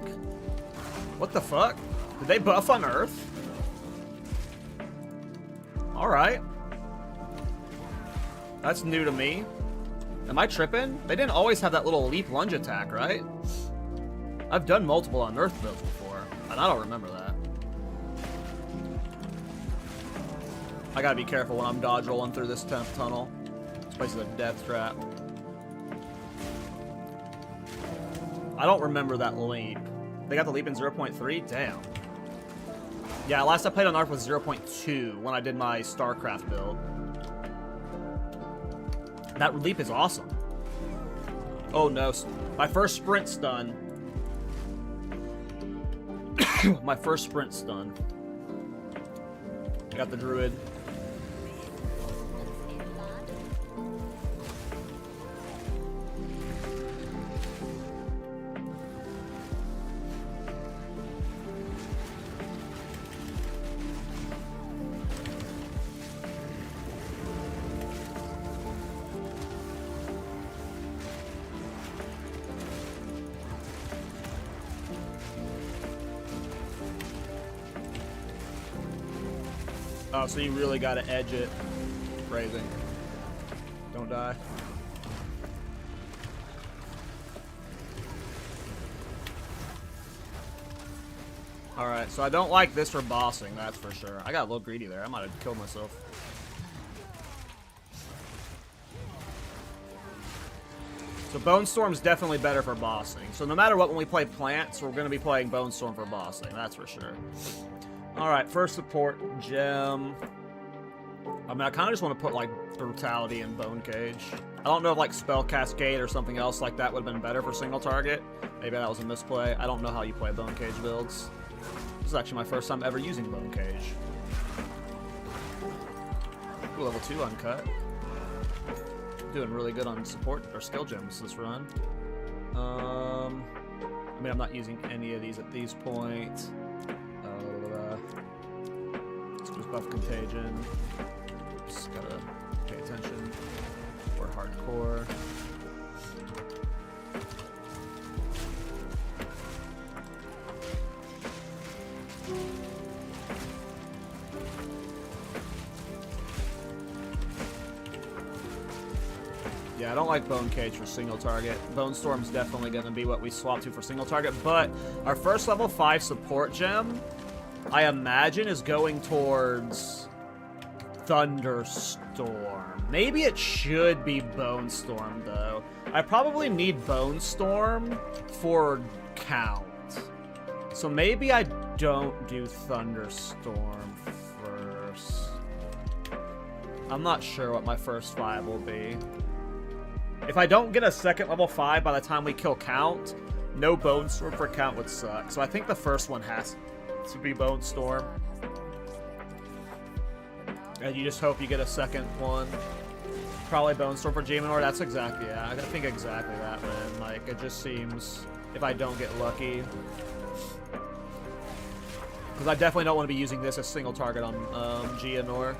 What the fuck? Did they buff Unearth? Alright. That's new to me. Am I tripping? They didn't always have that little leap lunge attack, right? I've done multiple unearthed builds before, and I don't remember that. I gotta be careful when I'm dodge rolling through this 10th tunnel. This place is a death trap. I don't remember that leap. They got the leap in 0.3? Damn. Yeah, last I played on Arc was 0.2 when I did my StarCraft build. That leap is awesome. Oh no, my first sprint stun. My first sprint stun. I got the druid. Oh, so you really gotta edge it. Phrasing. Don't die. Alright, so I don't like this for bossing, that's for sure. I got a little greedy there. I might have killed myself. So Bone Storm's definitely better for bossing. So no matter what, when we play plants, we're going to be playing Bone Storm for bossing, that's for sure. Alright, first support, Gem. I mean, I kind of just want to put, like, Brutality and Bone Cage. I don't know if, like, Spell Cascade or something else like that would have been better for single target. Maybe that was a misplay. I don't know how you play Bone Cage builds. This is actually my first time ever using Bone Cage. Ooh, level 2 uncut. Doing really good on support or skill gems this run. I mean, I'm not using any of these at these points. Let's just buff Contagion. Just gotta pay attention. We're hardcore. Yeah, I don't like Bone Cage for single target. Bone Storm's definitely going to be what we swap to for single target, but our first level 5 support gem, I imagine, is going towards Thunderstorm. Maybe it should be Bone Storm, though. I probably need Bone Storm for count. So maybe I don't do Thunderstorm first. I'm not sure what my first 5 will be. If I don't get a second level 5 by the time we kill Count, no Bone Storm for Count would suck. So I think the first one has to be Bone Storm. And you just hope you get a second one. Probably Bone Storm for Geminor. That's exactly, yeah, I think exactly that, man. Like, it just seems, if I don't get lucky. Because I definitely don't want to be using this as single target on Geminor.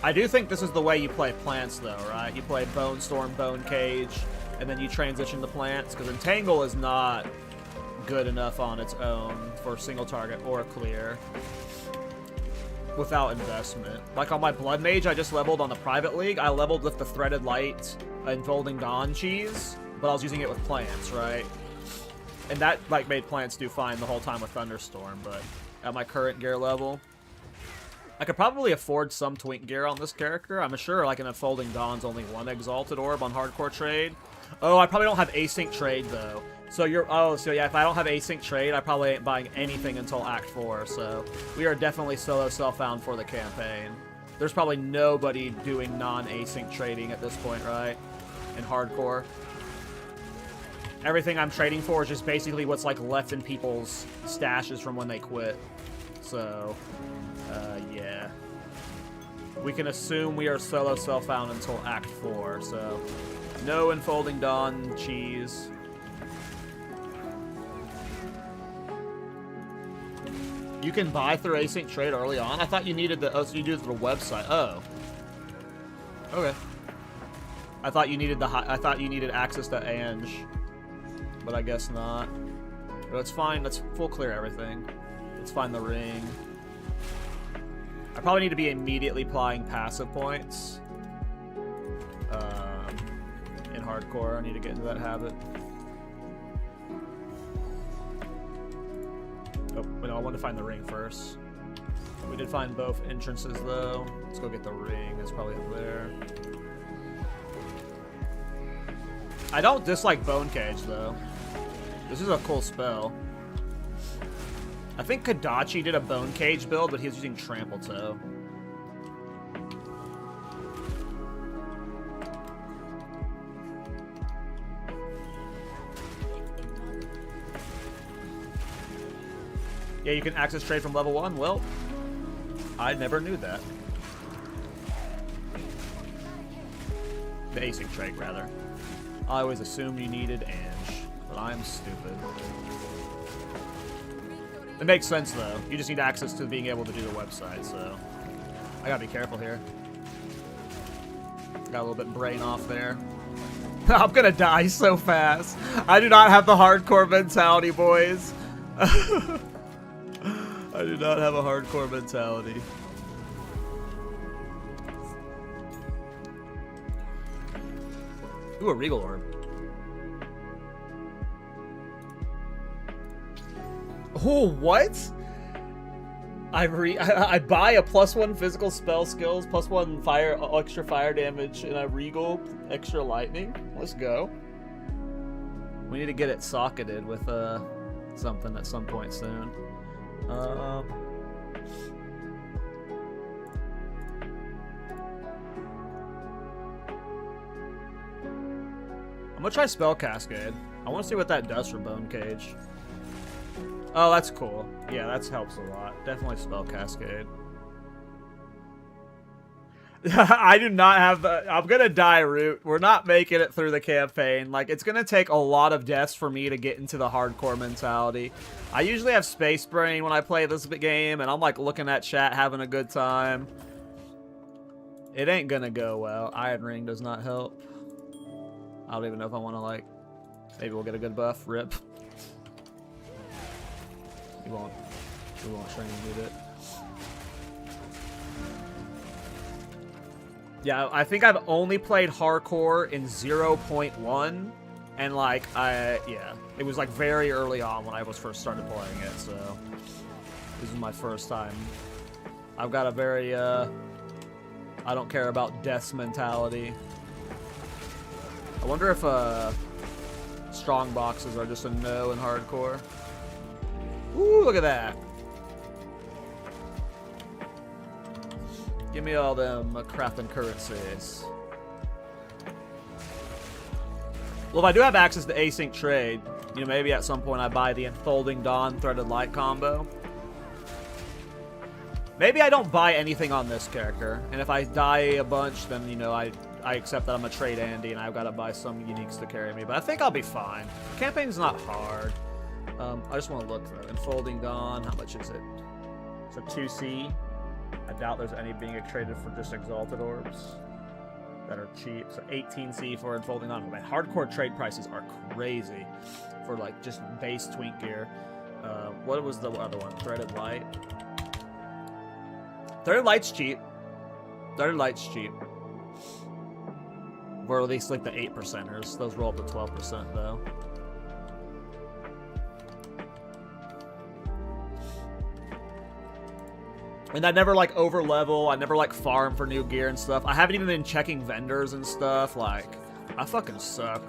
I do think this is the way you play plants, though, right? You play Bone Storm, Bone Cage, and then you transition to plants, because Entangle is not good enough on its own for single target or clear without investment. Like on my Bloodmage I just leveled on the private league, I leveled with the Threaded Light and Folding Dawn cheese, but I was using it with plants, right? And that, like, made plants do fine the whole time with Thunderstorm, but at my current gear level, I could probably afford some Twink gear on this character. I'm sure, like, in a Folding Dawn's only 1 Exalted Orb on Hardcore Trade. Oh, I probably don't have Async Trade, though. So you're... Oh, so yeah, if I don't have Async Trade, I probably ain't buying anything until Act 4. So we are definitely solo self-found for the campaign. There's probably nobody doing non-Async trading at this point, right? In Hardcore. Everything I'm trading for is just basically what's, like, left in people's stashes from when they quit. So... yeah. We can assume we are solo self-found until Act 4, so... No Enfolding Dawn cheese. You can buy through Async Trade early on? I thought you needed the... Oh, so you do it through the website. Oh. Okay. I thought you needed I thought you needed access to Ange. But I guess not. But it's fine. Let's full clear everything. Let's find the ring. I probably need to be immediately applying passive points. In Hardcore, I need to get into that habit. Oh, but no, I want to find the ring first. We did find both entrances though. Let's go get the ring. It's probably up there. I don't dislike Bone Cage though. This is a cool spell. I think Kadachi did a Bone Cage build, but he was using Trample Toe. Yeah, you can access trade from level 1. Well, I never knew that. The async trade, rather. I always assumed you needed Ange, but I'm stupid. It makes sense, though. You just need access to being able to do the website, so... I gotta be careful here. Got a little bit brain off there. I'm gonna die so fast. I do not have the hardcore mentality, boys. I do not have a hardcore mentality. Ooh, a Regal Orb. Oh, what? I buy a +1 physical spell skills, +1 fire, extra fire damage, and a Regal extra lightning. Let's go. We need to get it socketed with something at some point soon. I'm gonna try Spell Cascade. I want to see what that does for Bone Cage. Oh, that's cool. Yeah, that helps a lot. Definitely Spell Cascade. I do not have the... I'm gonna die, Root. We're not making it through the campaign. Like, it's gonna take a lot of deaths for me to get into the hardcore mentality. I usually have Space Brain when I play this game, and I'm, like, looking at chat, having a good time. It ain't gonna go well. Iron Ring does not help. I don't even know if I want to, like... Maybe we'll get a good buff. Rip. We won't train and get it. Yeah, I think I've only played hardcore in 0.1, and like yeah, it was like very early on when I was first started playing it, so this is my first time. I've got a very I don't care about deaths mentality. I wonder if strong boxes are just a no in hardcore. Ooh, look at that. Give me all them crafting currencies. Well, if I do have access to async trade, you know, maybe at some point I buy the Enfolding Dawn Threaded Light combo. Maybe I don't buy anything on this character, and if I die a bunch, then, you know, I accept that I'm a trade Andy and I've got to buy some uniques to carry me, but I think I'll be fine. The campaign's not hard. I just want to look though. Enfolding Dawn, how much is it? So 2C. I doubt there's any being traded for just Exalted Orbs that are cheap. So 18C for Enfolding Dawn. Man, hardcore trade prices are crazy for like just base twink gear. What was the other one? Threaded Light. Threaded Light's cheap. Threaded Light's cheap. Or at least like the 8%ers. Those roll up to 12% though. And I never like over level. I never like farm for new gear and stuff. I haven't even been checking vendors and stuff. Like, I fucking suck.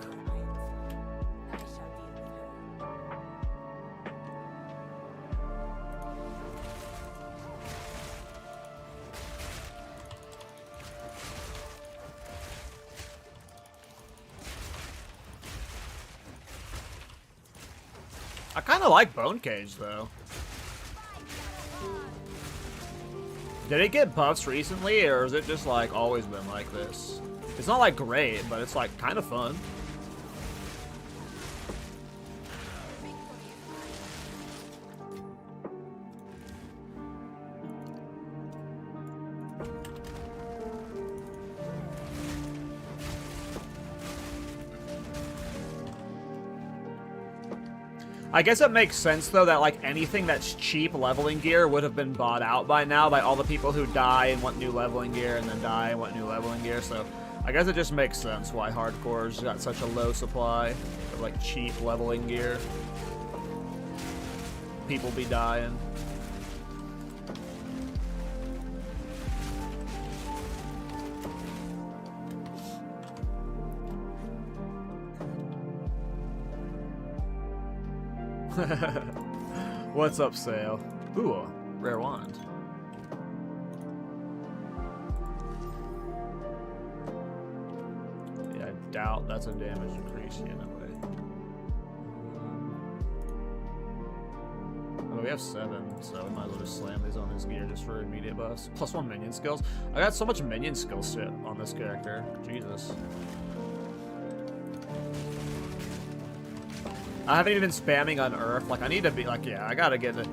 I kind of like Bone Cage though. Did it get buffs recently, or has it just, like, always been like this? It's not, like, great, but it's, like, kind of fun. I guess it makes sense, though, that, like, anything that's cheap leveling gear would have been bought out by now by all the people who die and want new leveling gear and then die and want new leveling gear, so I guess it just makes sense why hardcore's got such a low supply of, like, cheap leveling gear. people be dying. What's up, Sale? Ooh, a rare wand. Yeah, I doubt that's a damage increase. Yeah, no way. Oh, we have 7, so we might as well just slam these on his gear just for immediate buffs. +1 minion skills. I got so much minion skill shit on this character. Jesus. I haven't even been spamming Unearth. Like, I need to be, like, yeah, I gotta get it.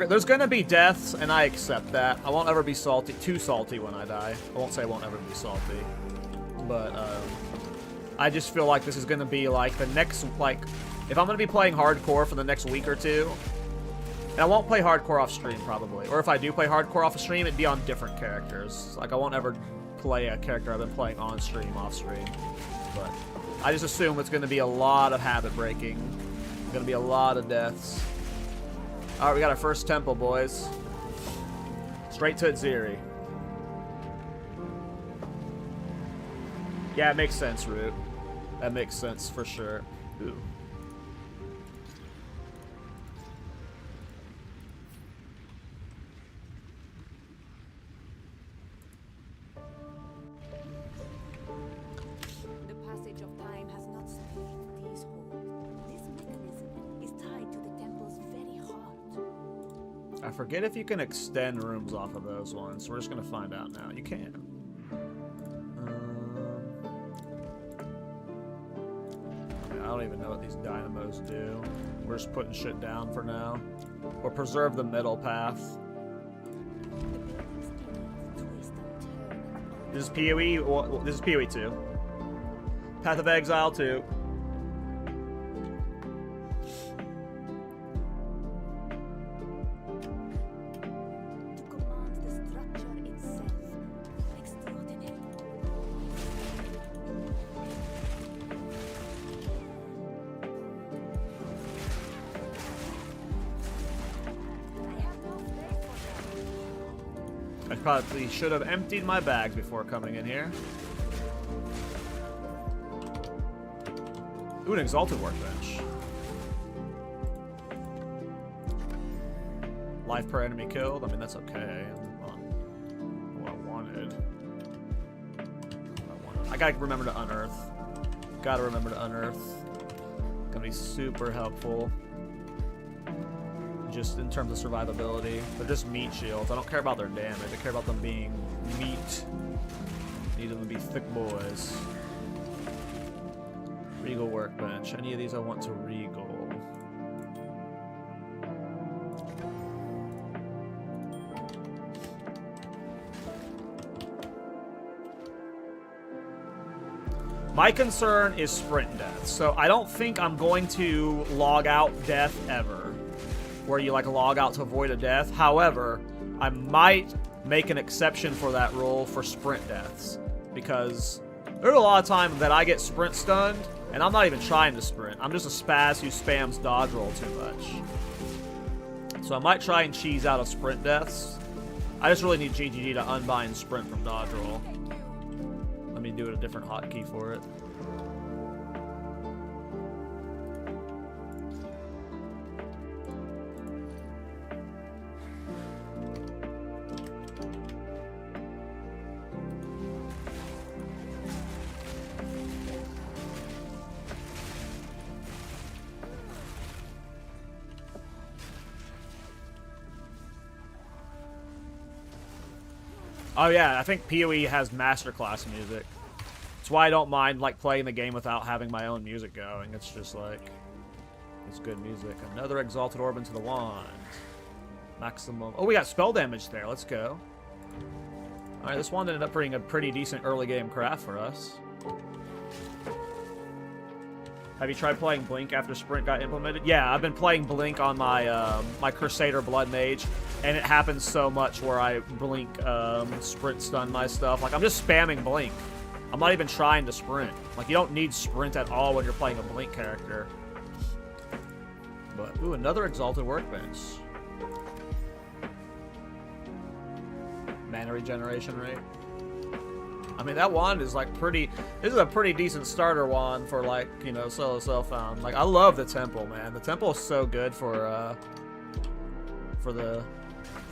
There's gonna be deaths, and I accept that. I won't ever be too salty when I die. I won't say I won't ever be salty. But, I just feel like this is gonna be, like, the next, like, if I'm gonna be playing hardcore for the next week or two, and I won't play hardcore off stream, probably. Or if I do play hardcore off a stream, it'd be on different characters. Like, I won't ever play a character I've been playing on stream, off stream. But I just assume it's going to be a lot of habit breaking. Going to be a lot of deaths. Alright, we got our first temple, boys. Straight to Itziri. Yeah, it makes sense, Root. That makes sense for sure. Ooh. I forget if you can extend rooms off of those ones, so we're just gonna find out now. You can. I don't even know what these dynamos do. We're just putting shit down for now. Or preserve the middle path. This is PoE. Well, this is PoE 2. Path of Exile 2. I probably should have emptied my bags before coming in here. Ooh, an Exalted Workbench. Life per enemy killed. I mean, that's okay. What I wanted. I gotta remember to unearth. Gotta remember to unearth. Gonna be super helpful. Just in terms of survivability. They're just meat shields. I don't care about their damage. I care about them being meat. Need them to be thick boys. Regal Workbench. Any of these I want to regal. My concern is sprint death. So I don't think I'm going to log out death ever. Where you like log out to avoid a death. However, I might make an exception for that rule for sprint deaths. Because there's a lot of times that I get sprint stunned, and I'm not even trying to sprint. I'm just a spaz who spams dodge roll too much. So I might try and cheese out of sprint deaths. I just really need GGG to unbind sprint from dodge roll. Let me do a different hotkey for it. Oh yeah, I think PoE has masterclass music. That's why I don't mind like playing the game without having my own music going. It's just like, it's good music. Another Exalted Orb into the wand. Maximum. Oh, we got spell damage there. Let's go. All right, this wand ended up being a pretty decent early game craft for us. Have you tried playing Blink after Sprint got implemented? Yeah, I've been playing Blink on my my Cursader Bloodmage, and it happens so much where I Blink Sprint stun my stuff. Like, I'm just spamming Blink. I'm not even trying to sprint. Like, you don't need sprint at all when you're playing a Blink character. But, ooh, another Exalted Workbench. Mana regeneration rate. I mean, that wand is like pretty... This is a pretty decent starter wand for like, you know, solo self-found. Like, I love the Temple, man. The Temple is so good for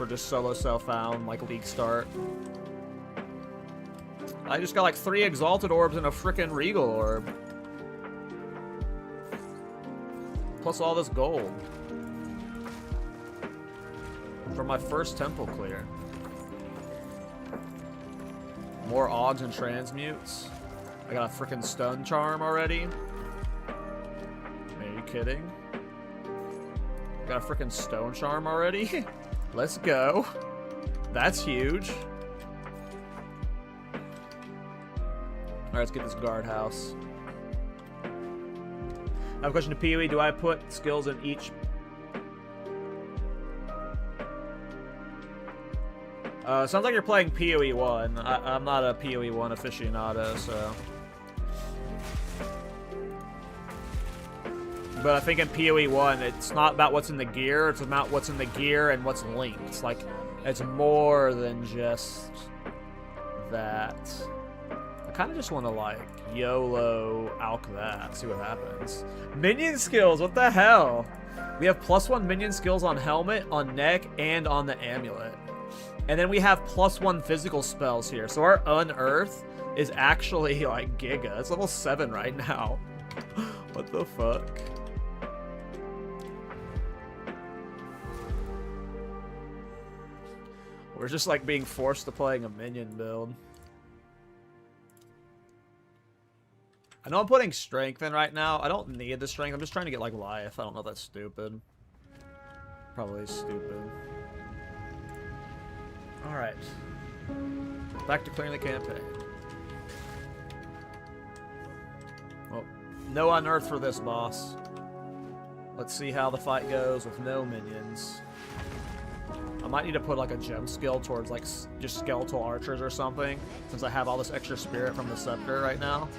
just solo self-found, like, League start. I just got like 3 Exalted Orbs and a frickin' Regal Orb. Plus all this gold. For my first Temple clear. More Augs and Transmutes. I got a frickin' Stun Charm already. Are you kidding? I got a frickin' Stone Charm already? Let's go. That's huge. Alright, let's get this guardhouse. I have a question to PoE. Do I put skills in each... sounds like you're playing PoE 1. I'm not a PoE 1 aficionado, so... But I think in PoE 1, it's not about what's in the gear, it's about what's in the gear and what's linked. It's like, it's more than just that. I kind of just want to, like, YOLO alch that, see what happens. Minion skills, what the hell? We have +1 minion skills on helmet, on neck, and on the amulet. And then we have +1 physical spells here. So our Unearth is actually, like, giga. It's level 7 right now. What the fuck? We're just, like, being forced to playing a minion build. I know I'm putting strength in right now. I don't need the strength. I'm just trying to get, like, life. I don't know if that's stupid. Probably stupid. Alright. Back to clearing the campaign. Well, no Unearth for this boss. Let's see how the fight goes with no minions. I might need to put like a gem skill towards like just skeletal archers or something, since I have all this extra spirit from the scepter right now.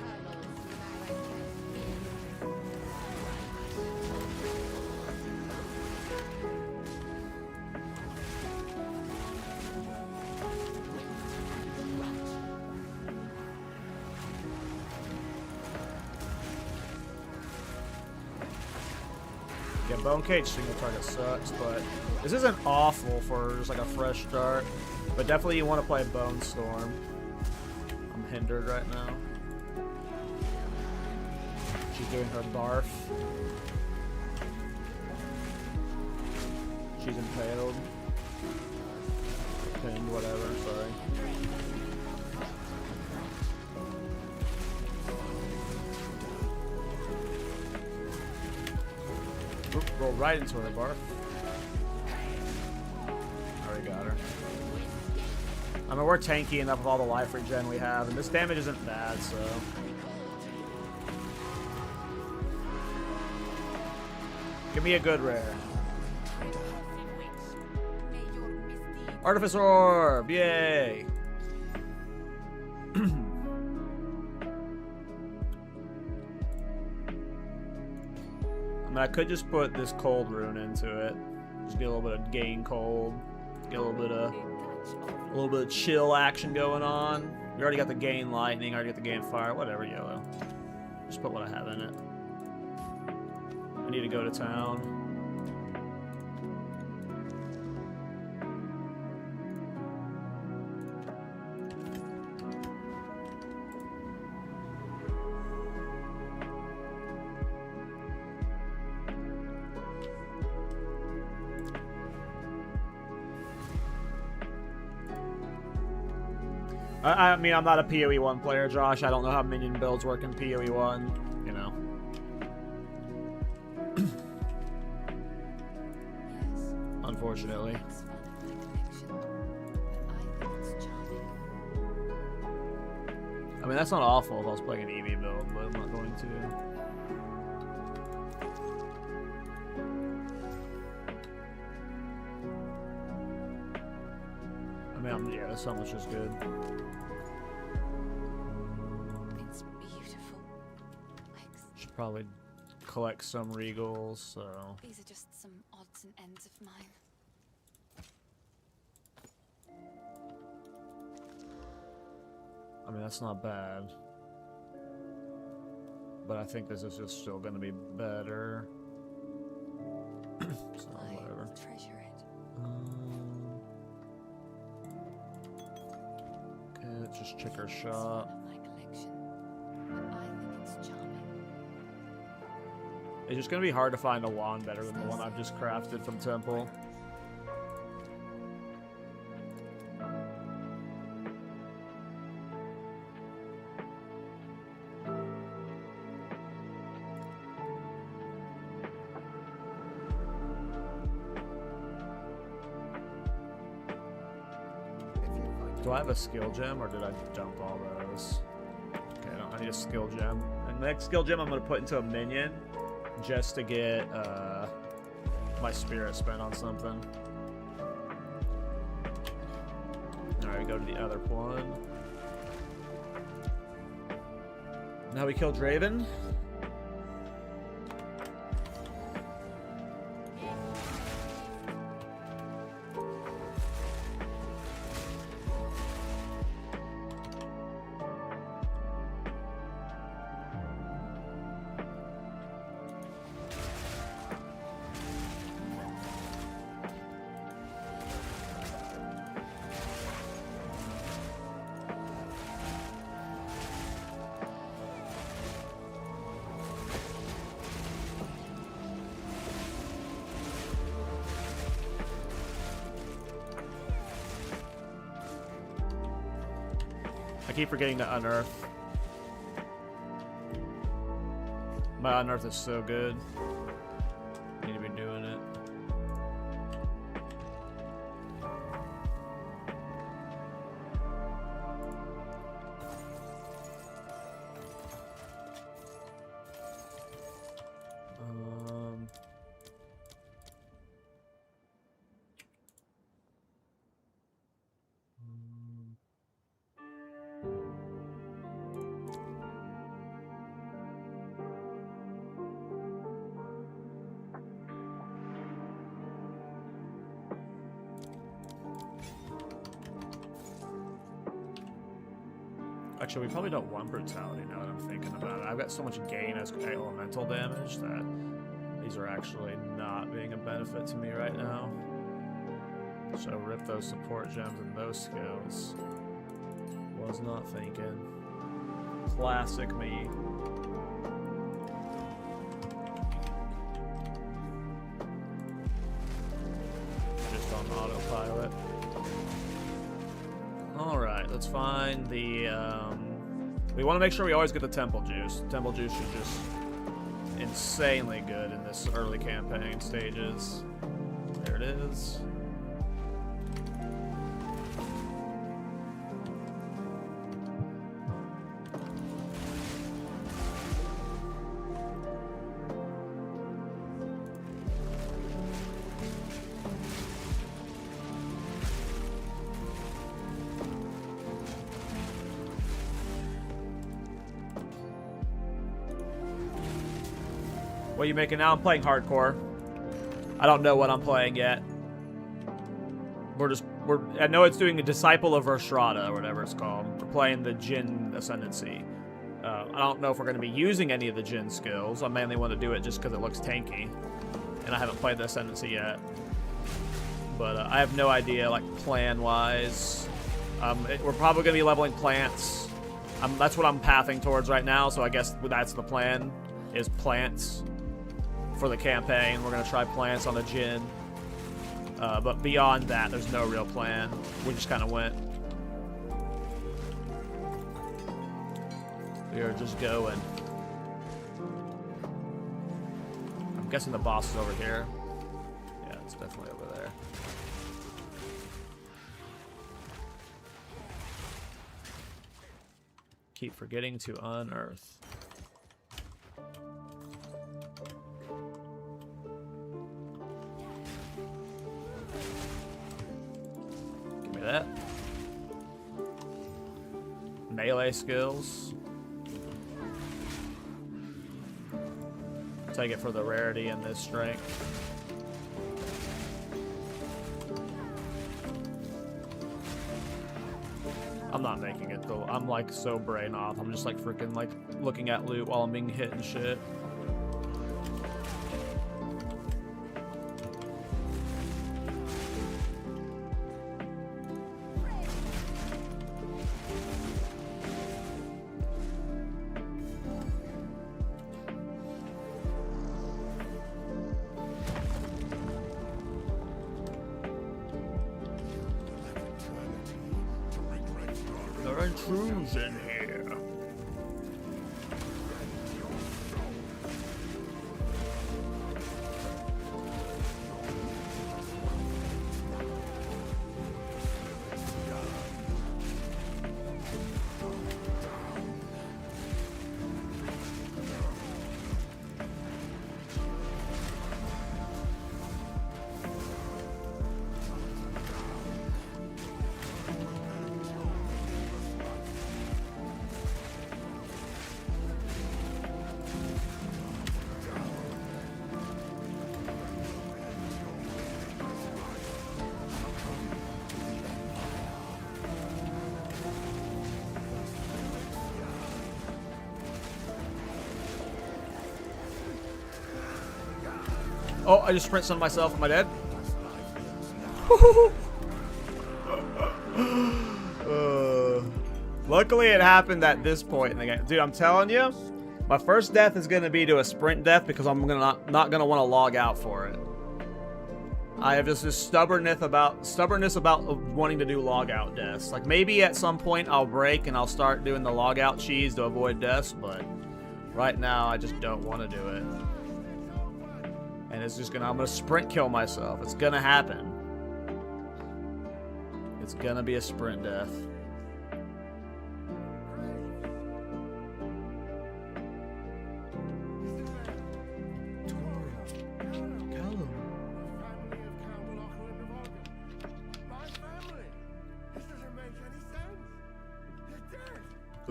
Yeah, Bone Cage single target sucks, but this isn't awful for just like a fresh start. But definitely you want to play Bone Storm. I'm hindered right now. She's doing her barf. She's impaled. Pinned, whatever, sorry. Oop, roll right into her barf. Already got her. I mean, we're tanky enough with all the life regen we have, and this damage isn't bad, so... Give me a good rare. Artifice Orb! Yay! I mean, I could just put this cold rune into it. Just get a little bit of gain cold. Get a little bit of chill action going on. We already got the gain lightning, already got the gain fire, whatever, yellow. Just put what I have in it. I need to go to town. I mean, I'm not a PoE 1 player, Josh. I don't know how minion builds work in PoE 1, you know. Unfortunately. I mean, that's not awful if I was playing an EV build, but I'm not going to. I mean, yeah, this so much is good.
It's beautiful.
Should probably collect some regals, so...
These are just some odds and ends of mine.
I mean, that's not bad. But I think this is just still gonna be better. So, whatever.
I treasure it.
Okay, let's just check our
It's
shop.
one of my collection, but I think it's charming.
It's just gonna be hard to find a wand better than the one I've just crafted from Temple. Do I have a skill gem, or did I dump all those? Okay, I need a skill gem. And the next skill gem I'm going to put into a minion, just to get my spirit spent on something. Alright, we go to the other one. Now we kill Draven. I keep forgetting to unearth. My unearth is so good. Need to be doing it. Actually, we probably don't want brutality now that I'm thinking about it. I've got so much gain as elemental damage that these are actually not being a benefit to me right now. So rip those support gems and those skills. Was not thinking. Classic me. Just on autopilot. Alright, let's find the, we want to make sure we always get the Temple Juice. Temple Juice is just insanely good in this early campaign stages. There it is. What are you making now? I'm playing hardcore. I don't know what I'm playing yet. I know it's doing a Disciple of Urstrada or whatever it's called. We're playing the Jinn Ascendancy. I don't know if we're going to be using any of the Jinn skills. I mainly want to do it just because it looks tanky. And I haven't played the Ascendancy yet. But I have no idea, like, plan-wise. We're probably going to be leveling plants. That's what I'm pathing towards right now, so I guess that's the plan, is plants. For the campaign, we're going to try plants on the Jinn. But beyond that, there's no real plan. We just kind of went. We are just going. I'm guessing the boss is over here. Yeah, it's definitely over there. Keep forgetting to unearth. That melee skills, take it for the rarity and this strength. I'm not making it though. I'm like so brain off. I'm just like freaking like looking at loot while I'm being hit and shit. There are intrusion here. Oh, I just sprint stunned myself. Am I dead? Luckily, it happened at this point in the game. Dude, I'm telling you, my first death is going to be to a sprint death because I'm not going to want to log out for it. I have just this stubbornness about wanting to do log out deaths. Like maybe at some point I'll break and I'll start doing the log out cheese to avoid deaths, but right now I just don't want to do it. And it's just I'm gonna sprint kill myself. It's gonna happen. It's gonna be a sprint death.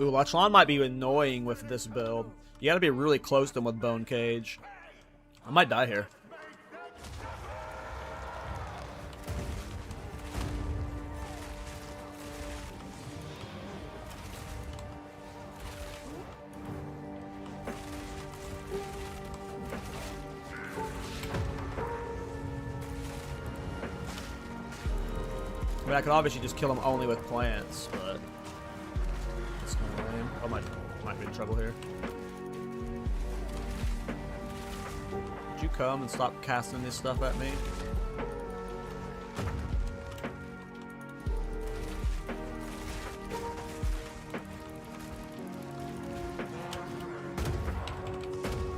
Ooh, Lachlan might be annoying with this build. You gotta be really close to him with Bone Cage. I might die here. I mean, I could obviously just kill him only with plants, but it's kind of lame. I might be in trouble here. Would you come and stop casting this stuff at me?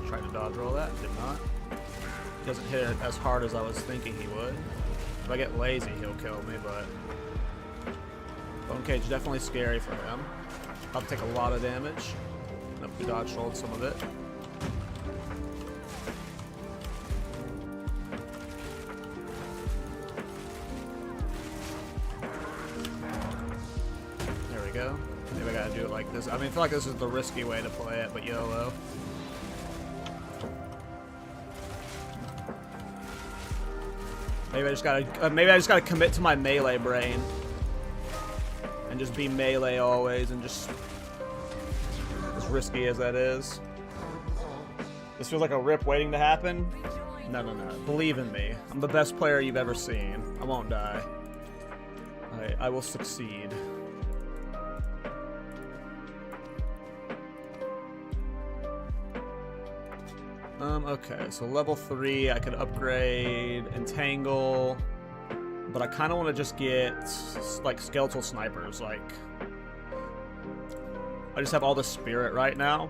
Tried to dodge roll that, did not. Doesn't hit it as hard as I was thinking he would. If I get lazy, he'll kill me, but Bone Cage definitely scary for him. I'll take a lot of damage. Nope, we dodge rolled some of it. There we go. Maybe I gotta do it like this. I mean, I feel like this is the risky way to play it, but YOLO. Maybe I just gotta commit to my melee brain and just be melee always, and just as risky as that is. This feels like a rip waiting to happen. No. Believe in me. I'm the best player you've ever seen. I won't die. I will succeed. Okay, so level 3, I could upgrade Entangle, but I kind of want to just get, like, Skeletal Snipers, like, I just have all the Spirit right now.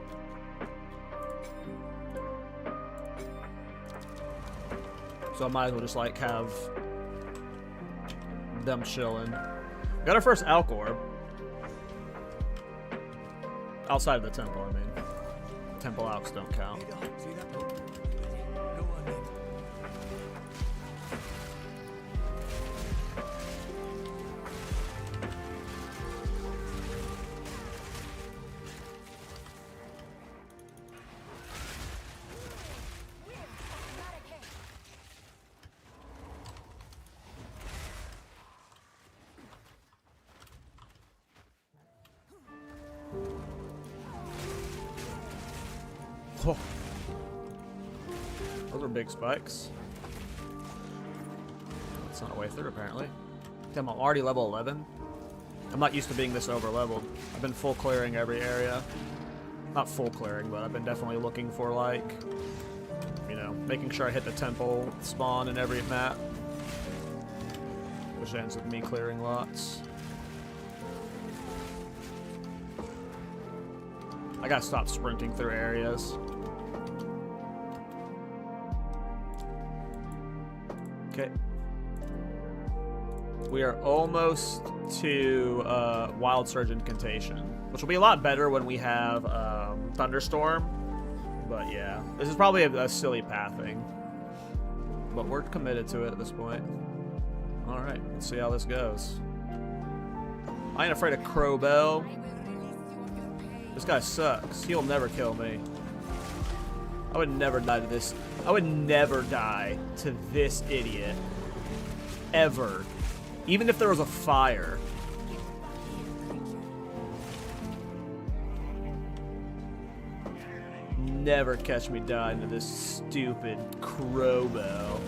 So I might as well just, like, have them chilling. We got our first Alcor. Outside of the temple, I mean. Temple Alcs don't count. Oh. Those are big spikes. That's not a way through, apparently. Damn, I'm already level 11. I'm not used to being this over leveled. I've been full clearing every area. Not full clearing, but I've been definitely looking for, like, you know, making sure I hit the temple spawn in every map. Which ends with me clearing lots. I gotta stop sprinting through areas. Okay. We are almost to Wild Surge Incantation, which will be a lot better when we have Thunderstorm. But yeah, this is probably a silly pathing. But we're committed to it at this point. Alright, let's see how this goes. I ain't afraid of Crowbell. This guy sucks. He'll never kill me. I would never die to this. I would never die to this idiot. Ever. Even if there was a fire. Never catch me dying to this stupid Crowbell.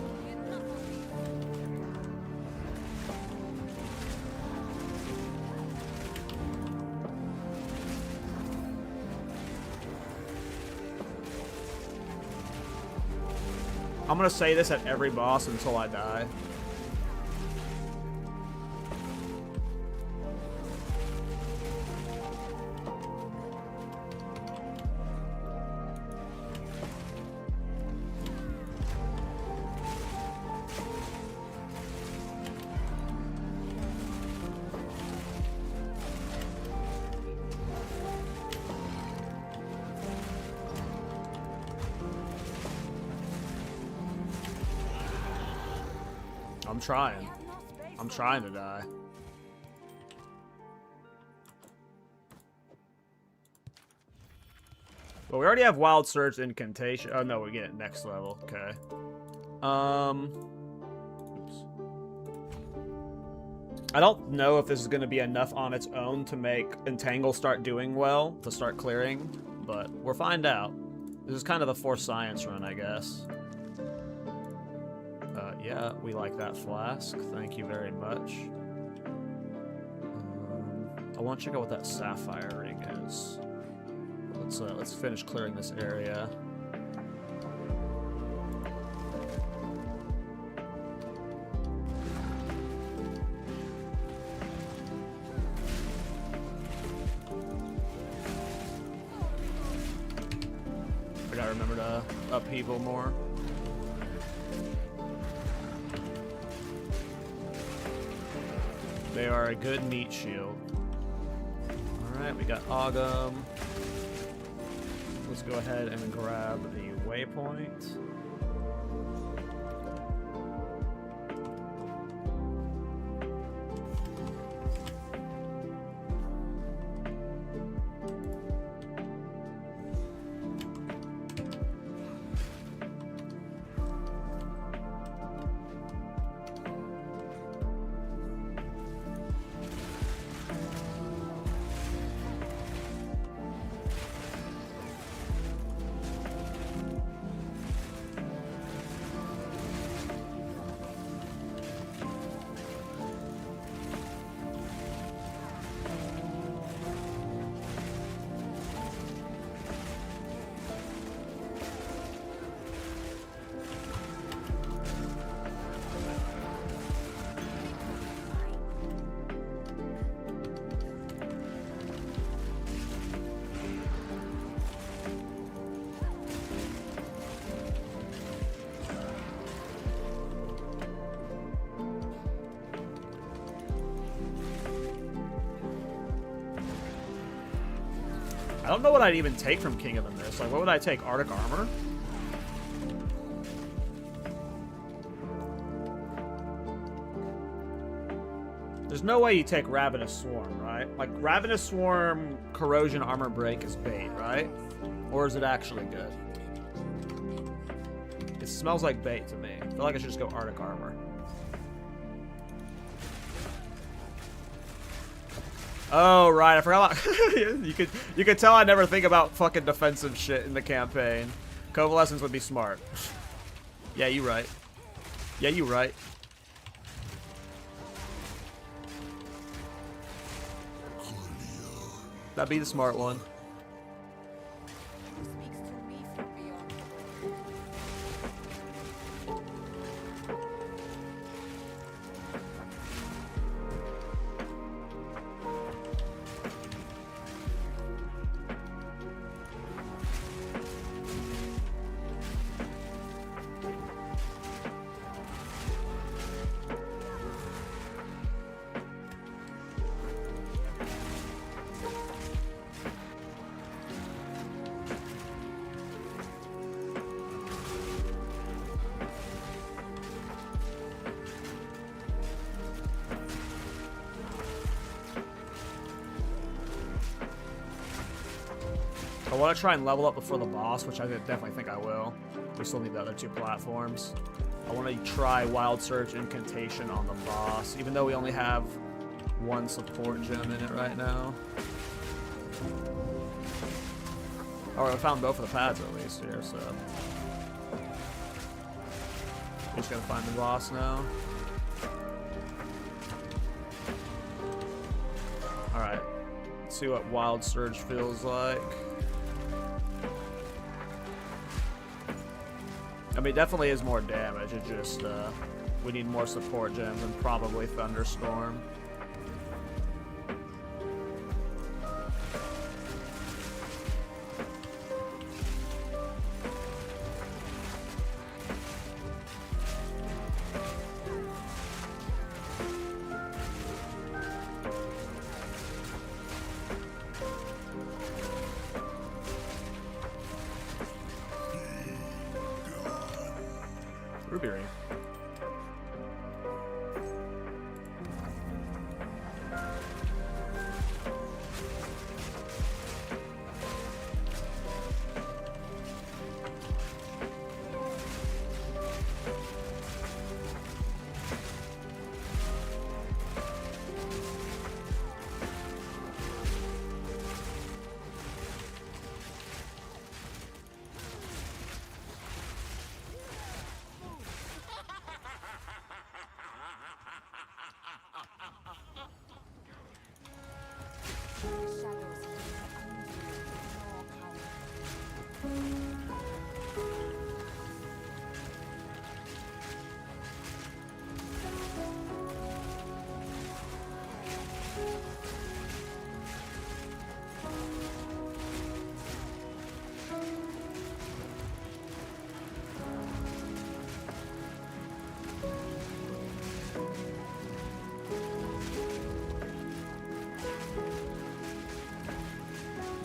I'm gonna say this at every boss until I die. I'm trying. I'm trying to die. Well, we already have Wild Surge Incantation. Oh no, we get it next level. Okay. Oops. I don't know if this is going to be enough on its own to make Entangle start doing well, to start clearing, but we'll find out. This is kind of the Force Science run, I guess. Yeah, we like that flask. Thank you very much. I want to check out what that sapphire ring is. Let's finish clearing this area. I gotta remember to upheaval more. They are a good meat shield. Alright, we got Ogum. Let's go ahead and grab the waypoint. I don't know what I'd even take from King of the Mist. Like, what would I take? Arctic Armor? There's no way you take Ravenous Swarm, right? Like, Ravenous Swarm Corrosion Armor Break is bait, right? Or is it actually good? It smells like bait to me. I feel like I should just go Arctic Armor. Oh right, I forgot about you could tell I never think about fucking defensive shit in the campaign. Convalescence would be smart. Yeah, you right. Yeah, you right. That'd be the smart one.
Who speaks to me from beyond?
I want to try and level up before the boss, which I definitely think I will. We still need the other 2 platforms. I want to try Wild Surge Incantation on the boss, even though we only have 1 support gem in it right now. Alright, we found both of the pads at least here, so... We're just gonna find the boss now. Alright. Let's see what Wild Surge feels like. I mean, it definitely is more damage. It just, we need more support gems and probably Thunderstorm. Ruby ring.
The shadows flee under your power.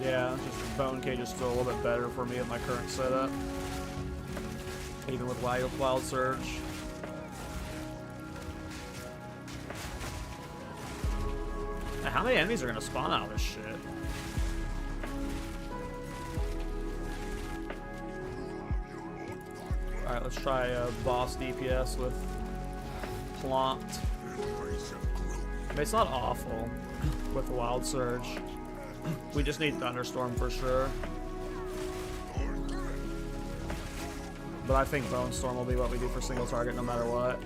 Yeah, just Bone Cage is still a little bit better for me at my current setup. Even with Wild Surge. Now, how many enemies are gonna spawn out of this shit? Alright, let's try boss DPS with Plant. I mean, it's not awful with Wild Surge. We just need Thunderstorm for sure. But I think Bone Storm will be what we do for single target no matter what.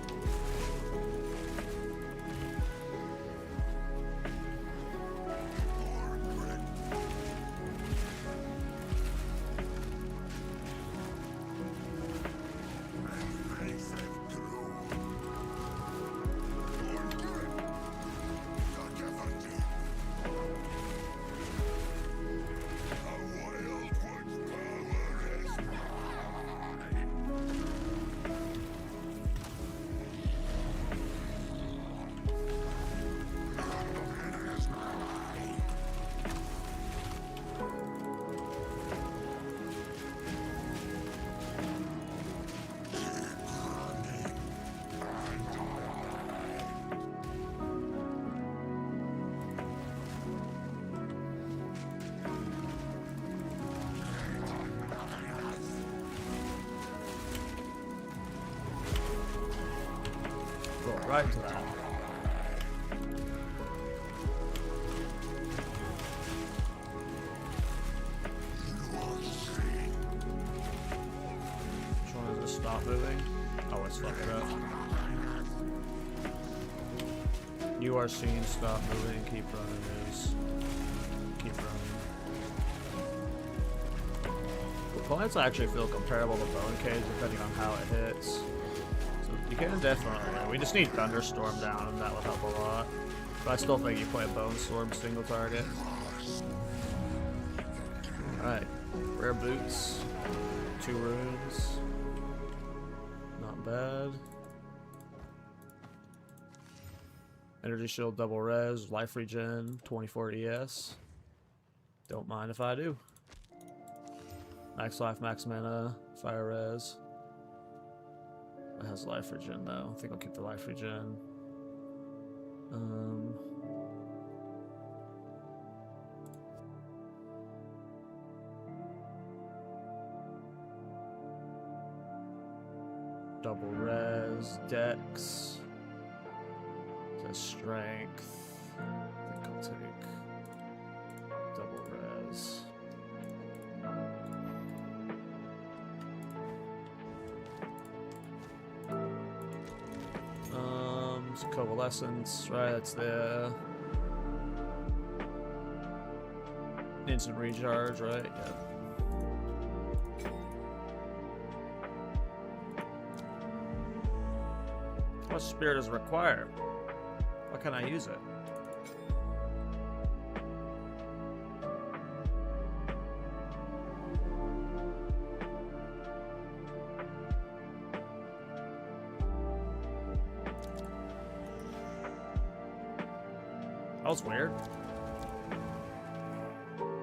Right into that. stop moving. I always fuck it up. You are seen, stop moving, keep running is keep running. Plants actually feel comparable to Bone Cage depending on how it hits. So you can definitely, we just need Thunderstorm down and that would help a lot. But I still think you play a Bone Storm single target. Alright, rare boots, 2 runes, not bad. Energy shield, double res, life regen, 24 ES. Don't mind if I do. Max life, max mana, fire res. It has life regen though. I think I'll keep the life regen. Double res, dex. Strength. I think I'll take double res. It's Coalescence, right? That's the instant recharge, right? Yeah. How much spirit does it require? Why can't I use it? That was weird.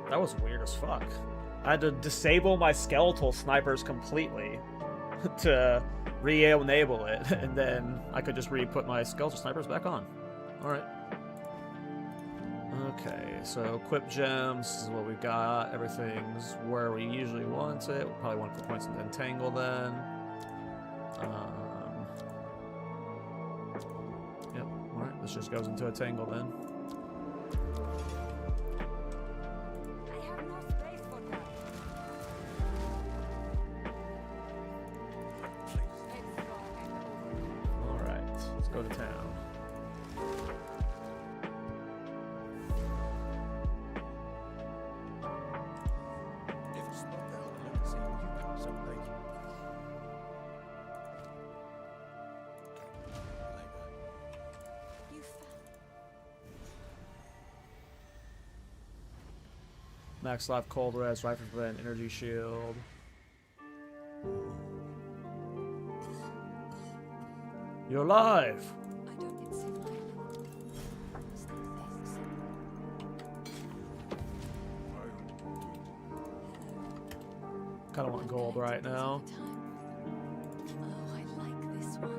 That was weird as fuck. I had to disable my skeletal snipers completely to re-enable it, and then I could just re-put my skeletal snipers back on. Alright. Okay, so equip gems, this is what we got. Everything's where we usually want it. We'll probably want to put points into Entangle then. Yep, alright, this just goes into Entangle then.
I have no space for that.
Alright, let's go to town. Max life, cold res, rifle prevent, energy shield. You're alive!
I don't need to lie anymore.
Kinda want gold right now.
Oh, I like this one.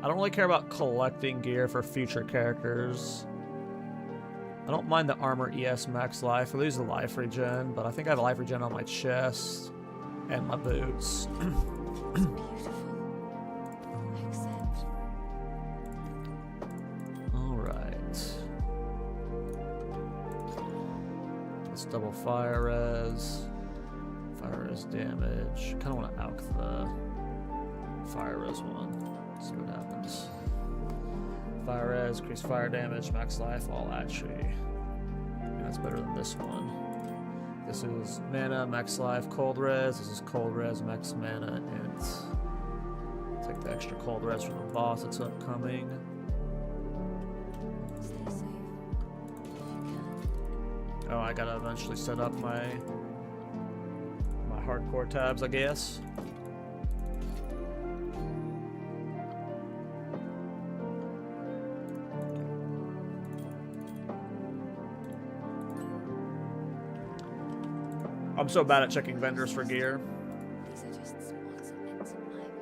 I don't really care about collecting gear for future characters. I don't mind the armor ES max life. I lose the life regen, but I think I have a life regen on my chest and my boots.
Beautiful. Accept.
Alright. Let's double fire res. Fire res damage. Kinda wanna alch the fire res one. See what happens. Fire res, increase fire damage, max life, all actually. Yeah, that's better than this one. This is mana, max life, cold res. This is cold res, max mana, and take the extra cold res from the boss that's upcoming.
Stay safe. If you can.
Oh, I gotta eventually set up my hardcore tabs, I guess. I'm so bad at checking vendors for gear.
These are just spots meant to mine.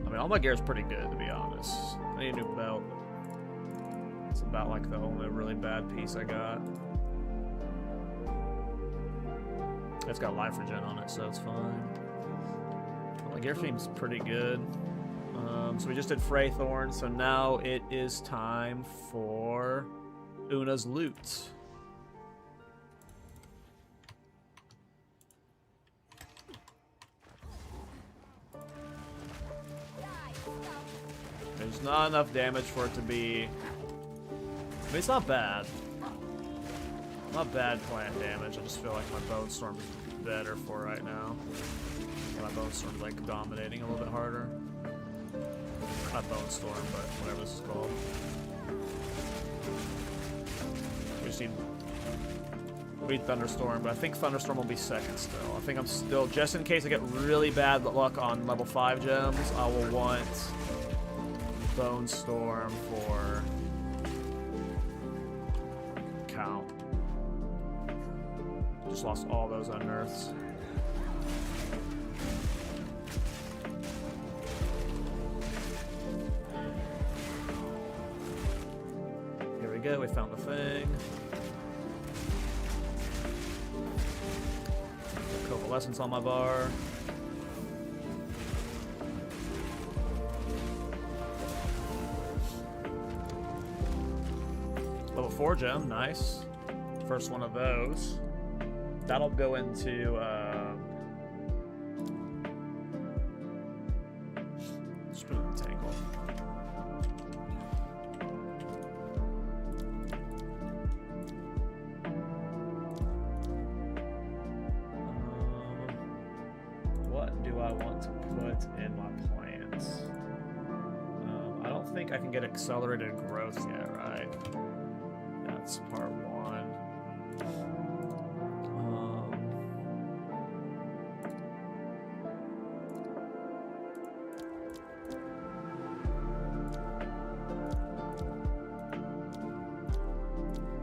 I mean, all my gear is pretty good, to be honest. I need a new belt. It's about like the only really bad piece I got. It's got life regen on it, so it's fine. Well, the gear theme's pretty good. So we just did Freythorn, so now it is time for Una's loot. There's not enough damage for it to be... I mean, it's not bad. Not bad plant damage. I just feel like my Bone Storm is better for right now. Yeah, my Bone Storm's like dominating a little bit harder. Not Bone Storm, but whatever this is called. We just need Thunderstorm, but I think Thunderstorm will be second still. I think I'm still, just in case I get really bad luck on level 5 gems, I will want Bone Storm for count. Just lost all those unearths. Here we go, we found the thing. Covalescence on my bar. Level 4 gem, nice. First one of those. That'll go into Spoon Tangle. What do I want to put in my plants? I don't think I can get accelerated growth yet, right? That's part 1.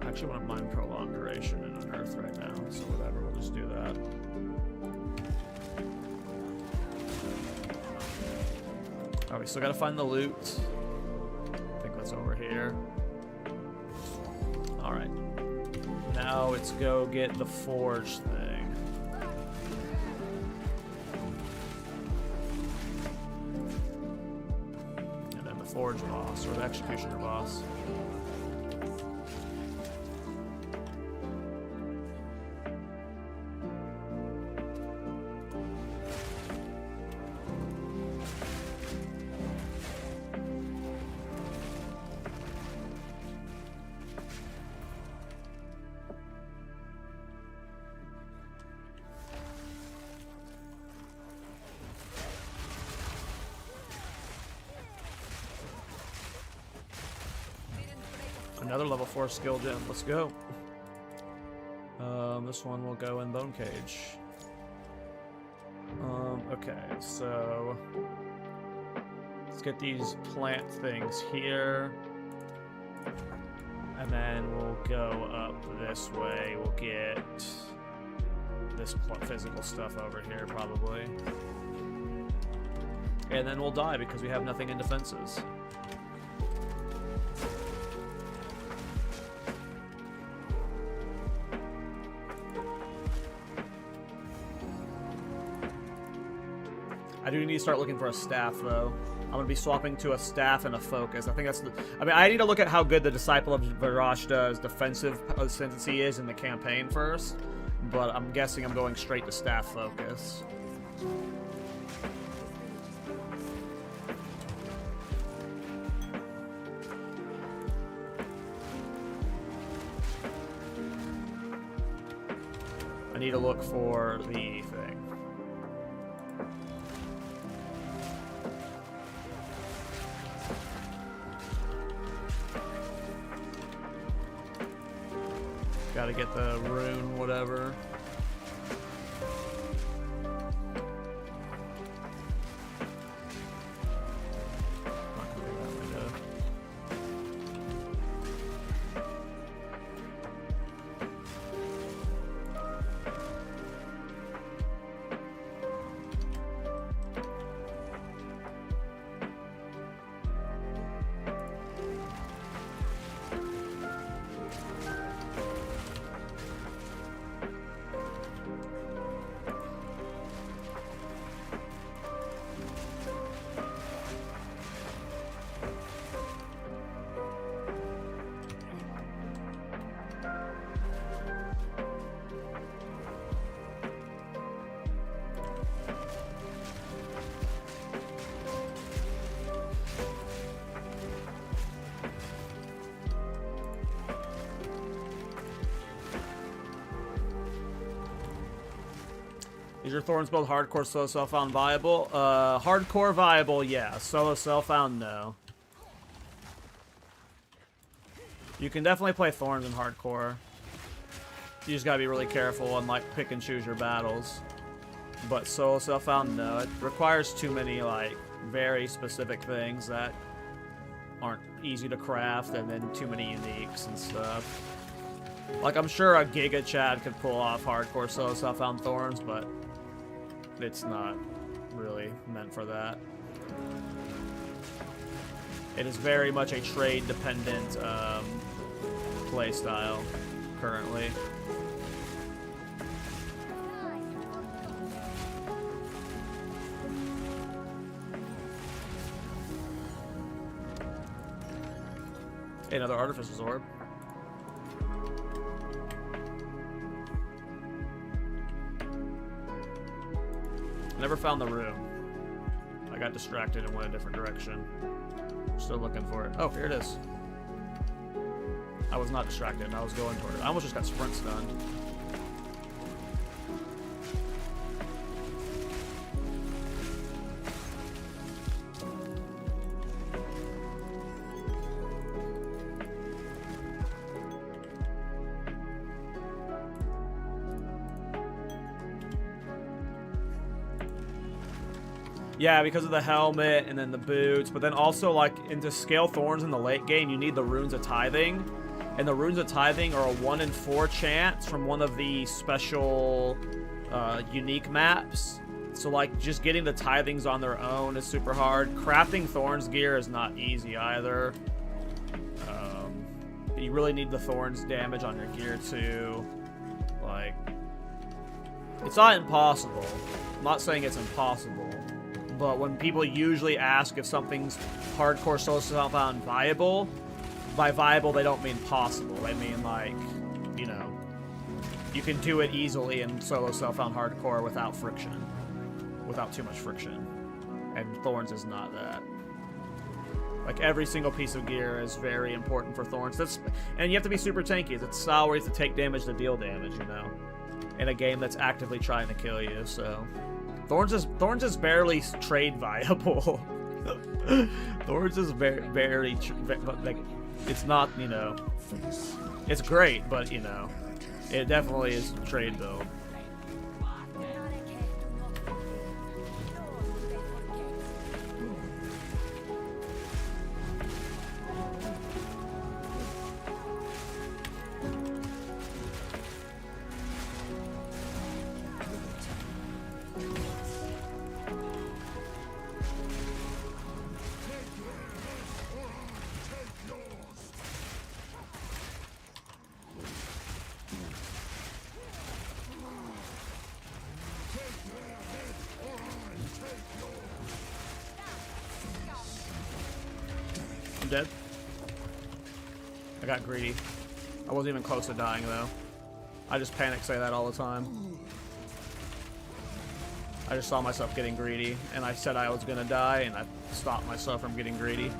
I actually wouldn't mind prolonged duration and unearth right now, so whatever, we'll just do that. Alright, we still gotta find the loot. I think that's over here. Alright. Now let's go get the forge thing. And then the forge boss, or the executioner boss. Another level 4 skill gem. Let's go. This one will go in Bone Cage. Okay, so let's get these plant things here, and then we'll go up this way. We'll get this physical stuff over here, probably, and then we'll die because we have nothing in defenses. I do need to start looking for a staff, though. I'm going to be swapping to a staff and a focus. I think that's the... I mean, I need to look at how good the Disciple of Varashta's defensive ascendancy is in the campaign first, but I'm guessing I'm going straight to staff focus. I need to look for the thing. Gotta get the rune, whatever. Not gonna be that window. Is your Thorns build hardcore solo self-found viable? Hardcore viable, yeah. Solo self-found, no. You can definitely play Thorns in hardcore. You just gotta be really careful and like pick and choose your battles. But solo self-found, no. It requires too many like very specific things that aren't easy to craft, and then too many uniques and stuff. Like, I'm sure a Giga Chad could pull off hardcore solo self-found Thorns, but it's not really meant for that. It is very much a trade-dependent playstyle currently. Hey, another Artificer's Orb. Never found the room. I got distracted and went a different direction. Still looking for it. Oh, here it is. I was not distracted. I was going toward it. I almost just got sprint stunned. Yeah, because of the helmet and then the boots, but then also like into scale Thorns in the late game, you need the Runes of Tithing, and the Runes of Tithing are a 1 in 4 chance from one of the special unique maps. So like just getting the Tithings on their own is super hard. Crafting Thorns gear is not easy either. You really need the Thorns damage on your gear too. Like, it's not impossible. I'm not saying it's impossible. But when people usually ask if something's hardcore solo self-found viable, by viable they don't mean possible. They mean like, you know, you can do it easily in solo self-found hardcore without friction, without too much friction. And Thorns is not that. Like every single piece of gear is very important for Thorns. And you have to be super tanky. It's a style where you have to take damage to deal damage, you know, in a game that's actively trying to kill you. So. Thorns is barely trade viable. Thorns is very like, it's not, you know, it's great, but you know, it definitely is trade build. Dead. I got greedy. I wasn't even close to dying though. I just panic say that all the time. I just saw myself getting greedy and I said I was gonna die and I stopped myself from getting greedy.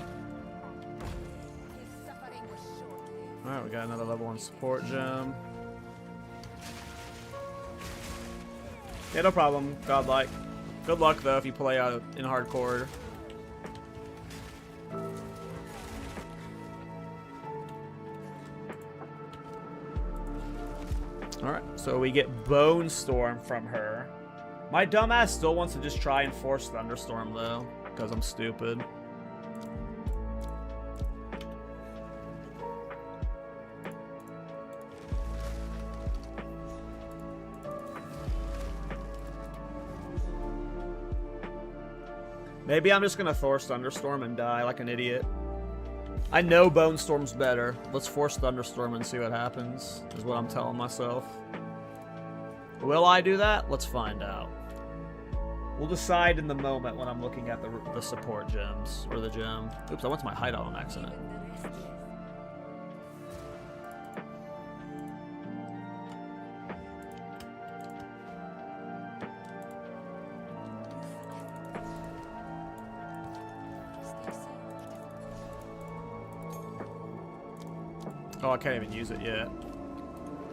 Alright, we got another level 1 support gem. Yeah, no problem. Godlike. Good luck though if you play out in hardcore. Alright, so we get Bone Storm from her. My dumbass still wants to just try and force Thunderstorm, though, because I'm stupid. Maybe I'm just going to force Thunderstorm and die like an idiot. I know Bone Storm's better. Let's force Thunderstorm and see what happens, is what I'm telling myself. Will I do that? Let's find out. We'll decide in the moment when I'm looking at the support gems, or the gem. Oops, I went to my hideout on accident. Oh, I can't even use it yet.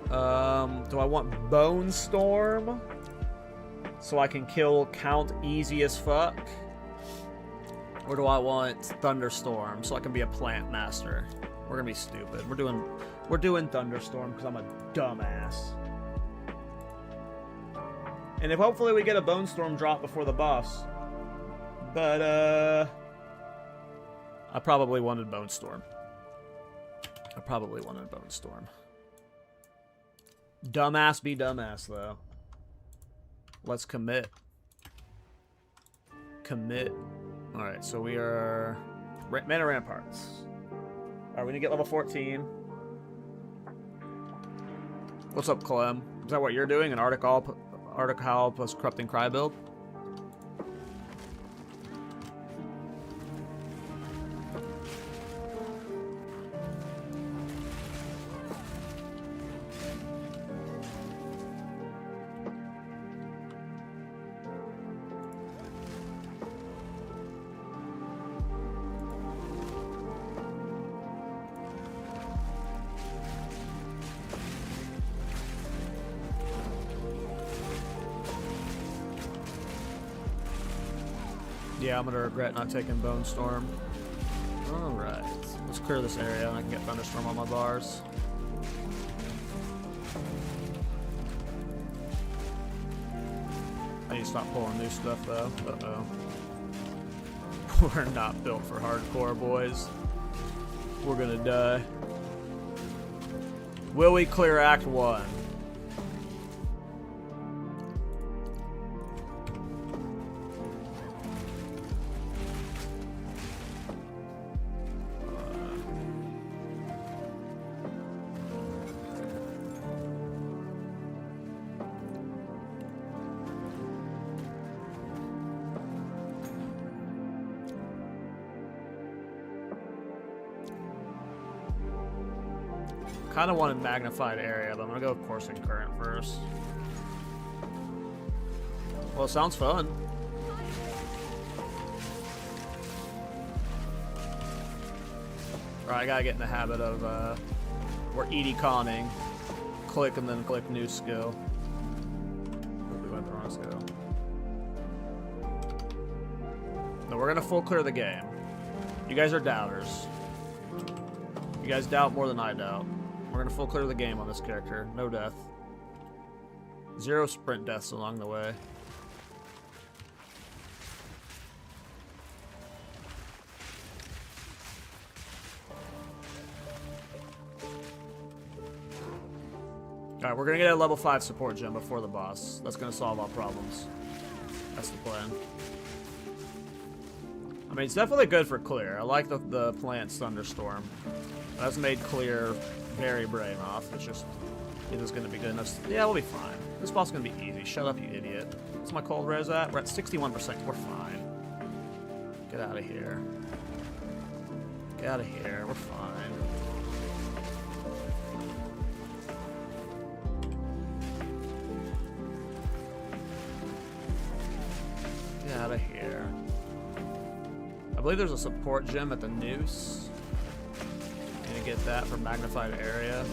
Do I want Bone Storm? so I can kill Count easy as fuck? Or do I want Thunderstorm so I can be a plant master? We're gonna be stupid. We're doing Thunderstorm because I'm a dumbass. And if hopefully we get a Bone Storm drop before the boss. But I probably wanted Bone Storm. Dumbass be dumbass though. Let's commit. Alright, so we are Mana Ramparts. Alright, we need to get level 14. What's up, Clem? Is that what you're doing? An Arctic Howl plus Corrupting Cry build? Yeah, I'm gonna regret not taking Bone Storm. Alright, let's clear this area and I can get Thunderstorm on my bars. I need to stop pulling new stuff though. Uh-oh. We're not built for hardcore, boys. We're gonna die. Will we clear Act 1? Kind of wanted magnified area, but I'm gonna go with coursing current first. Well, it sounds fun. Alright, I gotta get in the habit of we're ED conning. Click and then click new skill. We went the wrong skill. No, we're gonna full clear the game. You guys are doubters. You guys doubt more than I doubt. We're gonna full clear the game on this character. No death. 0 sprint deaths along the way. Alright, we're gonna get a level 5 support gem before the boss. That's gonna solve all problems. That's the plan. I mean, it's definitely good for clear. I like the plant's Thunderstorm. That's made clear very brain off. It's just, it is going to be good enough. Yeah, we'll be fine. This boss is going to be easy. Shut up, you idiot. What's my cold res at? We're at 61%. We're fine. Get out of here. Get out of here. We're fine. Get out of here. I believe there's a support gem at the Noose. Get that for magnified area.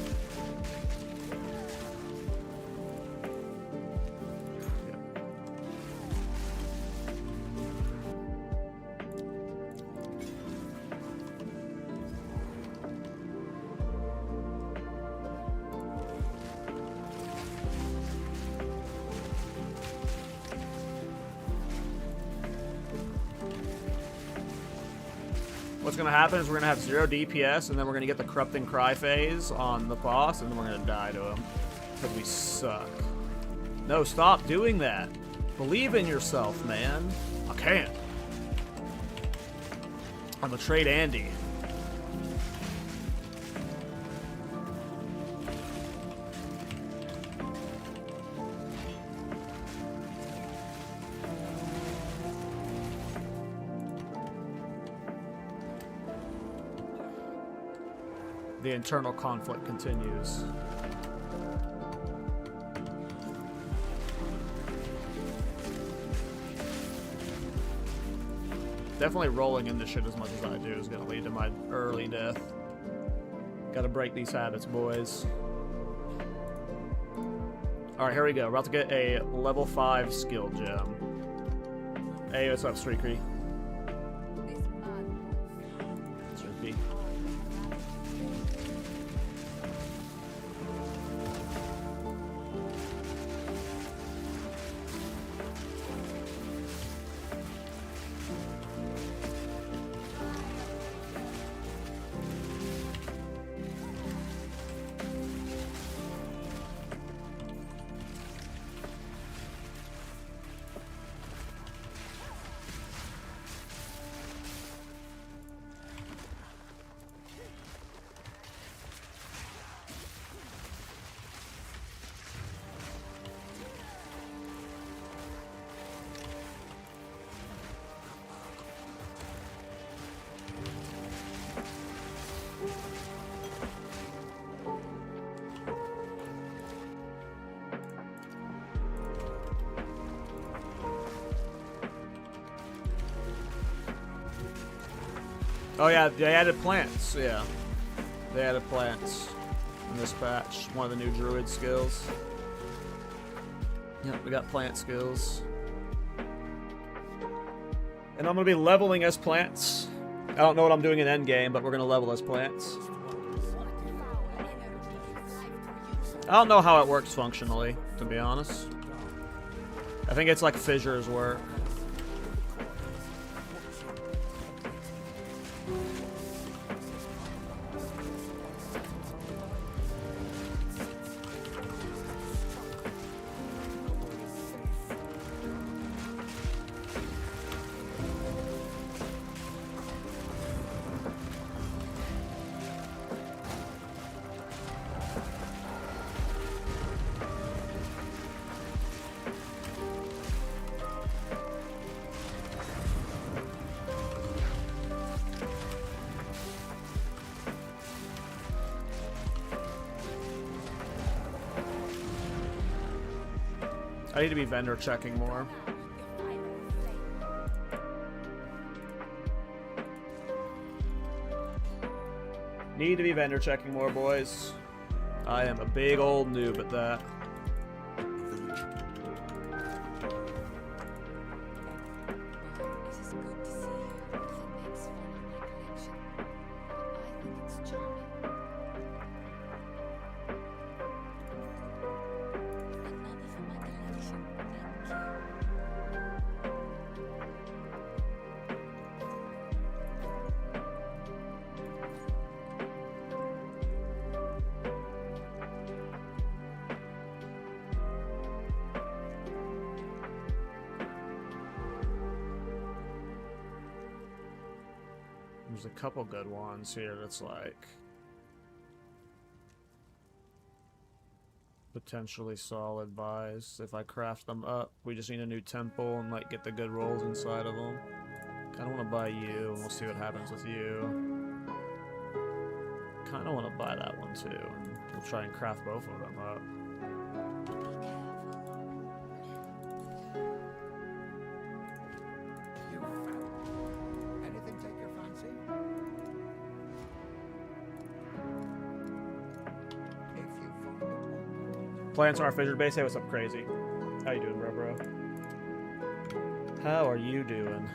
What's going to happen is we're going to have 0 DPS, and then we're going to get the Corrupting Cry phase on the boss, and then we're going to die to him. Because we suck. No, stop doing that. Believe in yourself, man. I can't. I betrayed Andy. The internal conflict continues. Definitely rolling into shit as much as I do is going to lead to my early death. Gotta break these habits, boys. All right, here we go. We're about to get a level 5 skill gem. Hey, what's up, Streaky? Streaky. Oh yeah, they added plants, yeah. They added plants in this patch. One of the new druid skills. Yep, we got plant skills. And I'm gonna be leveling as plants. I don't know what I'm doing in endgame, but we're gonna level as plants. I don't know how it works functionally, to be honest. I think it's like fissures work. I need to be vendor checking more. Need to be vendor checking more, boys. I am a big old noob at that. There's a couple good ones here that's like potentially solid buys. If I craft them up, we just need a new temple and like get the good rolls inside of them. Kinda wanna buy you and we'll see what happens with you. Kinda wanna buy that one too, and we'll try and craft both of them up. Plants on our fissure base. Hey, what's up, crazy? How you doing, bro? How are you doing?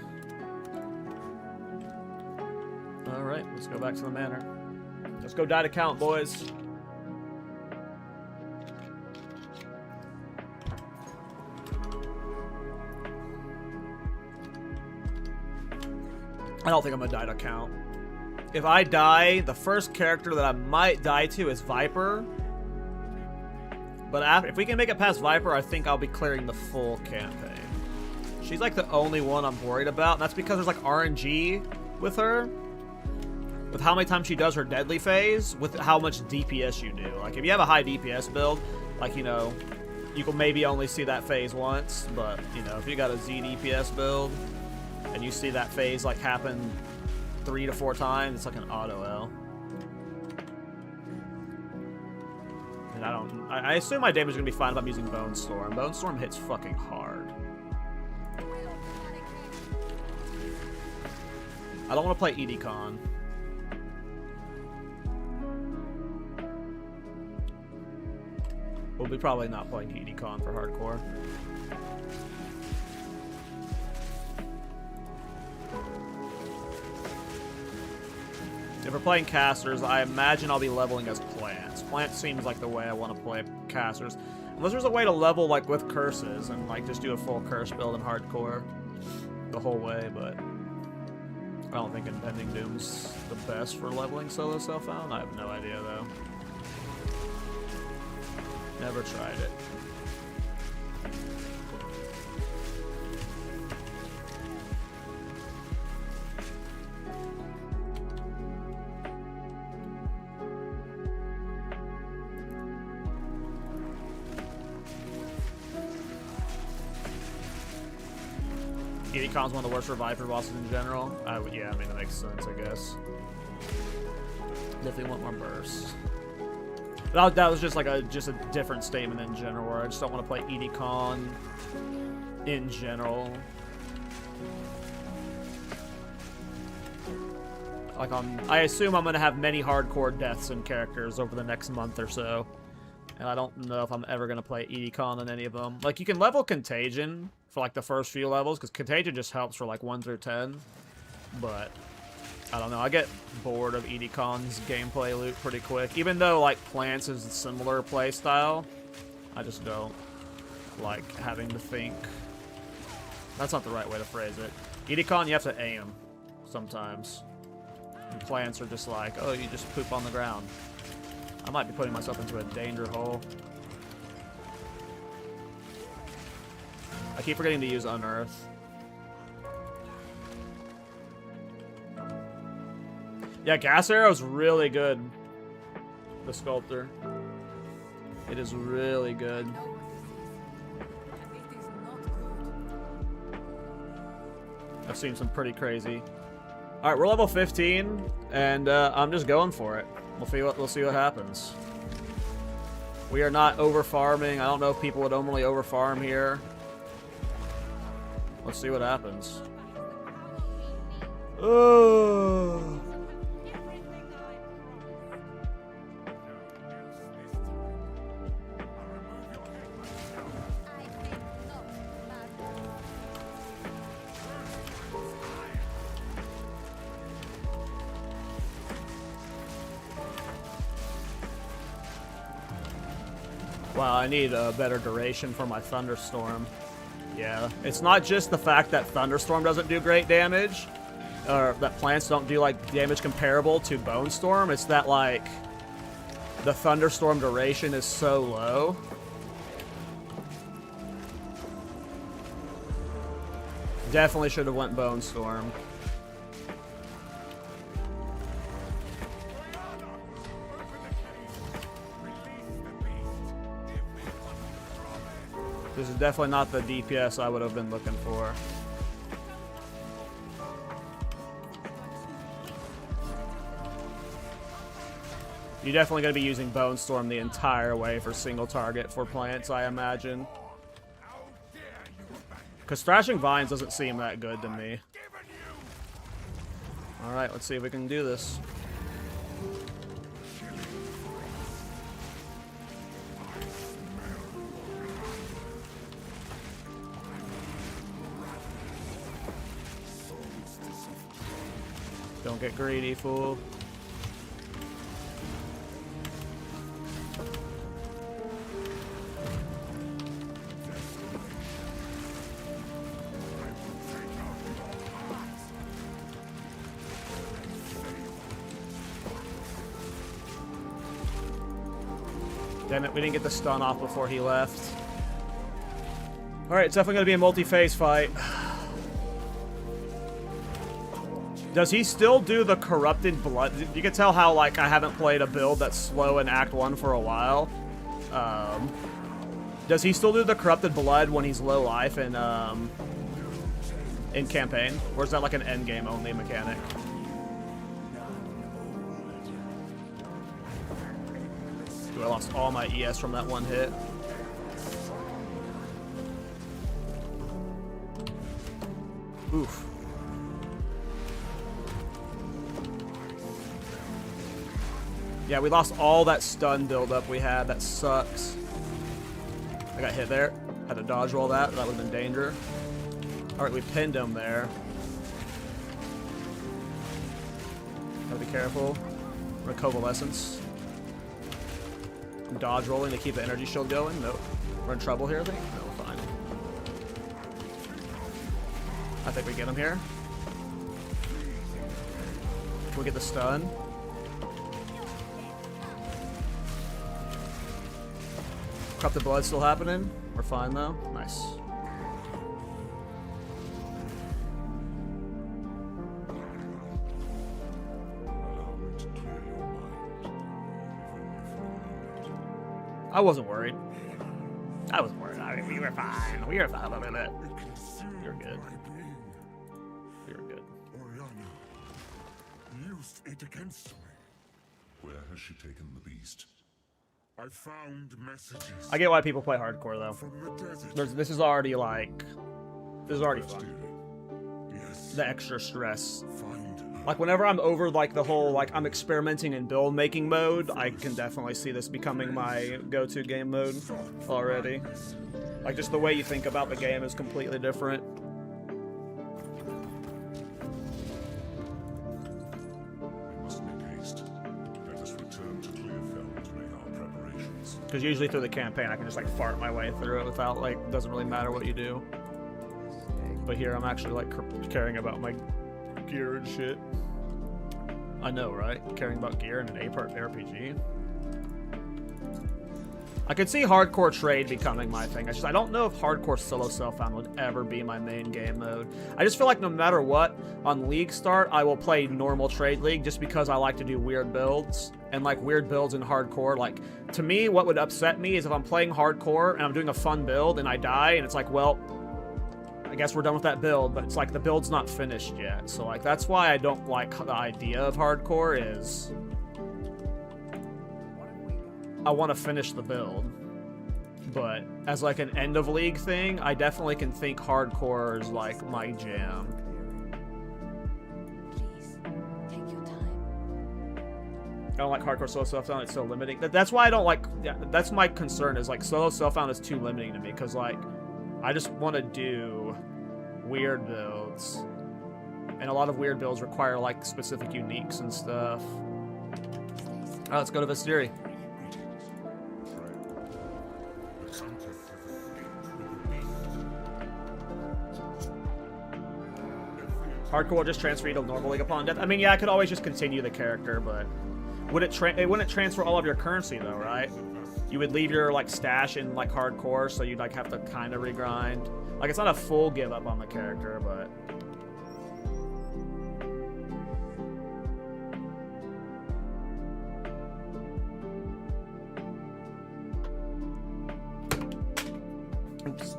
All right, let's go back to the manor. Let's go die to count, boys. I don't think I'm gonna die to count. If I die, the first character that I might die to is Viper. But if we can make it past Viper, I think I'll be clearing the full campaign. She's like the only one I'm worried about, and that's because there's like RNG with her. With how many times she does her deadly phase, with how much DPS you do. Like, if you have a high DPS build, like, you know, you can maybe only see that phase once, but, you know, if you got a Z DPS build, and you see that phase, like, happen 3 to 4 times, it's like an auto L. And I assume my damage is going to be fine if I'm using Bone Storm. Bone Storm hits fucking hard. I don't want to play EDCon. We'll be probably not playing EDCon for hardcore. If we're playing casters, I imagine I'll be leveling as plants. Plants seems like the way I want to play casters. Unless there's a way to level like with curses and like just do a full curse build in hardcore the whole way, but I don't think Impending Doom's the best for leveling solo self-found. I have no idea though. Never tried it. EDCon's one of the worst Reviper bosses in general. Yeah, I mean, that makes sense, I guess. Definitely want more burst. That was just like a different statement in general, where I just don't want to play EDCon in general. Like I assume I'm gonna have many hardcore deaths in characters over the next month or so, and I don't know if I'm ever gonna play EDCon in any of them. Like you can level Contagion for like the first few levels, because Contagion just helps for like 1 through 10, but I don't know, I get bored of EDCon's gameplay loop pretty quick. Even though like Plants is a similar play style, I just don't like having to think. That's not the right way to phrase it. EDCon, you have to aim sometimes. And Plants are just like, oh, you just poop on the ground. I might be putting myself into a danger hole. I keep forgetting to use Unearth. Yeah, Gas Arrow's really good. The Sculptor. It is really good. I've seen some pretty crazy. All right, we're level 15, and I'm just going for it. We'll see what happens. We are not over farming. I don't know if people would normally over farm here. Let's see what happens. Oh. Wow, I need a better duration for my Thunderstorm. Yeah, it's not just the fact that Thunderstorm doesn't do great damage, or that Plants don't do like damage comparable to Bone Storm. It's that like the Thunderstorm duration is so low. Definitely should have went Bone Storm. This is definitely not the DPS I would have been looking for. You're definitely going to be using Bone Storm the entire way for single target for Plants, I imagine. Because Thrashing Vines doesn't seem that good to me. Alright, let's see if we can do this. Don't get greedy, fool. Damn it, we didn't get the stun off before he left. Alright, it's definitely going to be a multi-phase fight. Does he still do the Corrupted Blood? You can tell how, like, I haven't played a build that's slow in Act 1 for a while. Does he still do the Corrupted Blood when he's low life in campaign? Or is that like an endgame only mechanic? Dude, I lost all my ES from that one hit. Oof. Yeah, we lost all that stun buildup we had. That sucks. I got hit there. Had to dodge roll that. That would have been danger. Alright, we pinned him there. Gotta be careful. We're Covalescence. I'm dodge rolling to keep the energy shield going. Nope. We're in trouble here, I think? No, we're fine. I think we get him here. Can we get the stun? Corrupted blood still happening. We're fine though. Nice. I wasn't worried. I wasn't worried. I mean, we were fine. We were fine a little bit. You're good. You're good.
Oriana used it against me.
Where has she taken the beast?
I found messages
I get why people play hardcore though.
from the desert.
This is already like, this is already fun.
Yes,
The extra stress.
find her.
Like whenever I'm over like the whole like I'm experimenting in build making mode, I can definitely see this becoming my go-to game mode already. Like just the way you think about the game is completely different.
We must make haste. Let us return to Clearfell to make our preparations.
Because usually through the campaign I can just like fart my way through it without like, it doesn't really matter what you do. But here I'm actually like caring about my gear and shit. I know, right? Caring about gear in an A-part RPG. I could see hardcore trade becoming my thing. I don't know if hardcore solo self-found would ever be my main game mode. I just feel like no matter what, on League start, I will play normal trade League just because I like to do weird builds. And like weird builds in hardcore, like to me, what would upset me is if I'm playing hardcore and I'm doing a fun build and I die and it's like, well, I guess we're done with that build, but it's like the build's not finished yet. So like that's why I don't like the idea of hardcore is I want to finish the build. But as like an end of league thing, I definitely can think hardcore is like my jam.
Please, take your time.
I don't like hardcore solo self-found, it's so limiting. That's why I don't like, yeah, that's my concern is like solo self-found is too limiting to me because like I just want to do weird builds. And a lot of weird builds require like specific uniques and stuff. Alright, let's go to Vistiri. Hardcore will just transfer you to normal league upon death. I mean, yeah, I could always just continue the character, but would it wouldn't transfer all of your currency though, right? You would leave your like stash in like hardcore, so you'd like have to kind of regrind. Like it's not a full give up on the character, but oops.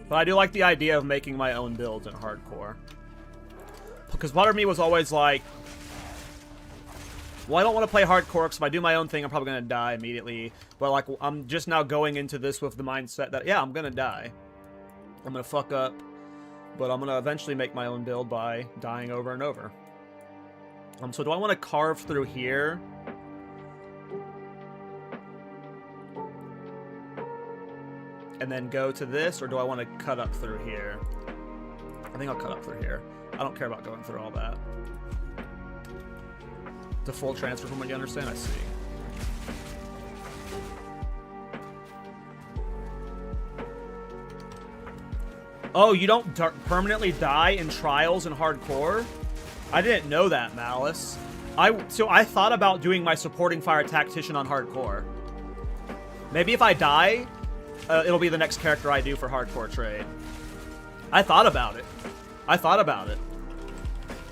But I do like the idea of making my own builds in hardcore. Because part of me was always like, well, I don't want to play hardcore because if I do my own thing, I'm probably going to die immediately. But like, I'm just now going into this with the mindset that, yeah, I'm going to die. I'm going to fuck up. But I'm going to eventually make my own build by dying over and over. So do I want to carve through here? And then go to this, or do I want to cut up through here? I think I'll cut up through here. I don't care about going through all that. The full transfer from what you understand? I see. Oh, you don't permanently die in trials in hardcore? I didn't know that, Malice. So I thought about doing my supporting fire tactician on hardcore. Maybe if I die, it'll be the next character I do for hardcore trade. I thought about it.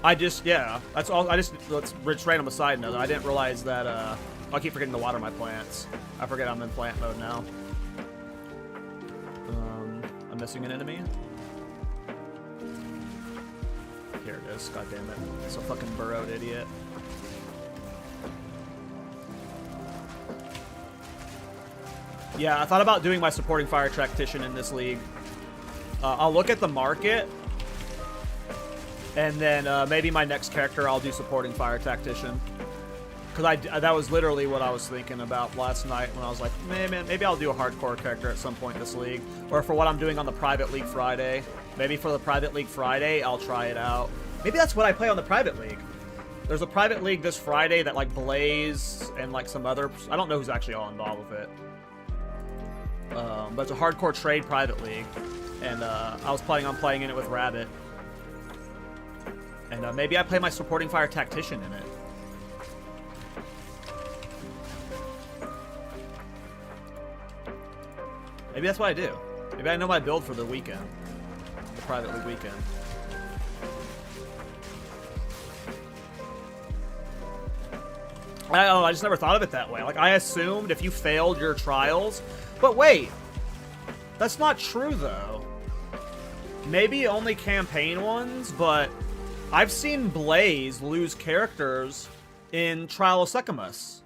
I just, yeah. That's all. Let's random a side note. I didn't realize that, I keep forgetting to water my plants. I forget I'm in plant mode now. I'm missing an enemy. Here it is. God damn it. It's a fucking burrowed idiot. Yeah, I thought about doing my supporting fire tactician in this league. I'll look at the market, and then maybe my next character I'll do supporting fire tactician. Because that was literally what I was thinking about last night when I was like, man, maybe I'll do a hardcore character at some point this league. Or for what I'm doing on the Private League Friday. Maybe for the Private League Friday, I'll try it out. Maybe that's what I play on the Private League. There's a Private League this Friday that, like, Blaze and, like, some other... I don't know who's actually all involved with it. But it's a hardcore trade Private League. And I was planning on playing in it with Rabbit. And maybe I play my supporting fire tactician in it. Maybe that's what I do. Maybe I know my build for the weekend. The Private League weekend. I don't know, I just never thought of it that way. Like, I assumed if you failed your trials... But wait! That's not true, though. Maybe only campaign ones, but... I've seen Blaze lose characters in Trial of Secamus.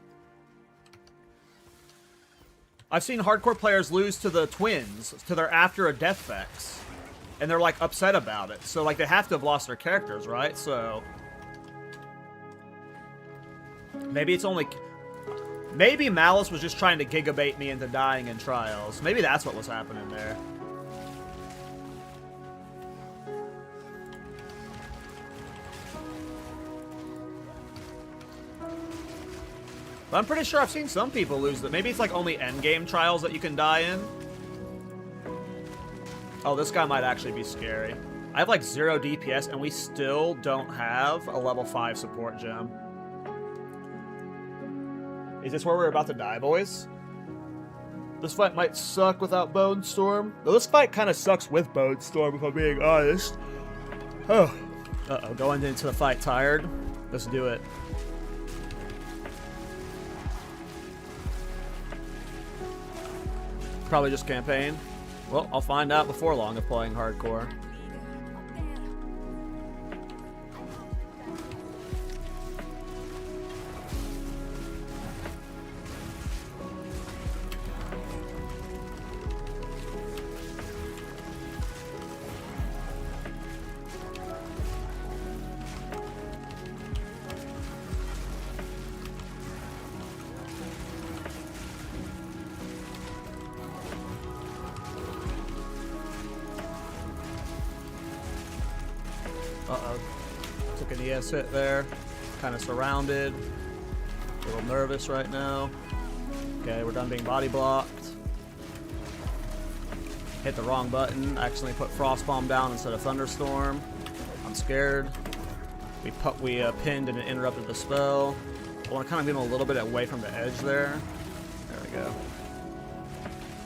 I've seen hardcore players lose to the twins, to their after a death vex. And they're, like, upset about it. So, like, they have to have lost their characters, right? So... Maybe it's only... Maybe Malice was just trying to gigabait me into dying in trials. Maybe that's what was happening there. But I'm pretty sure I've seen some people lose that. Maybe it's like only endgame trials that you can die in. Oh, this guy might actually be scary. I have like 0 DPS and we still don't have a level 5 support gem. Is this where we're about to die, boys? This fight might suck without Bone Storm. Though this fight kind of sucks with Bone Storm, if I'm being honest. Oh. Uh-oh, going into the fight tired. Let's do it. Probably just campaign. Well, I'll find out before long of playing hardcore. Uh-oh. Took an ES hit there. Kind of surrounded. A little nervous right now. Okay, we're done being body blocked. Hit the wrong button. Accidentally put Frost Bomb down instead of Thunderstorm. I'm scared. We pinned and it interrupted the spell. I want to kind of get him a little bit away from the edge there. There we go.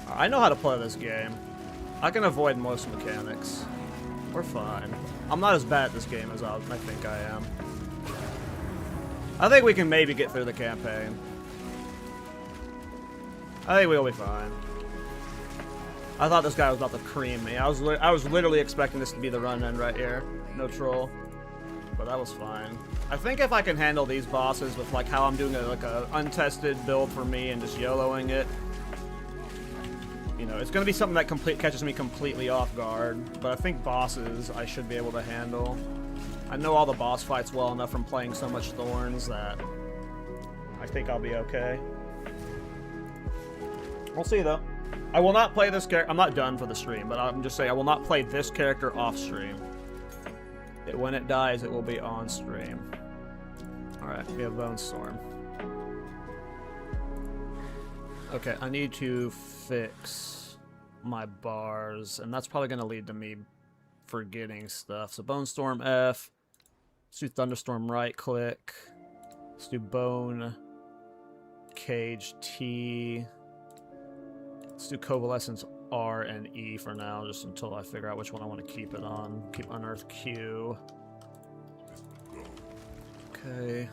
I know how to play this game. I can avoid most mechanics. We're fine. I'm not as bad at this game as I think I am. I think we can maybe get through the campaign. I think we'll be fine. I thought this guy was about to cream me. I was literally expecting this to be the run end right here. No troll. But that was fine. I think if I can handle these bosses with like how I'm doing a untested build for me and just YOLOing it, you know, it's going to be something that catches me completely off guard. But I think bosses I should be able to handle. I know all the boss fights well enough from playing so much Thorns that I think I'll be okay. We'll see though. I will not play this character. I'm not done for the stream, but I'm just saying I will not play this character off stream. When it dies, it will be on stream. Alright, we have Bone Storm. Okay, I need to fix my bars, and that's probably going to lead to me forgetting stuff. So Bone Storm F. Let's do Thunderstorm right click. Let's do Bone Cage T. Let's do Coalescence R and E for now, just until I figure out which one I want to keep it on. Keep Unearth Q. Okay.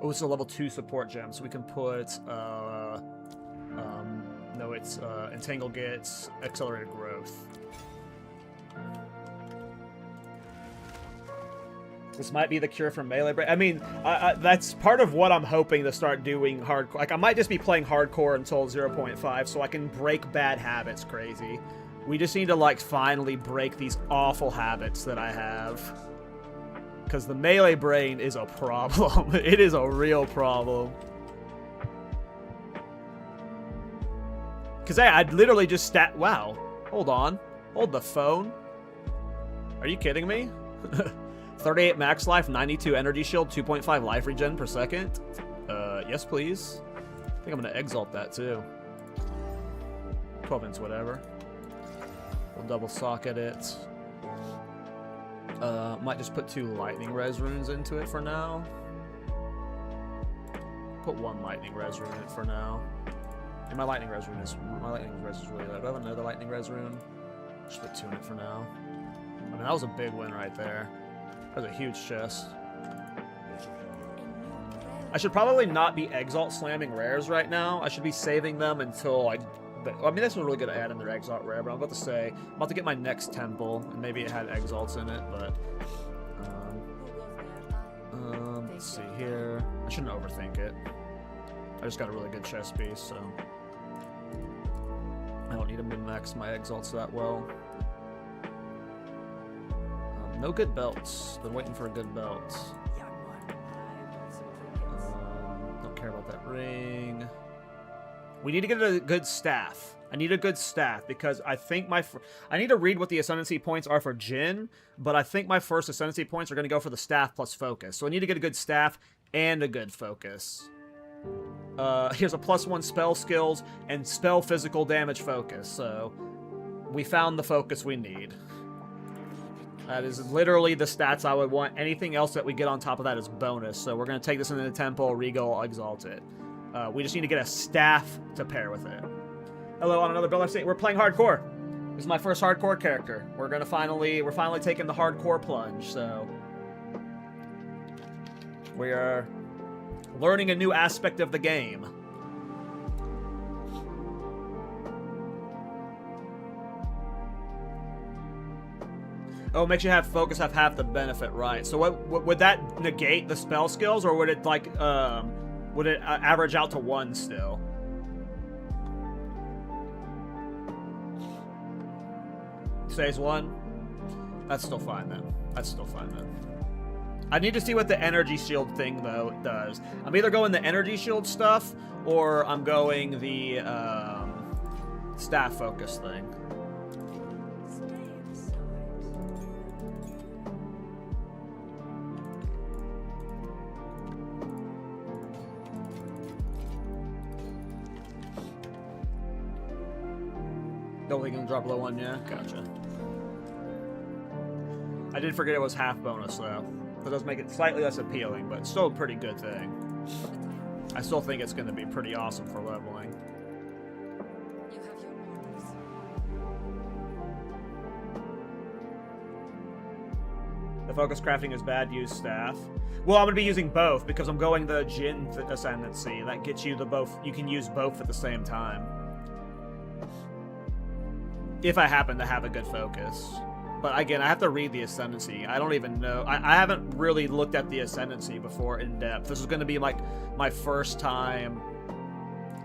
Oh, it's a level 2 support gem, so we can put, no, it's, Entangle gets Accelerated Growth. This might be the cure for melee brain. I mean, that's part of what I'm hoping to start doing hardcore. Like, I might just be playing hardcore until 0.5 so I can break bad habits crazy. We just need to, like, finally break these awful habits that I have. Because the melee brain is a problem. It is a real problem. Because I'd literally just Wow. Hold on. Hold the phone. Are you kidding me? 38 max life, 92 energy shield, 2.5 life regen per second. Yes, please. I think I'm going to exalt that, too. 12 inch, whatever. We'll double socket it. Might just put 2 lightning res runes into it for now. Put 1 lightning res rune in it for now. And my lightning res is really low. Do I have another lightning res rune? Just put 2 in it for now. I mean, that was a big win right there. That was a huge chest. I should probably not be Exalt slamming rares right now. I should be saving them until I mean, this was really good to add in their Exalt rare, but I'm about to say, I'm about to get my next temple, and maybe it had Exalts in it, but... let's see here. I shouldn't overthink it. I just got a really good chest piece, so... I don't need to min-max my Exalts that well. No good belts. Been waiting for a good belt. Don't care about that ring. We need to get a good staff. I need a good staff because I think I need to read what the Ascendancy points are for Jhin, but I think my first Ascendancy points are going to go for the staff plus focus. So I need to get a good staff and a good focus. Here's a +1 spell skills and spell physical damage focus. So we found the focus we need. That is literally the stats I would want. Anything else that we get on top of that is bonus. So we're going to take this into the temple, Regal, exalt it. We just need to get a staff to pair with it. Hello on another build. We're playing hardcore. This is my first hardcore character. We're finally taking the hardcore plunge. So we are learning a new aspect of the game. Oh, it makes you have focus have half the benefit, right? So what would that negate the spell skills, or would it like would it average out to 1 still? Stays 1? That's still fine then. That's still fine then. I need to see what the energy shield thing though does. I'm either going the energy shield stuff or I'm going the staff focus thing. Don't think I'm gonna drop below 1, yeah? Gotcha. I did forget it was half bonus though. That does make it slightly less appealing, but still a pretty good thing. I still think it's gonna be pretty awesome for leveling.
You have your orders.
The focus crafting is bad, use staff. Well, I'm gonna be using both because I'm going the Jhin Ascendancy. That gets you the both. You can use both at the same time. If I happen to have a good focus. But again, I have to read the Ascendancy. I don't even know. I haven't really looked at the Ascendancy before in depth. This is going to be like my first time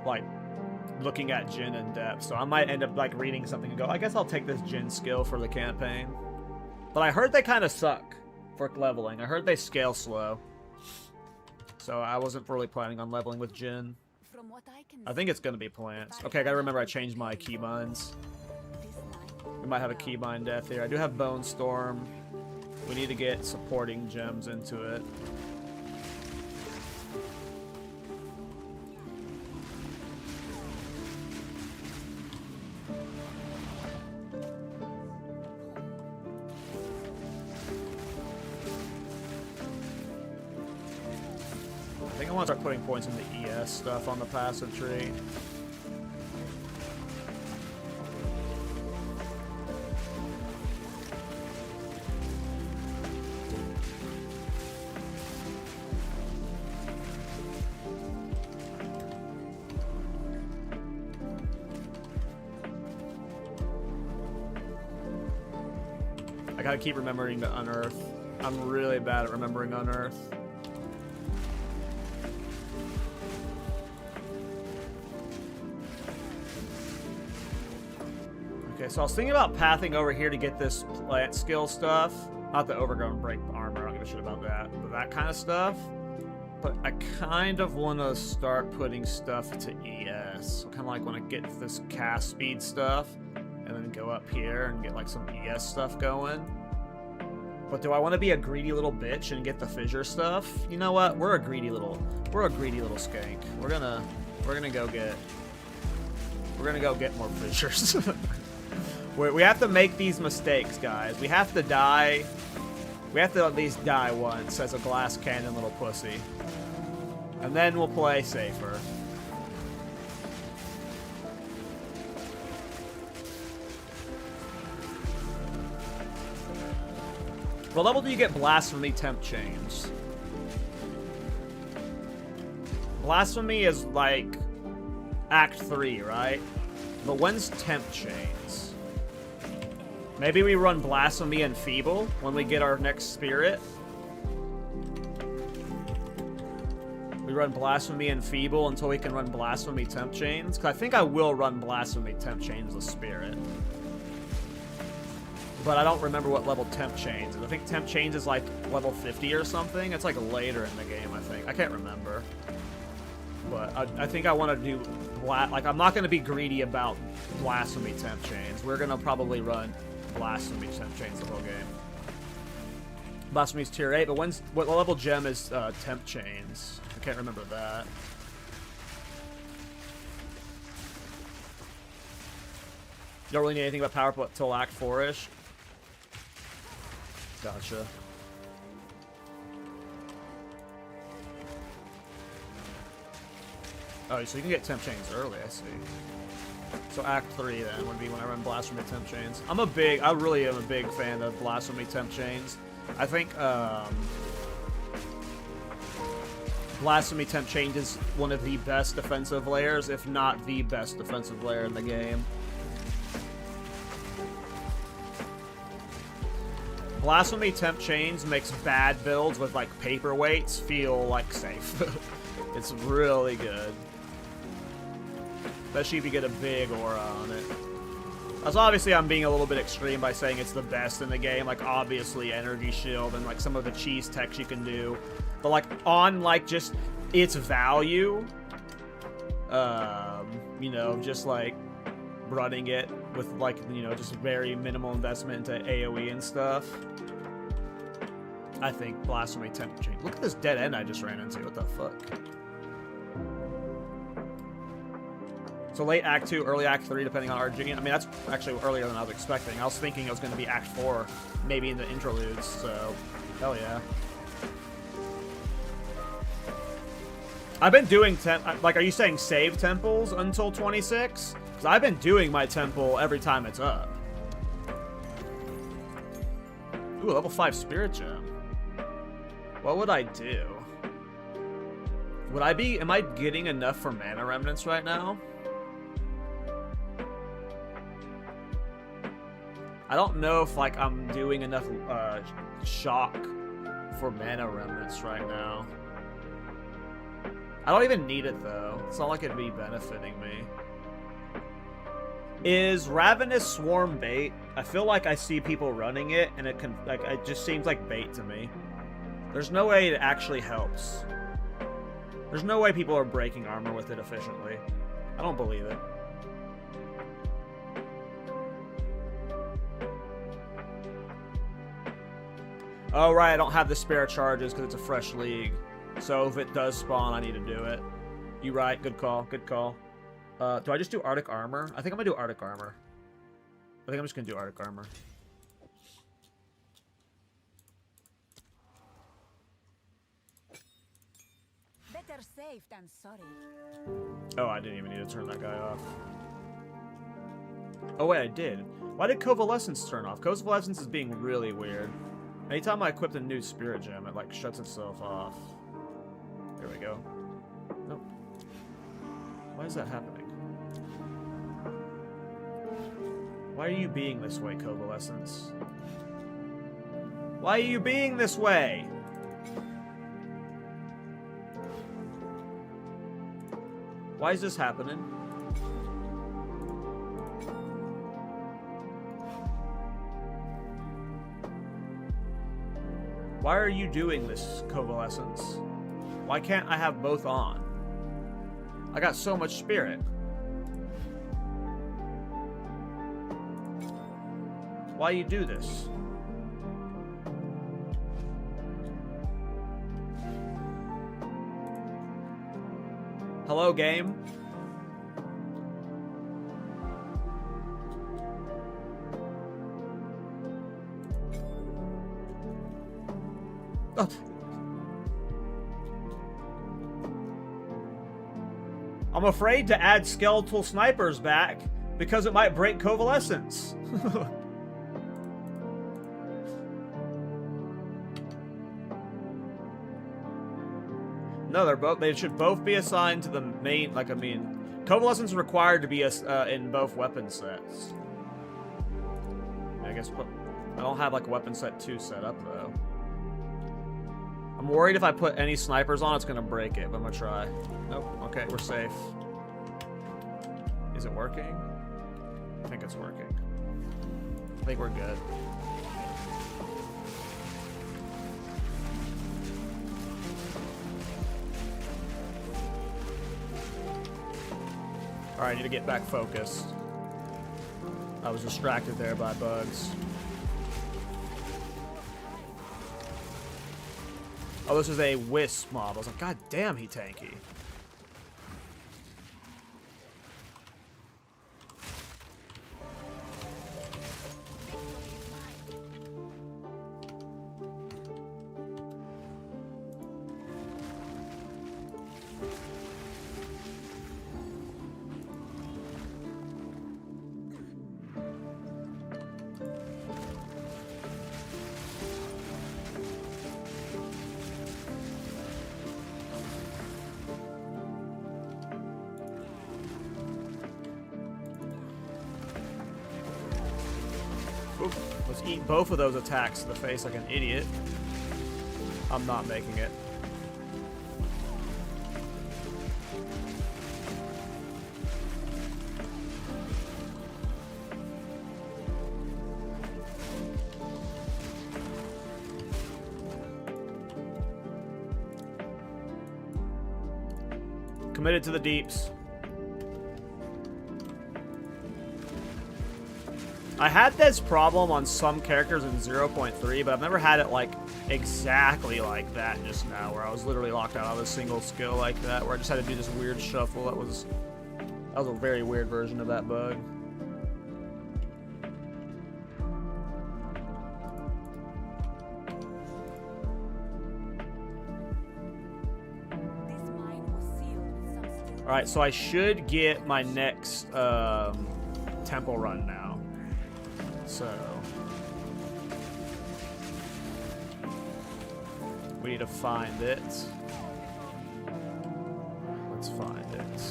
like looking at Jhin in depth. So I might end up like reading something and go, I guess I'll take this Jhin skill for the campaign. But I heard they kind of suck for leveling. I heard they scale slow. So I wasn't really planning on leveling with Jhin.
From what I can
I think it's going to be plants. Okay, I got to remember I changed my keybinds. We might have a keybind death here. I do have Bone Storm. We need to get supporting gems into it. I think I want to start putting points into ES stuff on the passive tree. I gotta keep remembering to unearth. I'm really bad at remembering Unearth. Okay, so I was thinking about pathing over here to get this plant skill stuff. Not the overgrown break armor, I don't give a shit about that. But that kind of stuff. But I kind of want to start putting stuff to ES. I kind of like want to get this cast speed stuff. And then go up here and get like some ES stuff going. But do I want to be a greedy little bitch and get the fissure stuff? You know what? We're a greedy little skank. We're gonna go get more fissures. We have to make these mistakes, guys. We have to die. We have to at least die once as a glass cannon little pussy. And then we'll play safer. What level do you get Blasphemy Temp Chains? Blasphemy is like Act 3, right? But when's Temp Chains? Maybe we run Blasphemy and Feeble when we get our next spirit. We run Blasphemy and Feeble until we can run Blasphemy Temp Chains. Because I think I will run Blasphemy Temp Chains with Spirit. But I don't remember what level Temp Chains is. I think Temp Chains is like level 50 or something. It's like later in the game, I think. I can't remember. But I think I want to do... Like, I'm not going to be greedy about Blasphemy Temp Chains. We're going to probably run Blasphemy Temp Chains the whole game. Blasphemy's tier 8, but what level gem is Temp Chains? I can't remember that. You don't really need anything about power up till Act 4-ish. Gotcha. Oh, so you can get Temp Chains early, I see. So Act 3 then would be when I run Blasphemy Temp Chains. I really am a big fan of Blasphemy Temp Chains. I think Blasphemy Temp Chains is one of the best defensive layers, if not the best defensive layer in the game. Blasphemy Temp Chains makes bad builds with like paperweights feel like safe. It's really good. Especially if you get a big aura on it. As obviously I'm being a little bit extreme by saying it's the best in the game. Like obviously Energy Shield and like some of the cheese techs you can do. But like on like just its value, you know, just like running it with like, you know, just very minimal investment into AoE and stuff. I think Blasphemy Temp Chain. Look at this dead end I just ran into. What the fuck? So late Act 2, early Act 3, depending on RG. I mean, that's actually earlier than I was expecting. I was thinking it was going to be Act 4, maybe in the interludes, so hell yeah. I've been doing like, are you saying save temples until 26? Because I've been doing my temple every time it's up. Ooh, level 5 Spirit Gem. What would I do? Am I getting enough for Mana Remnants right now? I don't know if, like, I'm doing enough, shock for Mana Remnants right now. I don't even need it, though. It's not like it'd be benefiting me. Is Ravenous Swarm bait? I feel like I see people running it, and it just seems like bait to me. There's no way it actually helps. There's no way people are breaking armor with it efficiently. I don't believe it. Oh, right, I don't have the spare charges because it's a fresh league. So if it does spawn, I need to do it. You right, good call, good call. Do I just do Arctic Armor? I think I'm gonna do Arctic Armor. I think I'm just gonna do Arctic Armor.
Better safe than sorry.
Oh, I didn't even need to turn that guy off. Oh wait, I did. Why did Covalescence turn off? Covalescence is being really weird. Anytime I equip a new Spirit Gem, it like shuts itself off. There we go. Nope. Why is that happening? Why are you being this way, Covalescence? Why are you being this way? Why is this happening? Why are you doing this, Covalescence? Why can't I have both on? I got so much spirit. Why you do this? Hello, game? Oh. I'm afraid to add skeletal snipers back because it might break Covalescence. No, they should both be assigned to the main, like, I mean, Covalescence is required to be in both weapon sets. I guess, I don't have, like, weapon set 2 set up, though. I'm worried if I put any snipers on, it's gonna break it, but I'm gonna try. Nope, okay, we're safe. Is it working? I think it's working. I think we're good. Alright, I need to get back focused. I was distracted there by bugs. Oh, this is a Wisp mob. I was like, God damn, he tanky. Let's eat both of those attacks to the face like an idiot. I'm not making it. Committed to the deeps. I had this problem on some characters in 0.3, but I've never had it like exactly like that just now, where I was literally locked out of a single skill like that, where I just had to do this weird shuffle. That was a very weird version of that bug. Alright, so I should get my next temple run now. So we need to find it. Let's find it.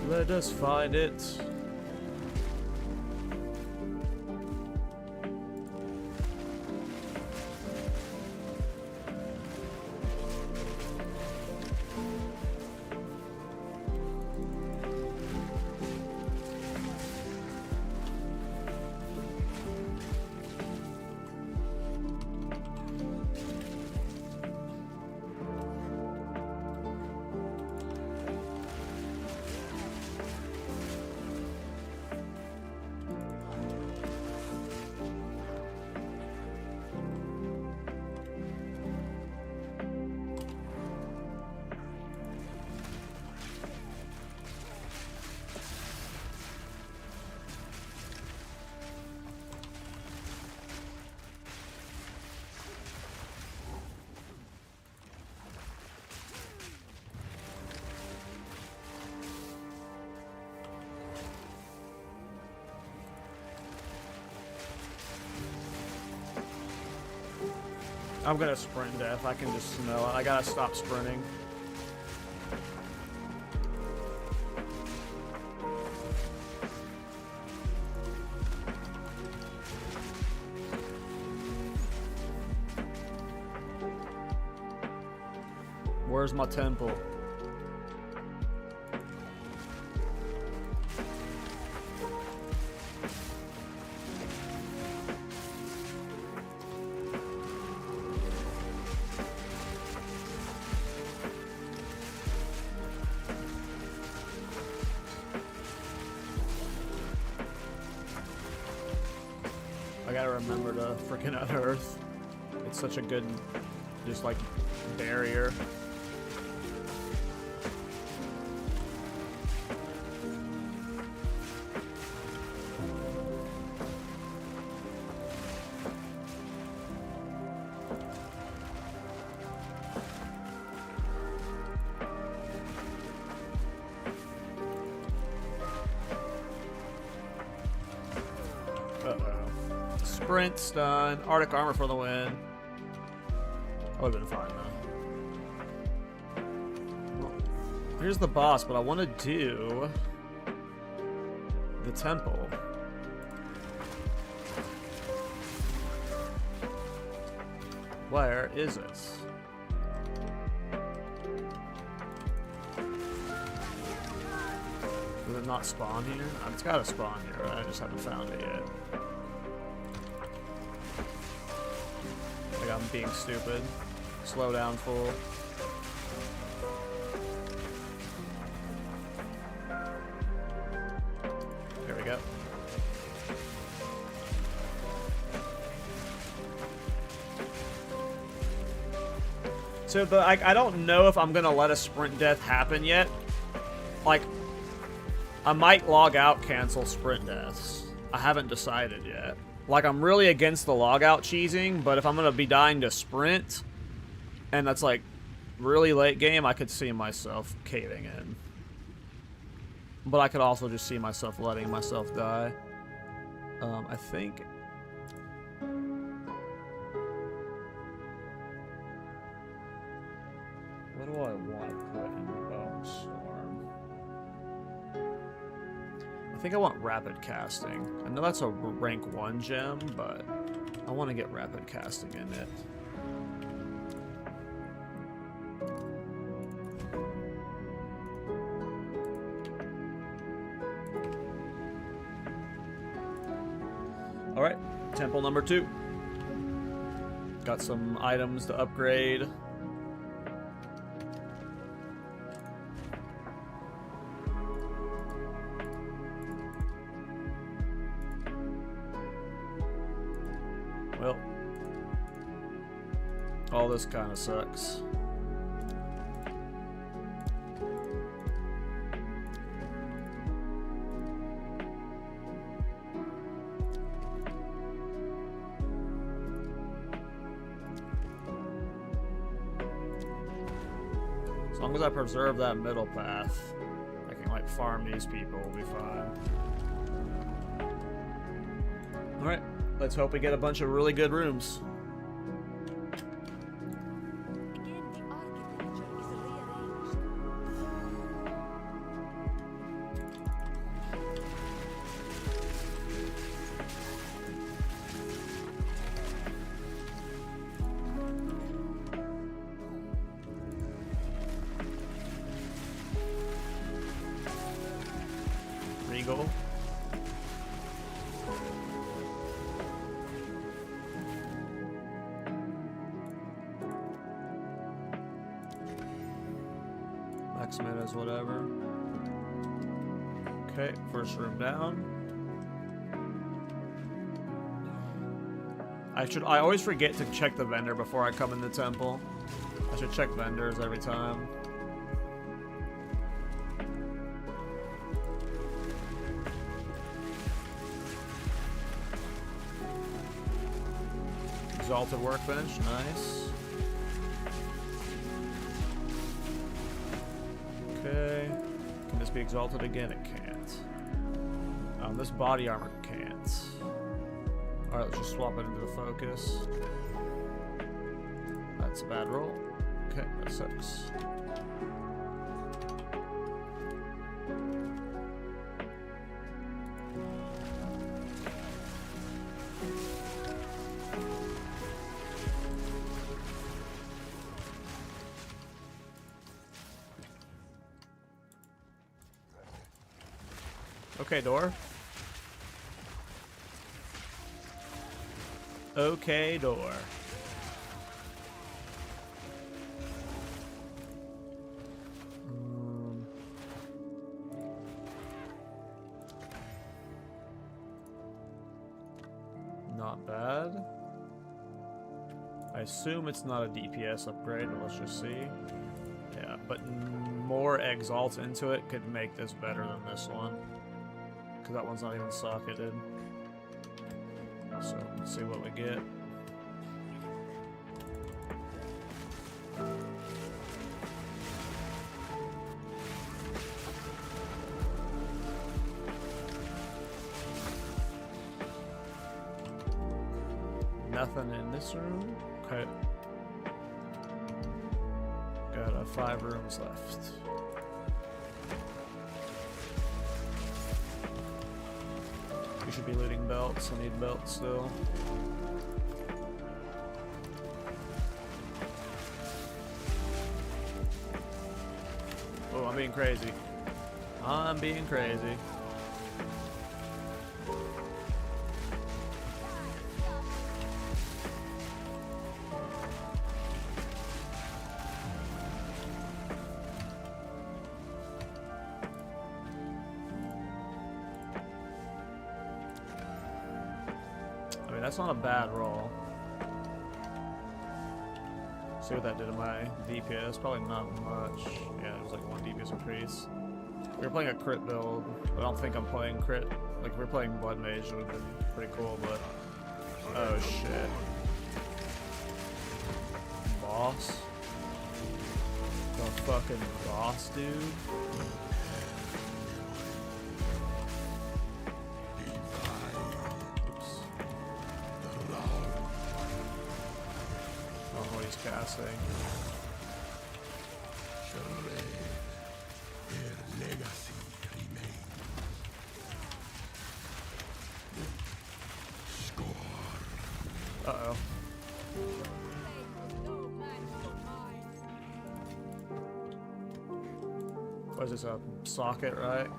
Let us find it. I'm gonna sprint death. I can just smell it. I gotta stop sprinting. Where's my temple? I gotta remember to freaking unearth. It's such a good, just like, barrier. Sprint stun, Arctic armor for the win. I would've been fine though. Well, here's the boss, but I want to do the temple. Where is it? Does it not spawn here? It's gotta spawn here, right? I just haven't found it yet. Like I'm being stupid. Slow down, fool. There we go. So I don't know if I'm gonna let a sprint death happen yet. Like, I might log out, cancel sprint deaths. I haven't decided yet. Like, I'm really against the logout cheesing, but if I'm gonna be dying to sprint, and that's like really late game, I could see myself caving in. But I could also just see myself letting myself die. I think. What do I want to put in Bone Storm? I think I want Rapid Casting. I know that's a rank 1 gem, but I want to get Rapid Casting in it. Alright, temple number 2. Got some items to upgrade. Well, all this kind of sucks. As long as I preserve that middle path, I can like farm these people, we'll be fine. Alright. Let's hope we get a bunch of really good rooms.
Again, the architecture is rearranged.
Regal. X-Metas, whatever. Okay, first room down. I always forget to check the vendor before I come in the temple. I should check vendors every time. Exalted workbench, nice. Okay. Can this be exalted again? It can't. This body armor can't. Alright, let's just swap it into the focus. That's a bad roll. Okay, that sucks. Okay, door. Okay, door. Not bad. I assume it's not a DPS upgrade, but let's just see. Yeah, but more exalts into it could make this better than this one. Because that one's not even socketed. So, let's see what we get. Nothing in this room. Okay. Got 5 rooms left. We should be looting belts. I need belts still. Oh, I'm being crazy. I'm being crazy. That's not a bad roll. See what that did to my DPS. Probably not much. Yeah, it was like 1 DPS increase. We were playing a crit build, but I don't think I'm playing crit. Like, if we were playing Bloodmage, it would have been pretty cool, but... Oh, shit. Boss? The fucking boss, dude? Casting. Uh-oh. What is this, a socket, right?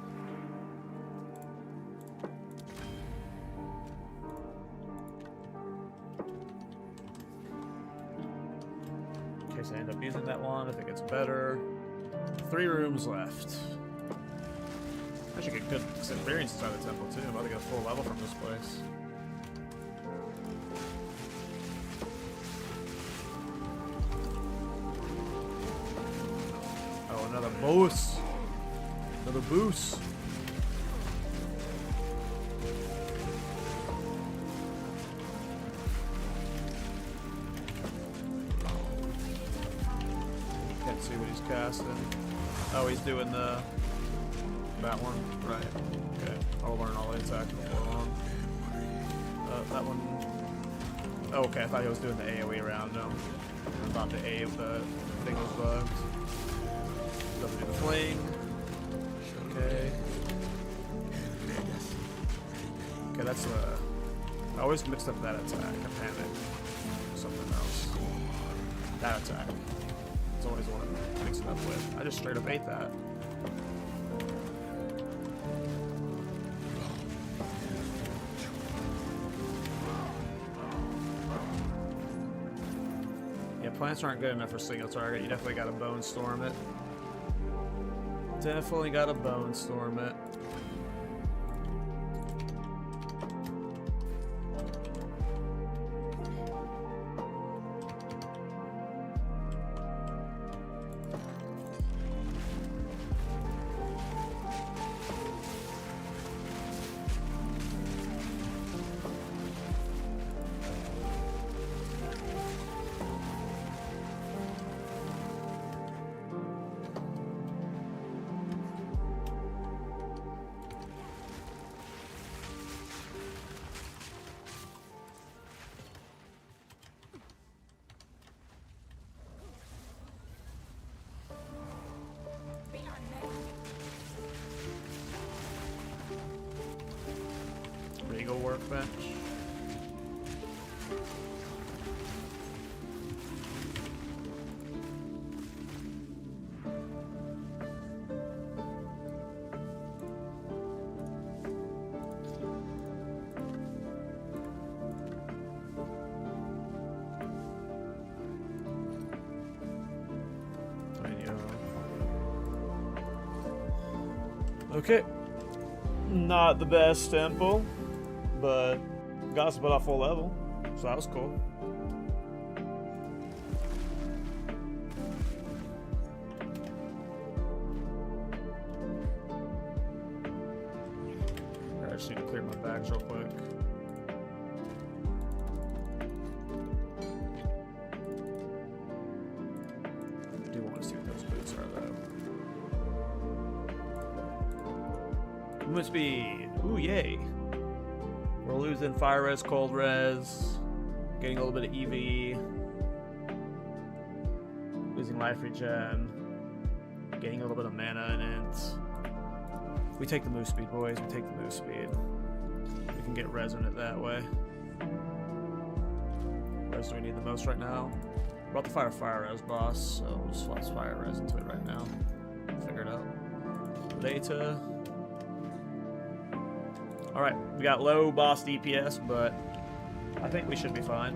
I end up using that one if it gets better. 3 rooms left. I should get good experience inside the temple too. I'm about to get a full level from this place. Oh, another boost. Another boost. See what he's casting. Oh, he's doing that one. Right. Okay. I'll learn all the attacks before long. That one. Oh, okay, I thought he was doing the AoE round. No. I thought the thing was bugged. Doesn't do the fling. Okay. Okay, that's I always mixed up that attack. I panicked. Something else. That attack. It's always what I'm mixing up with. I just straight up ate that. Yeah, plants aren't good enough for single target. You definitely gotta bone storm it. Definitely gotta bone storm it. Regal workbench. Okay. Not the best temple, but got us about full level, so that was cool. I just need to clear my bags real quick. I do want to see what those boots are, though. Movement speed. Ooh, yay. We're losing fire res, cold res, getting a little bit of EV, losing life regen, getting a little bit of mana in it. We take the move speed, boys. We take the move speed. We can get res in it that way. Res do we need the most right now? We're about to fire fire res, boss, so we'll just flash fire res into it right now. Figure it out later. Alright, we got low boss DPS, but I think we should be fine.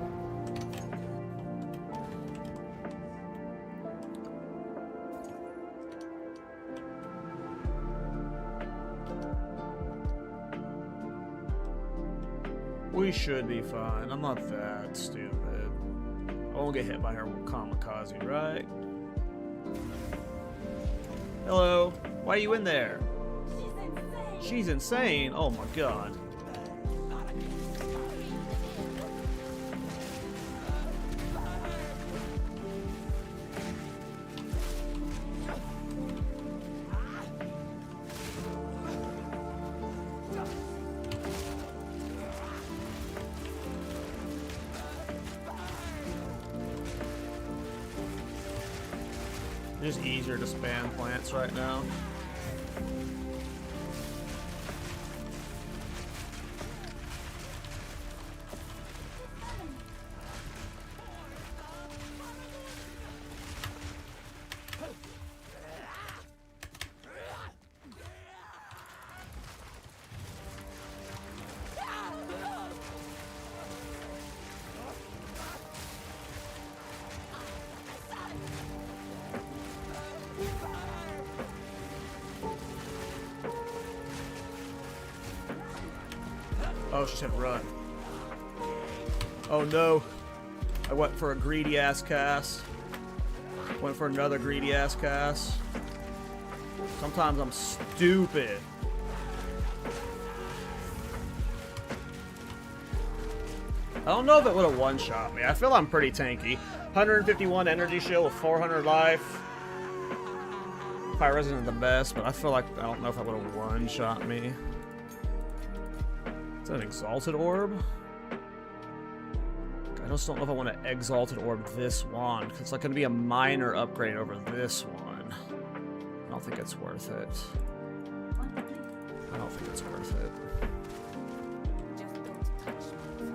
We should be fine. I'm not that stupid. I won't get hit by her kamikaze, right? Hello. Why are you in there? She's insane. Oh my god. Just easier to spam plants right now. Oh, she said run. Oh no. I went for a greedy ass cast. Went for another greedy ass cast. Sometimes I'm stupid. I don't know if it would have one-shot me. I feel I'm pretty tanky. 151 energy shield with 400 life. Fire Resonant the best, but I feel like I don't know if I would have one-shot me. Is that an Exalted Orb? I just don't know if I want to Exalted Orb this wand, because it's like going to be a minor upgrade over this one. I don't think it's worth it. I don't think it's worth it.
Just don't touch me.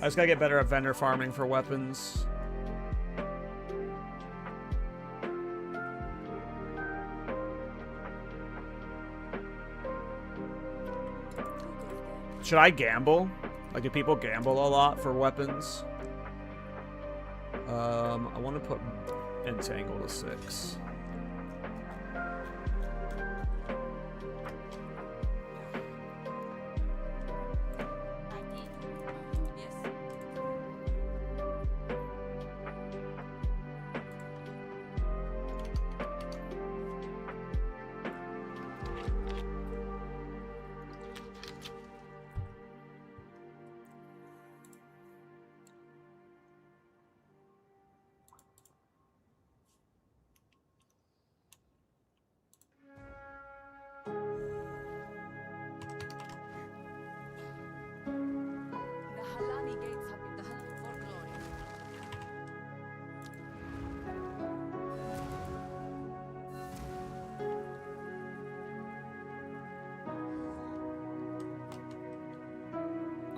I just gotta get better at vendor farming for weapons. Should I gamble? Like, do people gamble a lot for weapons? I want to put Entangle to 6.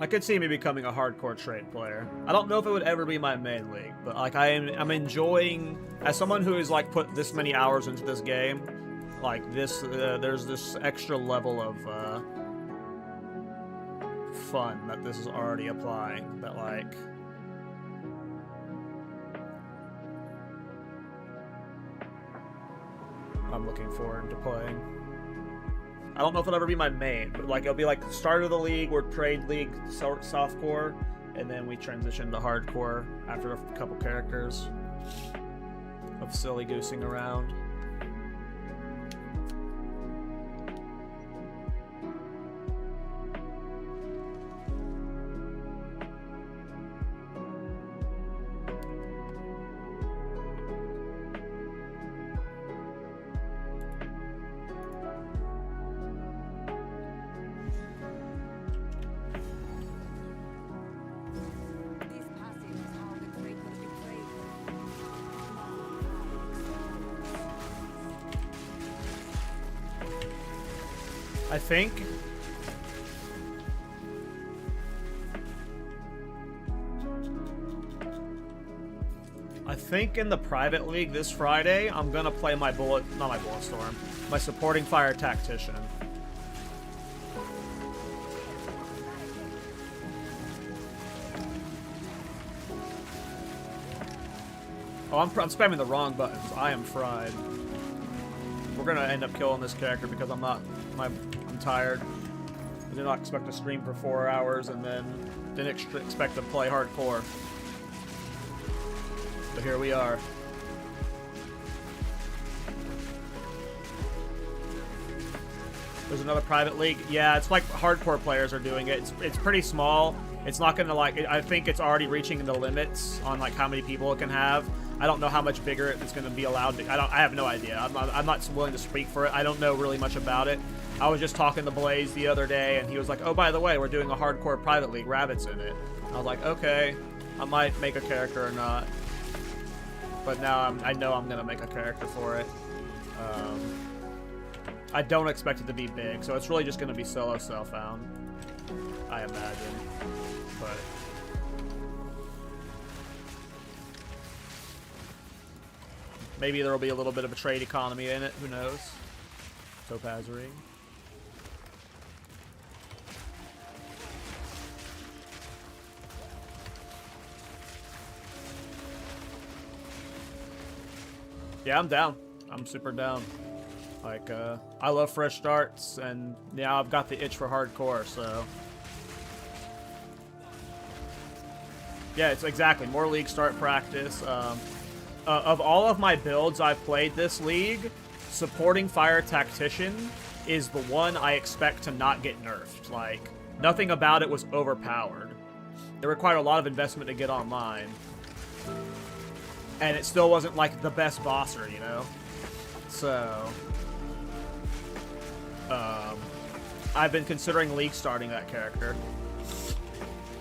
I could see me becoming a hardcore trade player. I don't know if it would ever be my main league, but like I'm enjoying, as someone who has like put this many hours into this game, like this, there's this extra level of fun that this is already applying. That like, I'm looking forward to playing. I don't know if it'll ever be my main, but like it'll be like the start of the league or trade league softcore, and then we transition to hardcore after a couple characters of silly goosing around.
These passages are the great will betray.
I think in the private league this Friday, I'm gonna play my my supporting fire tactician. Oh, I'm spamming the wrong buttons. I am fried. We're gonna end up killing this character because I'm tired. I did not expect to stream for 4 hours and then didn't expect to play hardcore. But here we are. There's another private league. Yeah, it's like hardcore players are doing it. It's pretty small. It's not gonna like. I think it's already reaching the limits on like how many people it can have. I don't know how much bigger it's gonna be allowed to. I have no idea. I'm not willing to speak for it. I don't know really much about it. I was just talking to Blaze the other day, and he was like, "Oh, by the way, we're doing a hardcore private league. Rabbit's in it." I was like, "Okay, I might make a character or not." But now I know I'm gonna make a character for it. I don't expect it to be big, so it's really just gonna be solo self-found, I imagine. But maybe there will be a little bit of a trade economy in it. Who knows? Topazary. Yeah, I'm down. I'm super down. Like, I love fresh starts, and now I've got the itch for hardcore, so. Yeah, it's exactly. More league start practice. Of all of my builds I've played this league, supporting Fire Tactician is the one I expect to not get nerfed. Like, nothing about it was overpowered. It required a lot of investment to get online. And it still wasn't, like, the best bosser, you know? So, I've been considering league starting that character.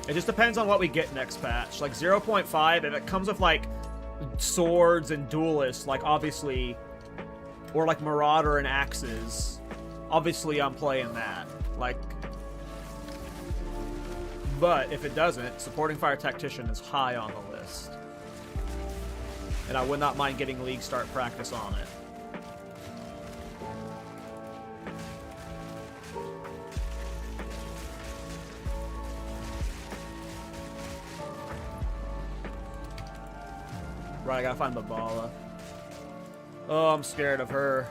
It just depends on what we get next patch. Like, 0.5, if it comes with, like, swords and duelists, like, obviously, or, like, Marauder and axes, obviously I'm playing that. Like, but if it doesn't, supporting Fire Tactician is high on the list. And I would not mind getting league start practice on it. Right, I gotta find Babala. Oh, I'm scared of her.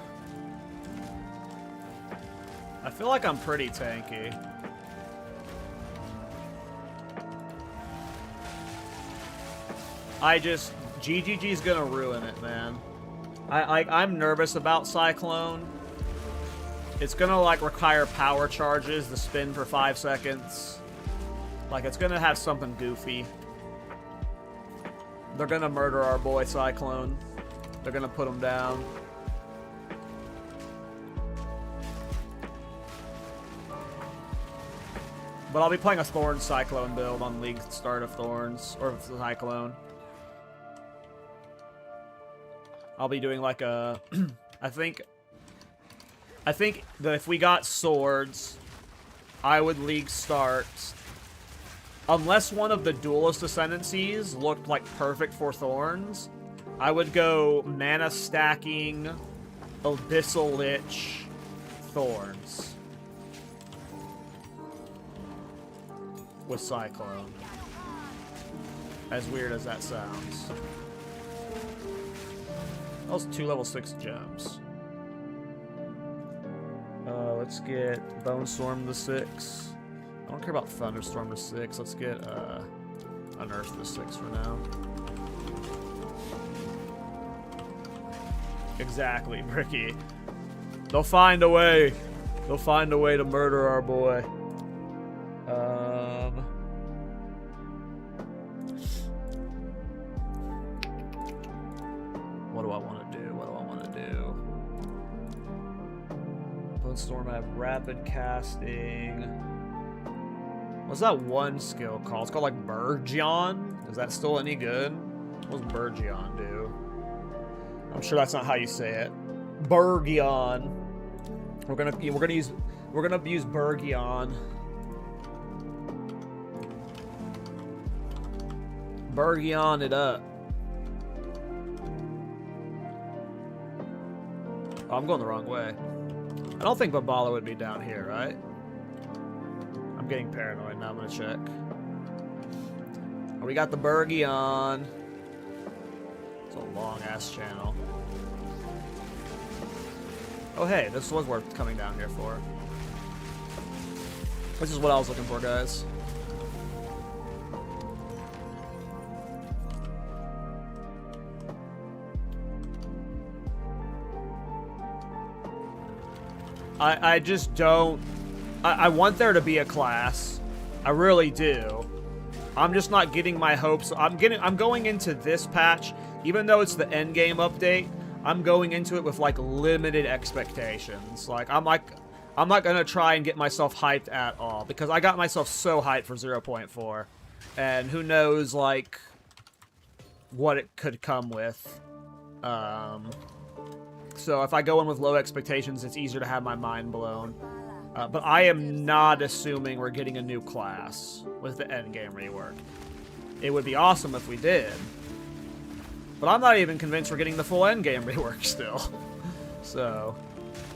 I feel like I'm pretty tanky. GGG's gonna ruin it, man. I'm nervous about Cyclone. It's gonna, like, require power charges to spin for 5 seconds. Like, it's gonna have something goofy. They're gonna murder our boy Cyclone. They're gonna put him down. But I'll be playing a Thorn Cyclone build on League Start of Thorns, or Cyclone. I'll be doing like a... I think that if we got swords, I would League Start unless one of the Duelist Ascendancies looked like perfect for Thorns, I would go mana stacking Abyssal Lich Thorns with Cyclone. As weird as that sounds. Those 2 level 6 gems. Let's get Bone Storm to 6. I don't care about Thunderstorm to 6. Let's get Unearth to 6 for now. Exactly, Bricky. They'll find a way. They'll find a way to murder our boy. What do I want to do? What do I want to do? Storm, I have rapid casting. What's that one skill called? It's called like Burgeon. Is that still any good? What does Burgeon do? I'm sure that's not how you say it. Burgeon. We're gonna use Burgeon. Burgeon it up. Oh, I'm going the wrong way. I don't think Babala would be down here, right? I'm getting paranoid now. I'm gonna check. Oh, we got the Burgeon. It's a long-ass channel. Oh, hey, this was worth coming down here for. This is what I was looking for, guys. I just don't... I want there to be a class. I really do. I'm just not getting my hopes... I'm going into this patch, even though it's the endgame update, I'm going into it with, like, limited expectations. Like, I'm not gonna try and get myself hyped at all, because I got myself so hyped for 0.4. And who knows, like, what it could come with. So if I go in with low expectations, it's easier to have my mind blown. But I am not assuming we're getting a new class with the endgame rework. It would be awesome if we did. But I'm not even convinced we're getting the full endgame rework still. So,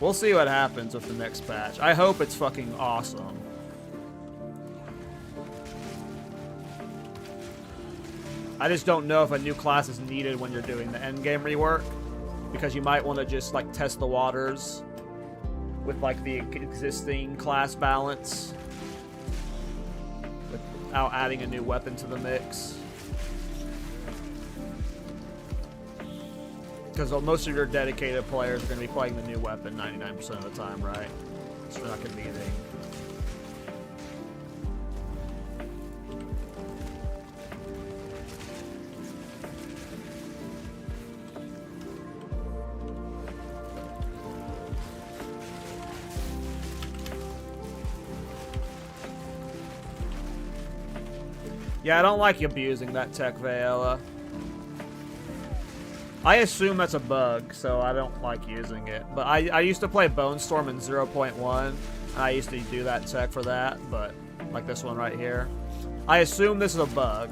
we'll see what happens with the next patch. I hope it's fucking awesome. I just don't know if a new class is needed when you're doing the endgame rework. Because you might want to just, like, test the waters with, like, the existing class balance without adding a new weapon to the mix. Because most of your dedicated players are going to be playing the new weapon 99% of the time, right? So we're not going to be anything. Yeah, I don't like abusing that tech, Vayela. I assume that's a bug, so I don't like using it. But I used to play Bone Storm in 0.1, and I used to do that tech for that, but like this one right here. I assume this is a bug,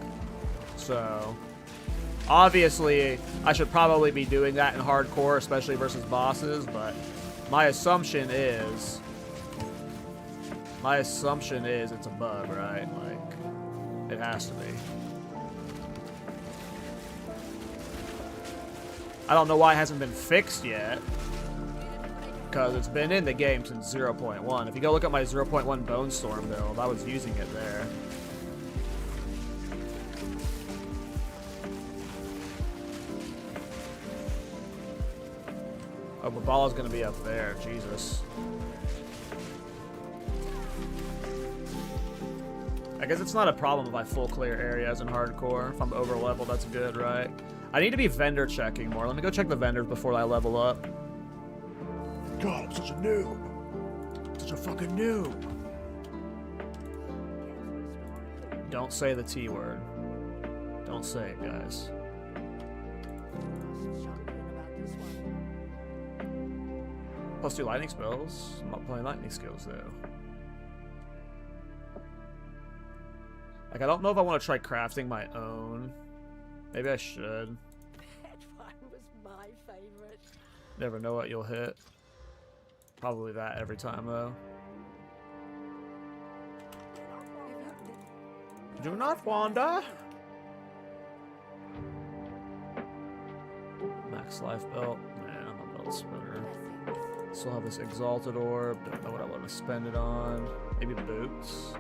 so obviously I should probably be doing that in hardcore, especially versus bosses, but my assumption is it's a bug, right? Like, it has to be. I don't know why it hasn't been fixed yet, because it's been in the game since 0.1. If you go look at my 0.1 Bone Storm build, I was using it there. Oh, Babala's gonna be up there. Jesus. I guess it's not a problem if I full clear areas in hardcore. If I'm over level, that's good, right? I need to be vendor checking more. Let me go check the vendors before I level up. God, I'm such a noob. Such a fucking noob. Don't say the T word. Don't say it, guys. +2 lightning spells. I'm not playing lightning skills, though. Like, I don't know if I want to try crafting my own. Maybe I should.
That one was my favorite.
Never know what you'll hit. Probably that every time, though. Do not wander. Max life belt. Nah, I'm a belt spinner. Still have this exalted orb. Don't know what I want to spend it on. Maybe boots.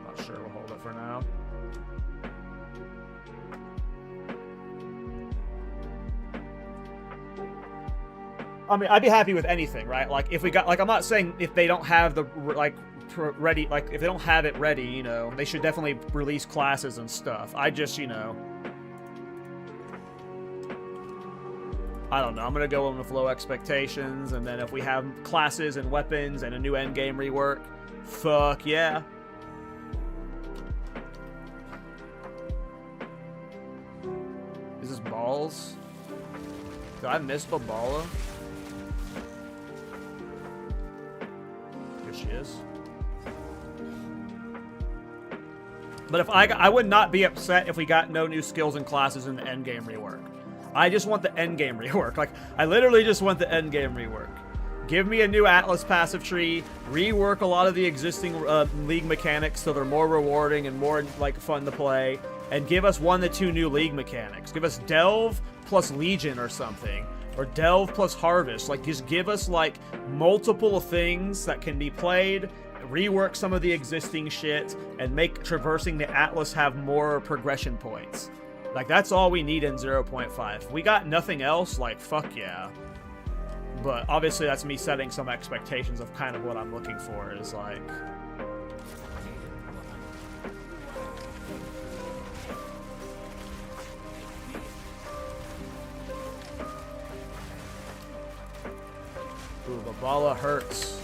Not sure. We'll hold it for now. I mean, I'd be happy with anything, right? Like, if we got, like, I'm not saying if they don't have the, like, ready, like, if they don't have it ready, you know, they should definitely release classes and stuff. I just, you know, I don't know. I'm gonna go in with low expectations, and then if we have classes and weapons and a new endgame rework, fuck yeah. Is this balls? Did I miss Babala? Here she is. But if I would not be upset if we got no new skills and classes in the endgame rework. I just want the endgame rework. Like, I literally just want the endgame rework. Give me a new Atlas passive tree, rework a lot of the existing League mechanics so they're more rewarding and more, like, fun to play, and give us 1 to 2 new League mechanics. Give us Delve plus Legion or something, or Delve plus Harvest. Like, just give us, like, multiple things that can be played, rework some of the existing shit, and make traversing the Atlas have more progression points. Like, that's all we need in 0.5. If we got nothing else, like, fuck yeah. But obviously that's me setting some expectations of kind of what I'm looking for is like... Ooh, Babala hurts.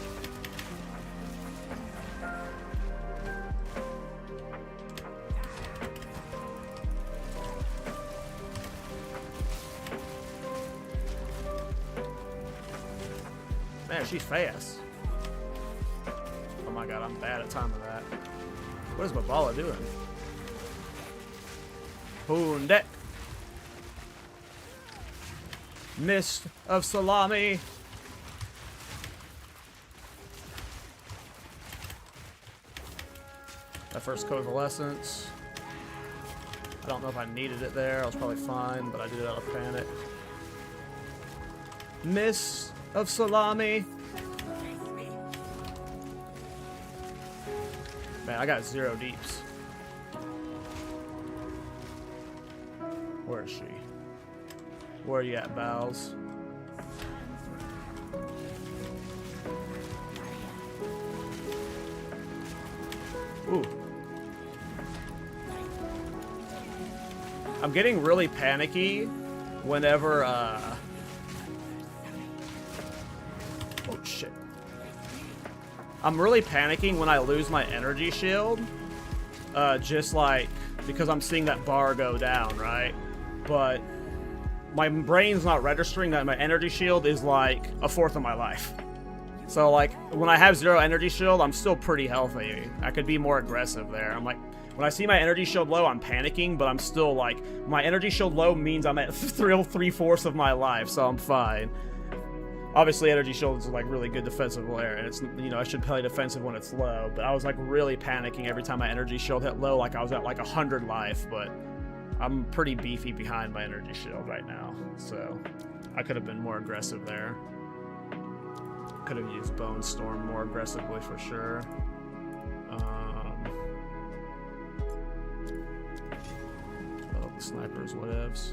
Man, she's fast. Oh my god, I'm bad at timing that. What is Babala doing? Hoondet. Mist of salami. That first coalescence. I don't know if I needed it there. I was probably fine, but I did it out of panic. Mist of salami. Man, I got 0 deeps. Where is she? Where are you at, Bowles? Ooh. I'm getting really panicky whenever, oh shit. I'm really panicking when I lose my energy shield. Just like, because I'm seeing that bar go down, right? But my brain's not registering that my energy shield is like 1/4 of my life. So like, when I have 0 energy shield, I'm still pretty healthy. I could be more aggressive there. I'm like, when I see my energy shield low, I'm panicking, but I'm still like, my energy shield low means I'm at 3/4 of my life, so I'm fine. Obviously, energy shield is like really good defensive layer, and it's, you know, I should play defensive when it's low, but I was like really panicking every time my energy shield hit low, like I was at like 100 life, but I'm pretty beefy behind my energy shield right now, so I could have been more aggressive there. Could have used Bone Storm more aggressively for sure. Oh, the snipers, whatevs.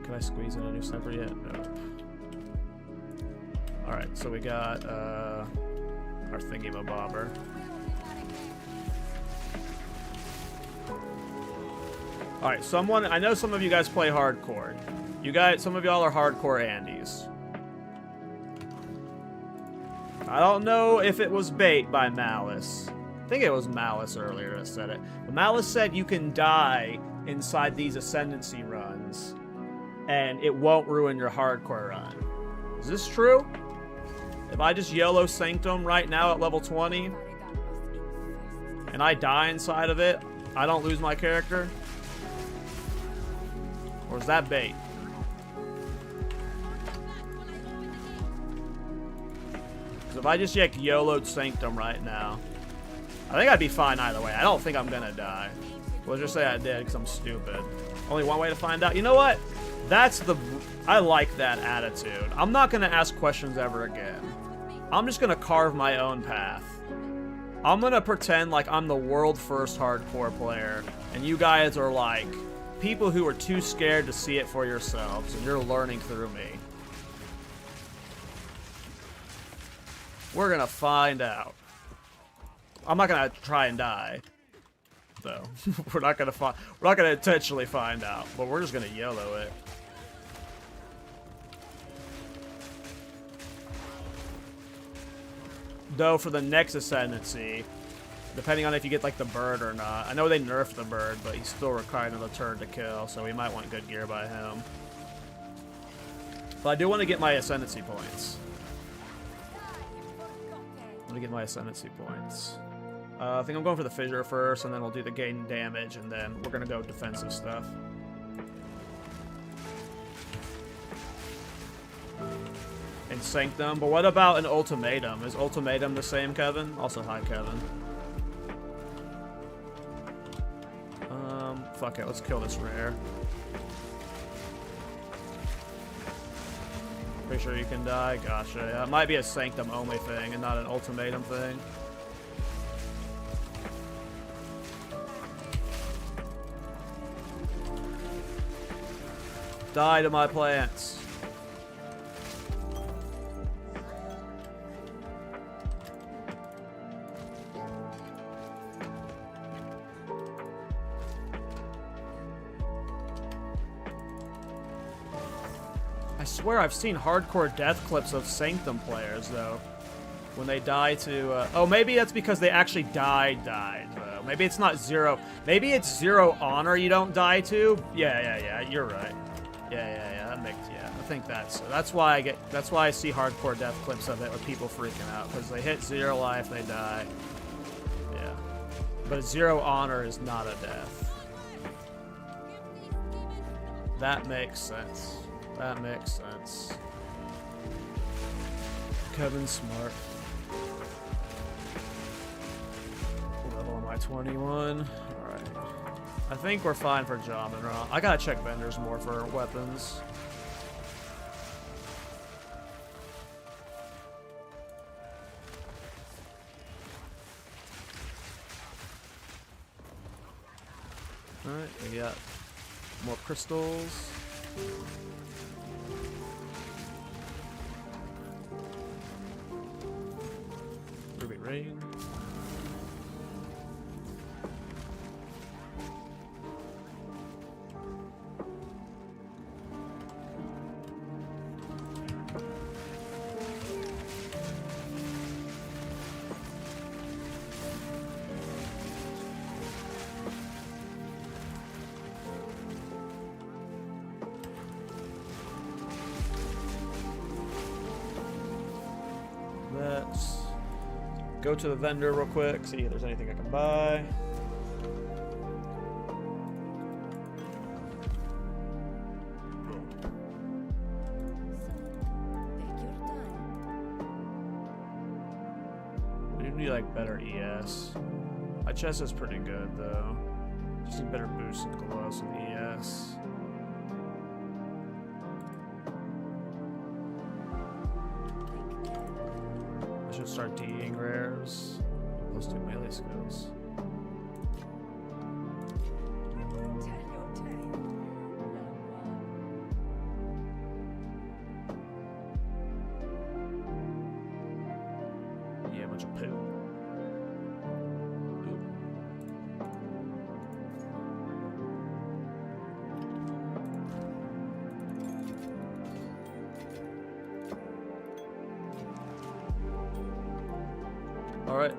Can I squeeze in a new sniper yet? No. Alright, so we got our thingy-mabobber. Alright, I know some of you guys play hardcore. Some of y'all are hardcore Andes. I don't know if it was bait by Malice. I think it was Malice earlier that said it. But Malice said you can die inside these Ascendancy runs, and it won't ruin your hardcore run. Is this true? If I just YOLO Sanctum right now at level 20, and I die inside of it, I don't lose my character? Or is that bait? Because if I just YOLO'd Sanctum right now, I think I'd be fine either way. I don't think I'm gonna die. We'll just say I did because I'm stupid. Only one way to find out. You know what? I like that attitude. I'm not gonna ask questions ever again. I'm just gonna carve my own path. I'm gonna pretend like I'm the world first hardcore player, and you guys are like people who are too scared to see it for yourselves, and you're learning through me. We're gonna find out. I'm not gonna try and die, though. We're not gonna intentionally find out, but we're just gonna YOLO it. Though for the next Ascendancy, depending on if you get like the bird or not. I know they nerfed the bird, but he's still required another turn to kill, so we might want good gear by him. But I do want to get my Ascendancy points. Let me get my Ascendancy points. I think I'm going for the Fissure first, and then we'll do the gain damage, and then we're going to go defensive stuff. And Sanctum. But what about an Ultimatum? Is Ultimatum the same, Kevin? Also, hi, Kevin. Fuck it. Let's kill this rare. Pretty sure you can die. Gotcha. Yeah, it might be a Sanctum only thing and not an Ultimatum thing. Die to my plants. I swear I've seen hardcore death clips of Sanctum players, though. When they die to... oh, maybe that's because they actually died, though. Maybe it's not zero... Maybe it's 0 honor you don't die to? Yeah, you're right. Yeah, that makes... Yeah, I think that's why I get... That's why I see hardcore death clips of it with people freaking out. Because they hit 0 life, they die. Yeah. But 0 honor is not a death. That makes sense. That makes sense. Kevin's smart. What level am I? 21? Alright. I think we're fine for Jamin Ra. I gotta check vendors more for weapons. Alright, we got more crystals. Ruby Rain. Let's go to the vendor real quick, see if there's anything I can buy. We need like better ES. My chest is pretty good though. Just need better boost and gloss and ES. I should start DEing rares. Let's do melee skills. Yeah, a bunch of poo. Alright.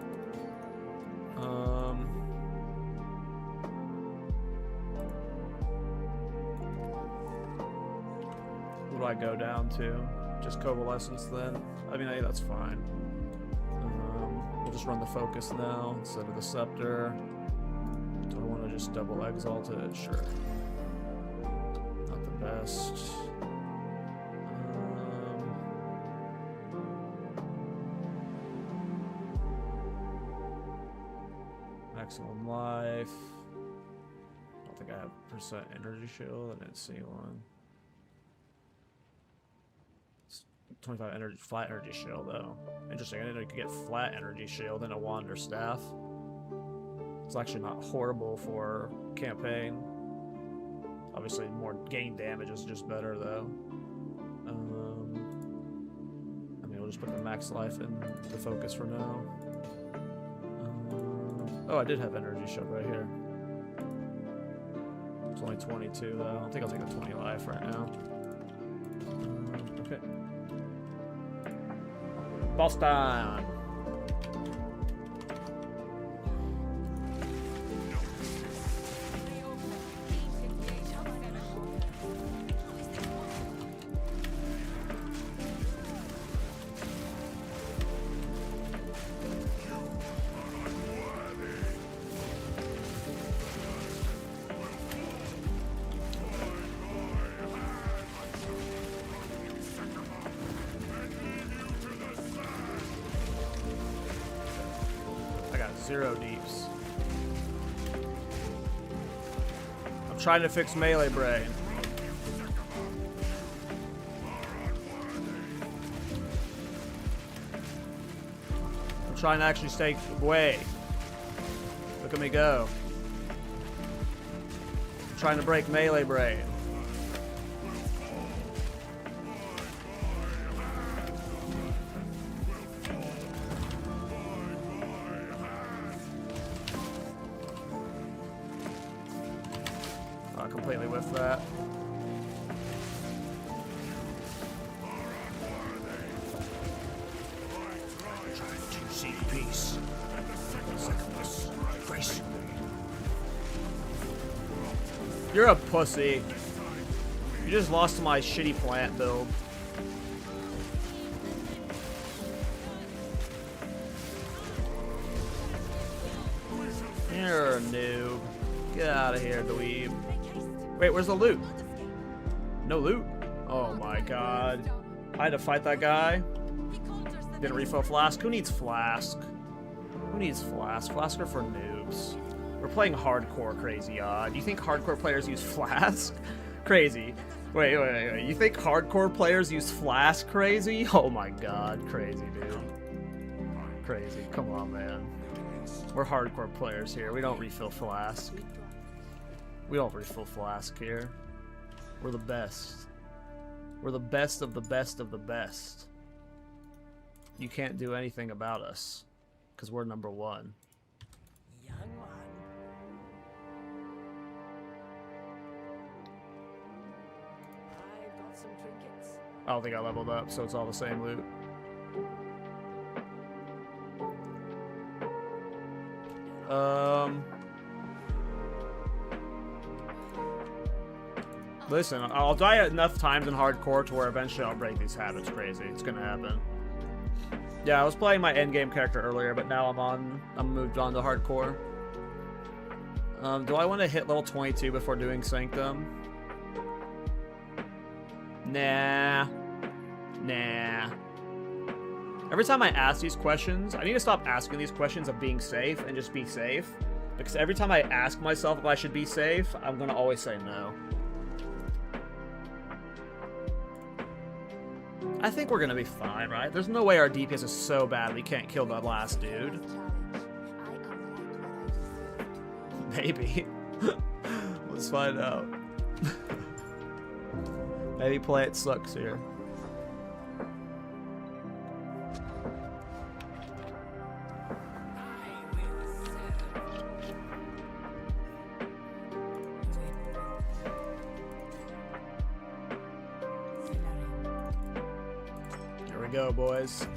What do I go down to? Just Covalescence then? I mean, I think that's fine. We'll just run the focus now instead of the scepter. Do I want to just double exalt it? Sure. Not the best. Maximum life. I don't think I have percent energy shield. I didn't see one. 25 energy, flat energy shield though. Interesting. I didn't know you could get flat energy shield in a wand or staff. It's actually not horrible for campaign. Obviously, more gain damage is just better though. I mean, we'll just put the max life in the focus for now. Oh, I did have energy shield right here. It's only 22 though. I think I'll take the 20 life right now. Okay. Boss time! Zero deeps. I'm trying to fix melee brain. I'm trying to actually stay away. Look at me go. I'm trying to break melee brain. Completely with that. Trying to seek peace. You're a pussy. You just lost to my shitty plant build. You're a noob. Get out of here, dweeb. Wait, where's the loot? No loot? Oh my god. I had to fight that guy. Didn't refill flask. Who needs flask? Who needs flask? Flask are for noobs. We're playing hardcore, crazy odd. You think hardcore players use flask? Crazy. Wait. You think hardcore players use flask, crazy? Oh my god, crazy, dude. Crazy. Come on, man. We're hardcore players here. We don't refill flask. We don't refill flask here. We're the best. We're the best of the best of the best. You can't do anything about us. Because we're number one.
Young one. I've got some trinkets.
I don't think I leveled up, so it's all the same loot. Listen, I'll die enough times in hardcore to where eventually I'll break these habits crazy. It's gonna happen. Yeah, I was playing my endgame character earlier, but now I'm moved on to hardcore. Do I want to hit level 22 before doing Sanctum? Nah. Every time I ask these questions, I need to stop asking these questions of being safe and just be safe. Because every time I ask myself if I should be safe, I'm gonna always say no. I think we're gonna be fine, right? There's no way our DPS is so bad we can't kill the last dude. Maybe. Let's find out. Maybe play it sucks here. Go, boys.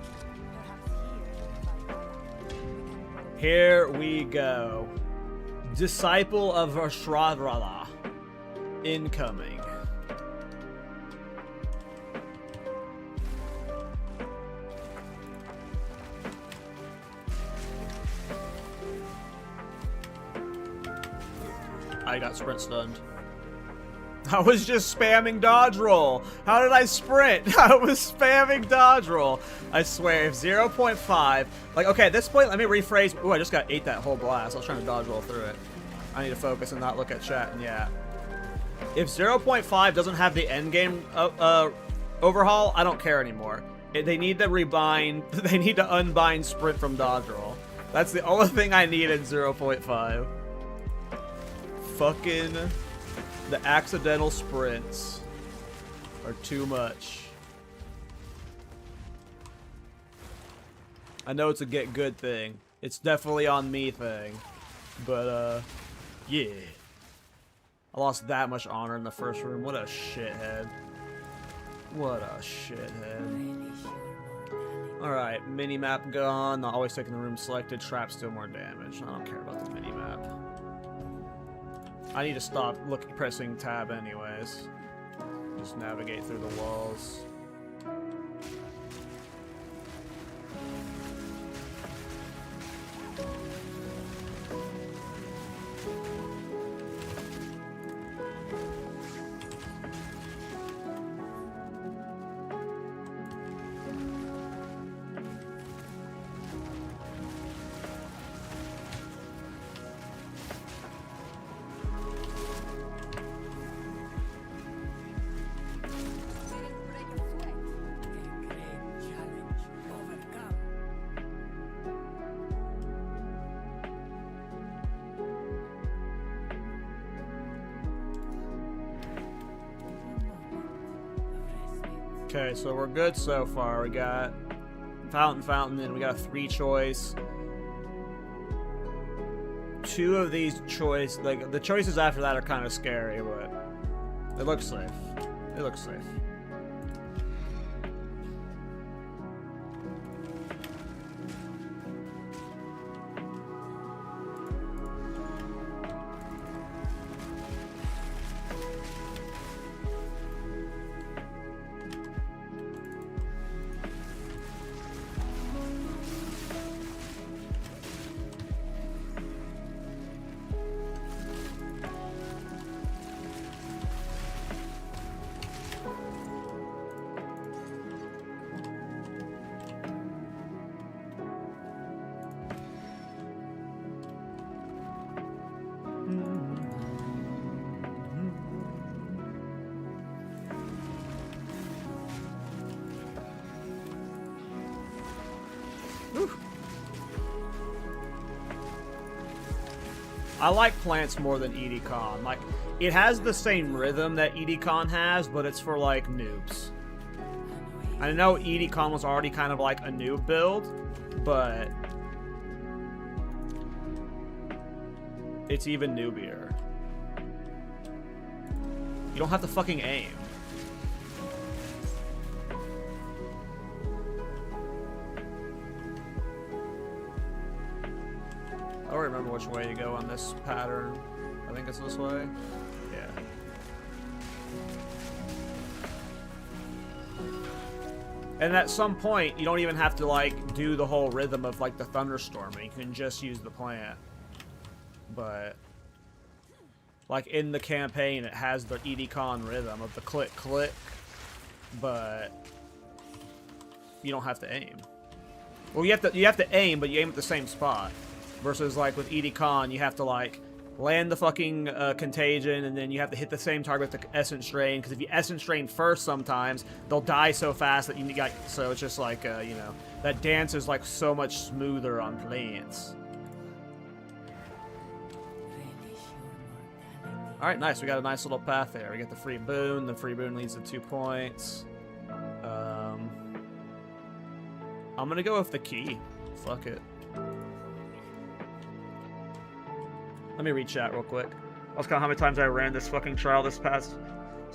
Here we go. Disciple of Ashradrala. Incoming. I got sprint stunned. I was just spamming dodge roll. How did I sprint? I was spamming dodge roll. I swear, if 0.5... Like, okay, at this point, let me rephrase. Ooh, I just got ate that whole blast. I was trying to dodge roll through it. I need to focus and not look at chat, and yeah. If 0.5 doesn't have the endgame overhaul, I don't care anymore. They need to rebind... They need to unbind sprint from dodge roll. That's the only thing I need in 0.5. Fucking... The accidental sprints are too much. I know it's a get good thing. It's definitely on me thing. But, yeah. I lost that much honor in the first room. What a shithead. What a shithead. Alright, mini-map gone. Not always taking the room selected. Trap still more damage. I don't care about the mini-map. I need to stop pressing tab anyways. Just navigate through the walls. Okay, so we're good so far. We got Fountain, and we got a 3 choice. 2 of these choice, like the choices after that are kind of scary, but they look safe. They look safe. I like plants more than EDCon. Like, it has the same rhythm that EDCon has, but it's for, like, noobs. I know EDCon was already kind of like a noob build, but it's even noobier. You don't have to fucking aim. I don't remember which way to go on this pattern. I think it's this way. Yeah. And at some point, you don't even have to, like, do the whole rhythm of, like, the thunderstorming. You can just use the plant. But, like, in the campaign, it has the EDCon rhythm of the click-click. But you don't have to aim. Well, you have to aim, but you aim at the same spot. Versus, like, with EDCon, you have to, like, land the fucking contagion, and then you have to hit the same target with the essence drain, because if you essence drain first sometimes, they'll die so fast that you got... So it's just like, you know, that dance is, like, so much smoother on plants. Alright, nice. We got a nice little path there. We get the free boon. The free boon leads to 2 points. I'm gonna go with the key. Fuck it. Let me read chat real quick. I was counting how many times I ran this fucking trial this past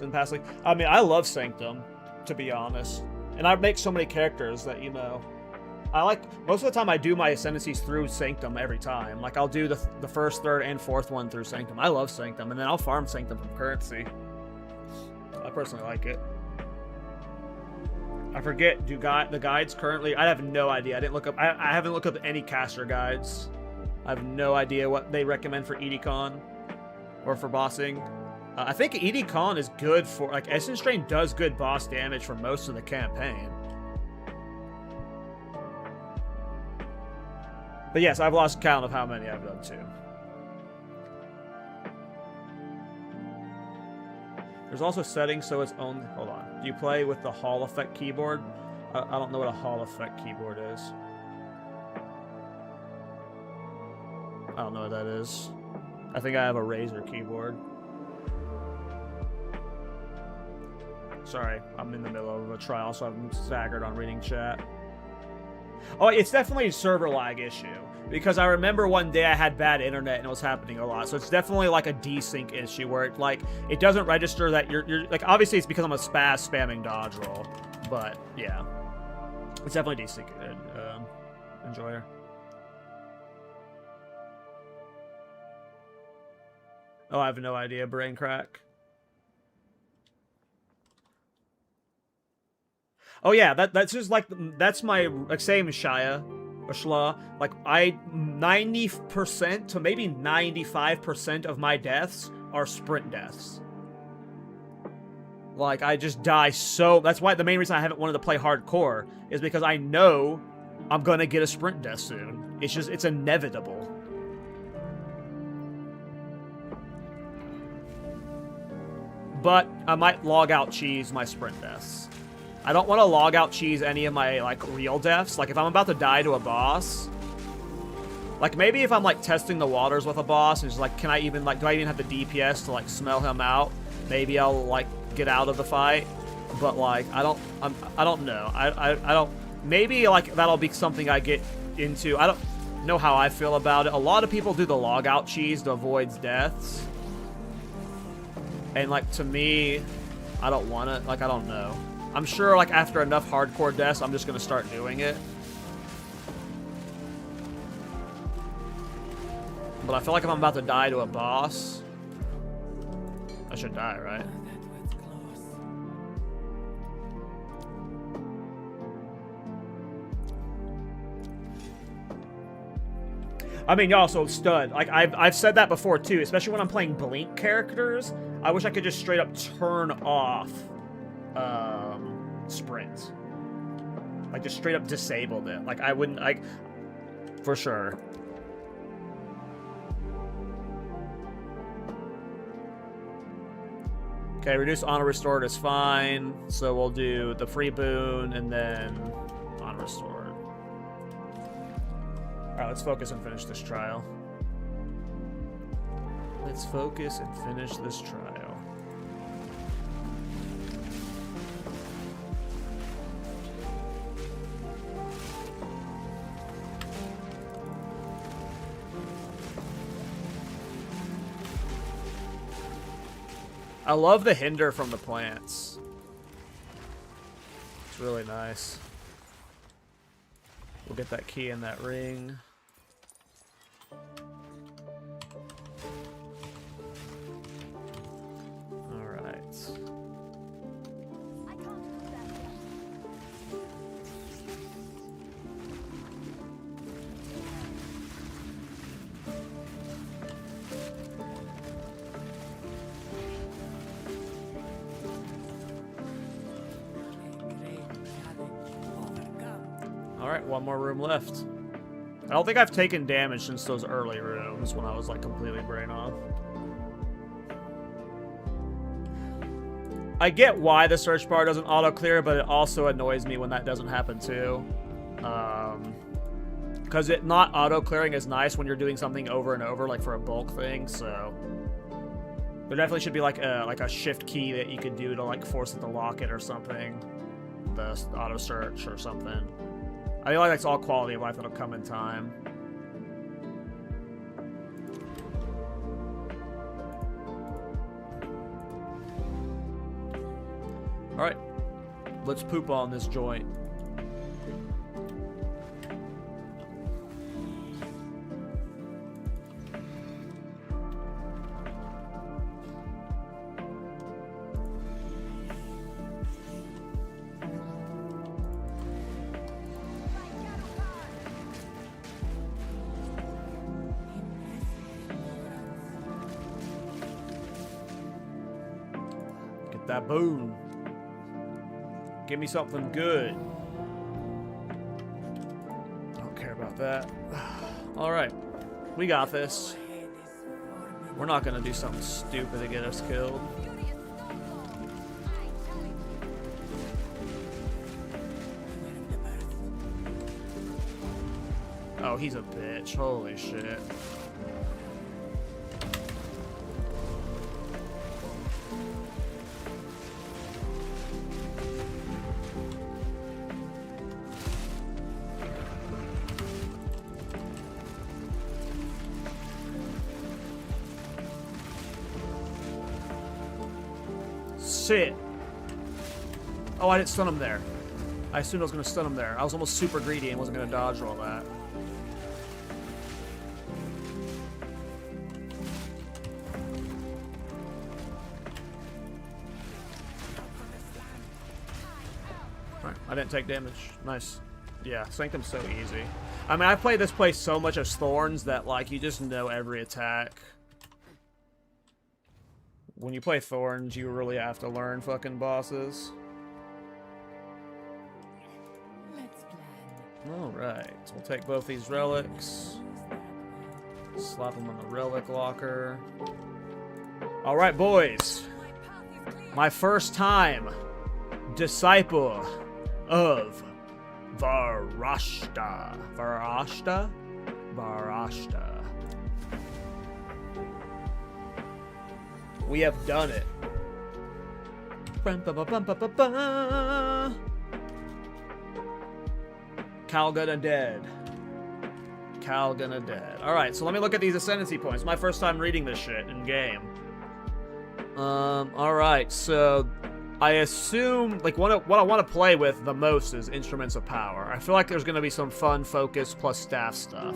week. I mean, I love Sanctum, to be honest. And I make so many characters that, you know, I like... Most of the time I do my ascendancies through Sanctum every time. Like, I'll do the first, third, and fourth one through Sanctum. I love Sanctum, and then I'll farm Sanctum from currency. I personally like it. I forget, the guides currently... I have no idea. I didn't look up... I haven't looked up any caster guides. I have no idea what they recommend for EDCon. or for bossing. I think ED Con is good for, like, Essence Drain does good boss damage for most of the campaign. But yes, I've lost count of how many I've done too. There's also settings so it's own. Hold on. Do you play with the Hall Effect keyboard? I don't know what a Hall Effect keyboard is. I don't know what that is. I think I have a Razer keyboard. Sorry, I'm in the middle of a trial, so I'm staggered on reading chat. Oh, it's definitely a server lag issue. Because I remember one day I had bad internet and it was happening a lot. So it's definitely like a desync issue where it, like, it doesn't register that you're like, obviously it's because I'm a spamming dodge roll. But yeah, it's definitely desync. Enjoyer. Oh, I have no idea. Brain crack. Oh yeah, that's just like, that's my, like, same Shia. Or Shla, like, 90% to maybe 95% of my deaths are sprint deaths. Like, I just die so... That's why the main reason I haven't wanted to play hardcore is because I know I'm gonna get a sprint death soon. It's just, it's inevitable. But I might log out cheese my sprint deaths. I don't want to log out cheese any of my, like, real deaths. Like, if I'm about to die to a boss, like, maybe if I'm, like, testing the waters with a boss, and it's like, can I even, like, do I even have the DPS to, like, smell him out? Maybe I'll, like, get out of the fight. But, like, I don't know. I don't, maybe, like, that'll be something I get into. I don't know how I feel about it. A lot of people do the log out cheese to avoid deaths. And, like, to me, I don't want it. Like, I don't know. I'm sure, like, after enough hardcore deaths, I'm just gonna start doing it. But I feel like if I'm about to die to a boss, I should die, right? I mean, y'all, so stud. Like, I've said that before, too. Especially when I'm playing Blink characters. I wish I could just straight up turn off sprint. Like, just straight up disabled it. Like, I wouldn't, like, for sure. Okay, reduce honor restored is fine. So we'll do the free boon and then honor restored. Alright, let's focus and finish this trial. Let's focus and finish this trial. I love the hinder from the plants. It's really nice. We'll get that key in that ring. Alright. Alright, one more room left. I don't think I've taken damage since those early rooms when I was, like, completely brain off. I get why the search bar doesn't auto-clear, but it also annoys me when that doesn't happen too. Because it not auto-clearing is nice when you're doing something over and over, like for a bulk thing, so... There definitely should be like a shift key that you could do to, like, force it to lock it or something. The auto-search or something. I feel like that's all quality of life that'll come in time. Alright. Let's poop on this joint. that boon. Give me something good. Don't care about that. Alright. We got this. We're not gonna do something stupid to get us killed. Oh, he's a bitch. Holy shit. Shit. Oh, I didn't stun him there. I assumed I was going to stun him there. I was almost super greedy and wasn't going to dodge roll that. Alright, I didn't take damage. Nice. Yeah, Sanctum's so easy. I mean, I played this place so much as Thorns that, like, you just know every attack. When you play Thorns, you really have to learn fucking bosses.
Let's plan.
Alright, so we'll take both these relics. Slap them on the relic locker. Alright, boys. My first time disciple of Varashta. Varashta? Varashta. We have done it. Calguna dead. Calguna dead. Alright, so let me look at these ascendancy points. My first time reading this shit in game. Alright, so I assume, like, what I want to play with the most is Instruments of Power. I feel like there's going to be some fun focus plus staff stuff.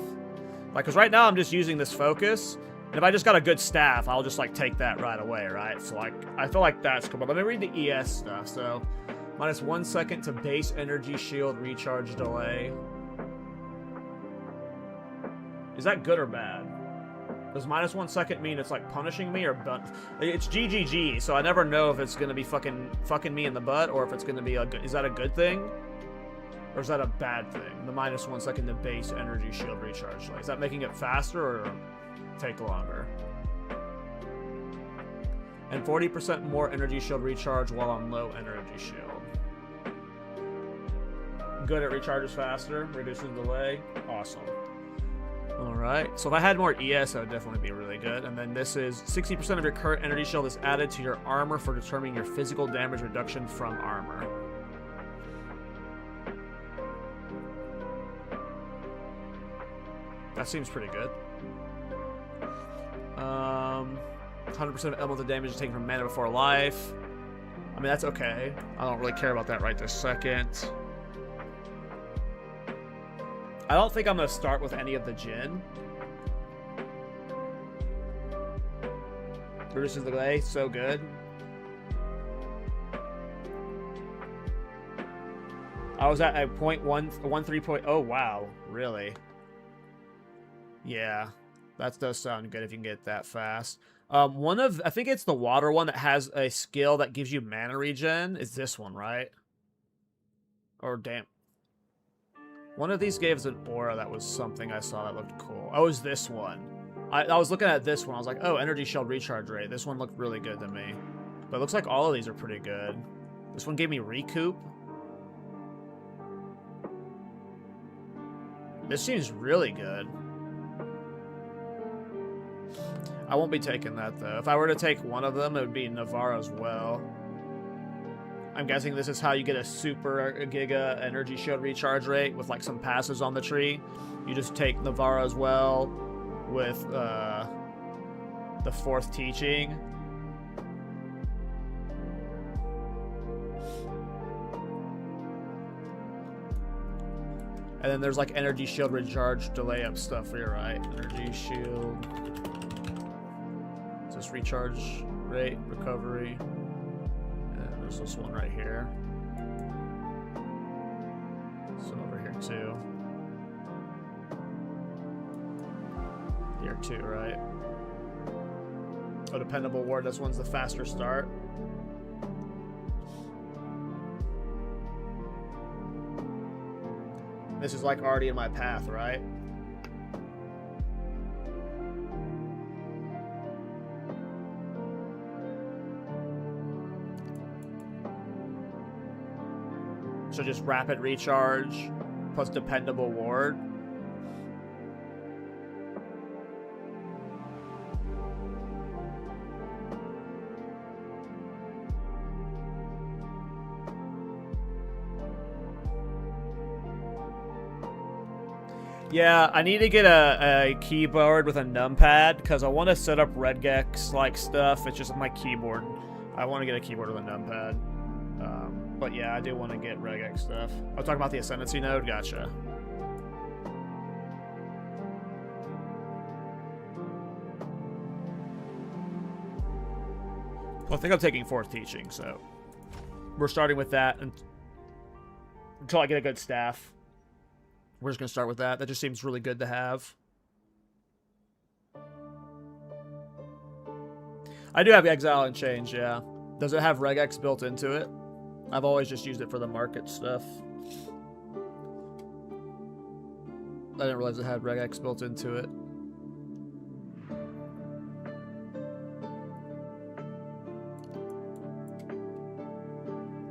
Like, because right now I'm just using this focus. And if I just got a good staff, I'll just, like, take that right away, right? So, like, I feel like that's cool. But let me read the ES stuff. So, minus 1 second to base energy shield recharge delay. Is that good or bad? Does minus 1 second mean it's, like, punishing me or... It's GGG, so I never know if it's going to be fucking me in the butt or if it's going to be a good... Is that a good thing? Or is that a bad thing? The minus 1 second to base energy shield recharge delay. Is that making it faster or... take longer? And 40% more energy shield recharge while on low energy shield. Good, it recharges faster, reduces delay. Awesome. Alright, so if I had more ES, that would definitely be really good. And then this is 60% of your current energy shield is added to your armor for determining your physical damage reduction from armor. That seems pretty good. 100% of elemental damage is taken from mana before life. I mean, that's okay. I don't really care about that right this second. I don't think I'm going to start with any of the Jinn. Reduces the delay, so good. I was at a 0.13. Oh, wow. Really? Yeah. That does sound good if you can get that fast. I think it's the water one that has a skill that gives you mana regen. Is this one, right? Or damn. One of these gave us an aura that was something I saw that looked cool. Oh, it was this one. I was looking at this one. I was like, oh, energy shield recharge rate. This one looked really good to me. But it looks like all of these are pretty good. This one gave me recoup. This seems really good. I won't be taking that, though. If I were to take one of them, it would be Navarro as well. I'm guessing this is how you get a super giga energy shield recharge rate with, like, some passes on the tree. You just take Navarro as well with the fourth teaching. And then there's, like, energy shield recharge delay up stuff for your right. Energy shield... recharge rate, recovery, and there's this one right here. This one over here too. Here too, right? Oh, dependable ward, this one's the faster start. This is like already in my path, right? So just rapid recharge plus dependable ward. Yeah, I need to get a keyboard with a numpad because I want to set up regex like stuff. It's just my keyboard. I want to get a keyboard with a numpad. But yeah, I do want to get regex stuff. I'll talk about the Ascendancy node. Gotcha. Well, I think I'm taking 4th teaching, so we're starting with that until I get a good staff. We're just going to start with that. That just seems really good to have. I do have Exile and Change, yeah. Does it have regex built into it? I've always just used it for the market stuff. I didn't realize it had regex built into it.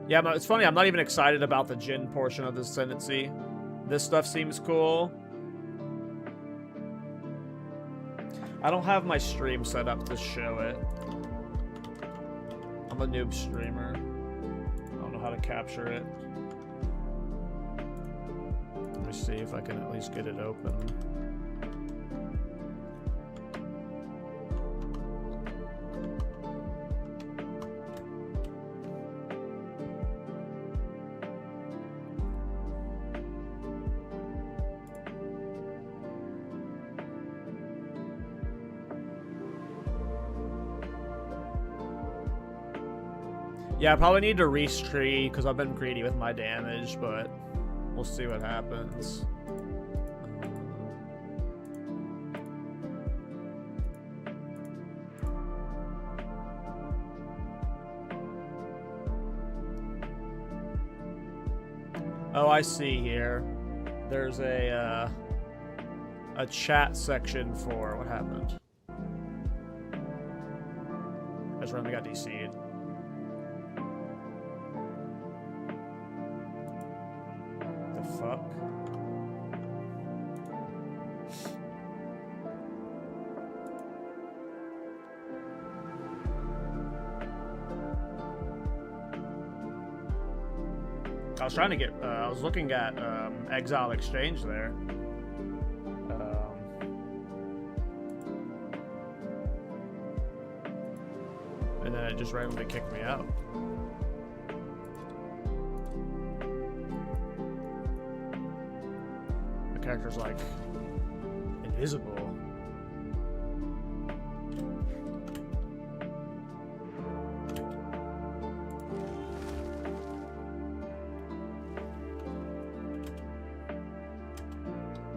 Yeah, it's funny. I'm not even excited about the Jin portion of the Ascendancy. This stuff seems cool. I don't have my stream set up to show it. I'm a noob streamer. I don't know how to capture it. Let me see if I can at least get it open. Yeah, I probably need to re-tree because I've been greedy with my damage, but we'll see what happens. Oh, I see here. There's a chat section for what happened. I just randomly got DC'd. Fuck. I was trying to get, I was looking at Exile Exchange there. And then it just randomly kicked me out. Character's like invisible.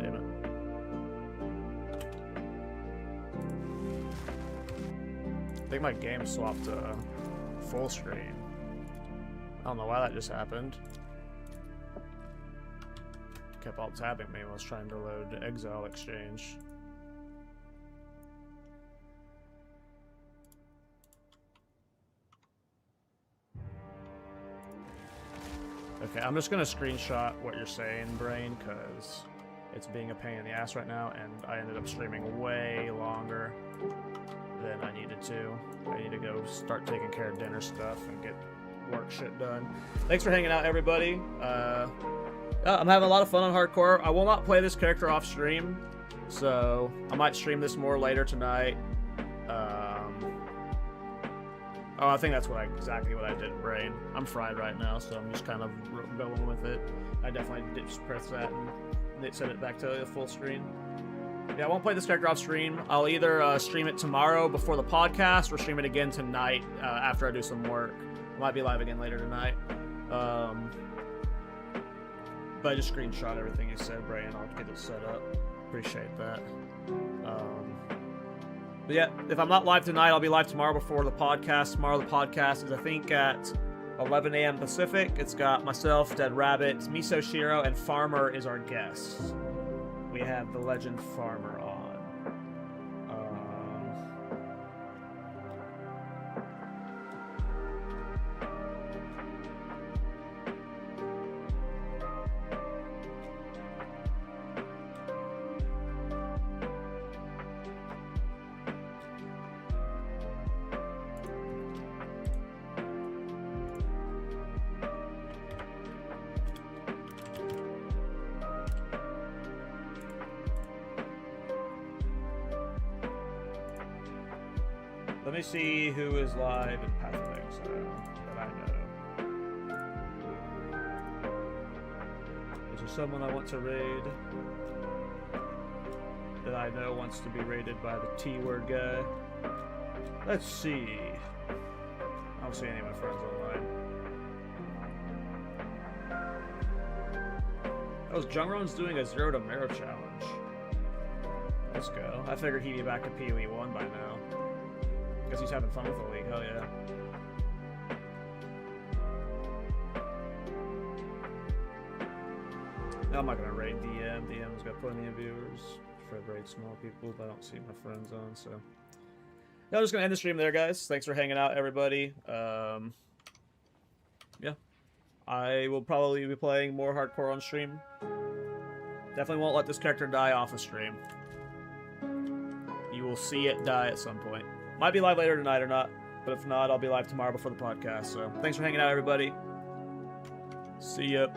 Damn it. I think my game swapped to full screen. I don't know why that just happened. Kept alt tabbing me when I was trying to load Exile Exchange. Okay, I'm just gonna screenshot what you're saying, Brain, because it's being a pain in the ass right now, and I ended up streaming way longer than I needed to. I need to go start taking care of dinner stuff and get work shit done. Thanks for hanging out, everybody. I'm having a lot of fun on hardcore. I will not play this character off stream, so I might stream this more later tonight. Oh, I think that's exactly what I did in Brain. I'm fried right now, so I'm just kind of going with it. I definitely did just press that and set it back to the full screen. Yeah, I won't play this character off stream. I'll either stream it tomorrow before the podcast or stream it again tonight after I do some work. I might be live again later tonight. But I just screenshot everything you said, Bray, and I'll get it set up. Appreciate that. But yeah, if I'm not live tonight, I'll be live tomorrow before the podcast. Tomorrow the podcast is, I think, at 11 a.m. Pacific. It's got myself, Dead Rabbit, Miso Shiro, and Farmer is our guest. We have the Legend Farmer on. Let me see who is live in Path of Exile that I know. Is there someone I want to raid that I know wants to be raided by the T-word guy? Let's see. I don't see any of my friends online. Oh, Jungron's doing a 0 to Mero challenge. Let's go. I figured he'd be back to PoE 1 by now. Guess he's having fun with the league, hell yeah. No, I'm not gonna raid DM. DM's got plenty of viewers. Prefer to raid small people, but I don't see my friends on, so. Yeah, I'm just gonna end the stream there, guys. Thanks for hanging out, everybody. Yeah. I will probably be playing more hardcore on stream. Definitely won't let this character die off the stream. You will see it die at some point. Might be live later tonight or not, but if not, I'll be live tomorrow before the podcast. So thanks for hanging out, everybody. See ya.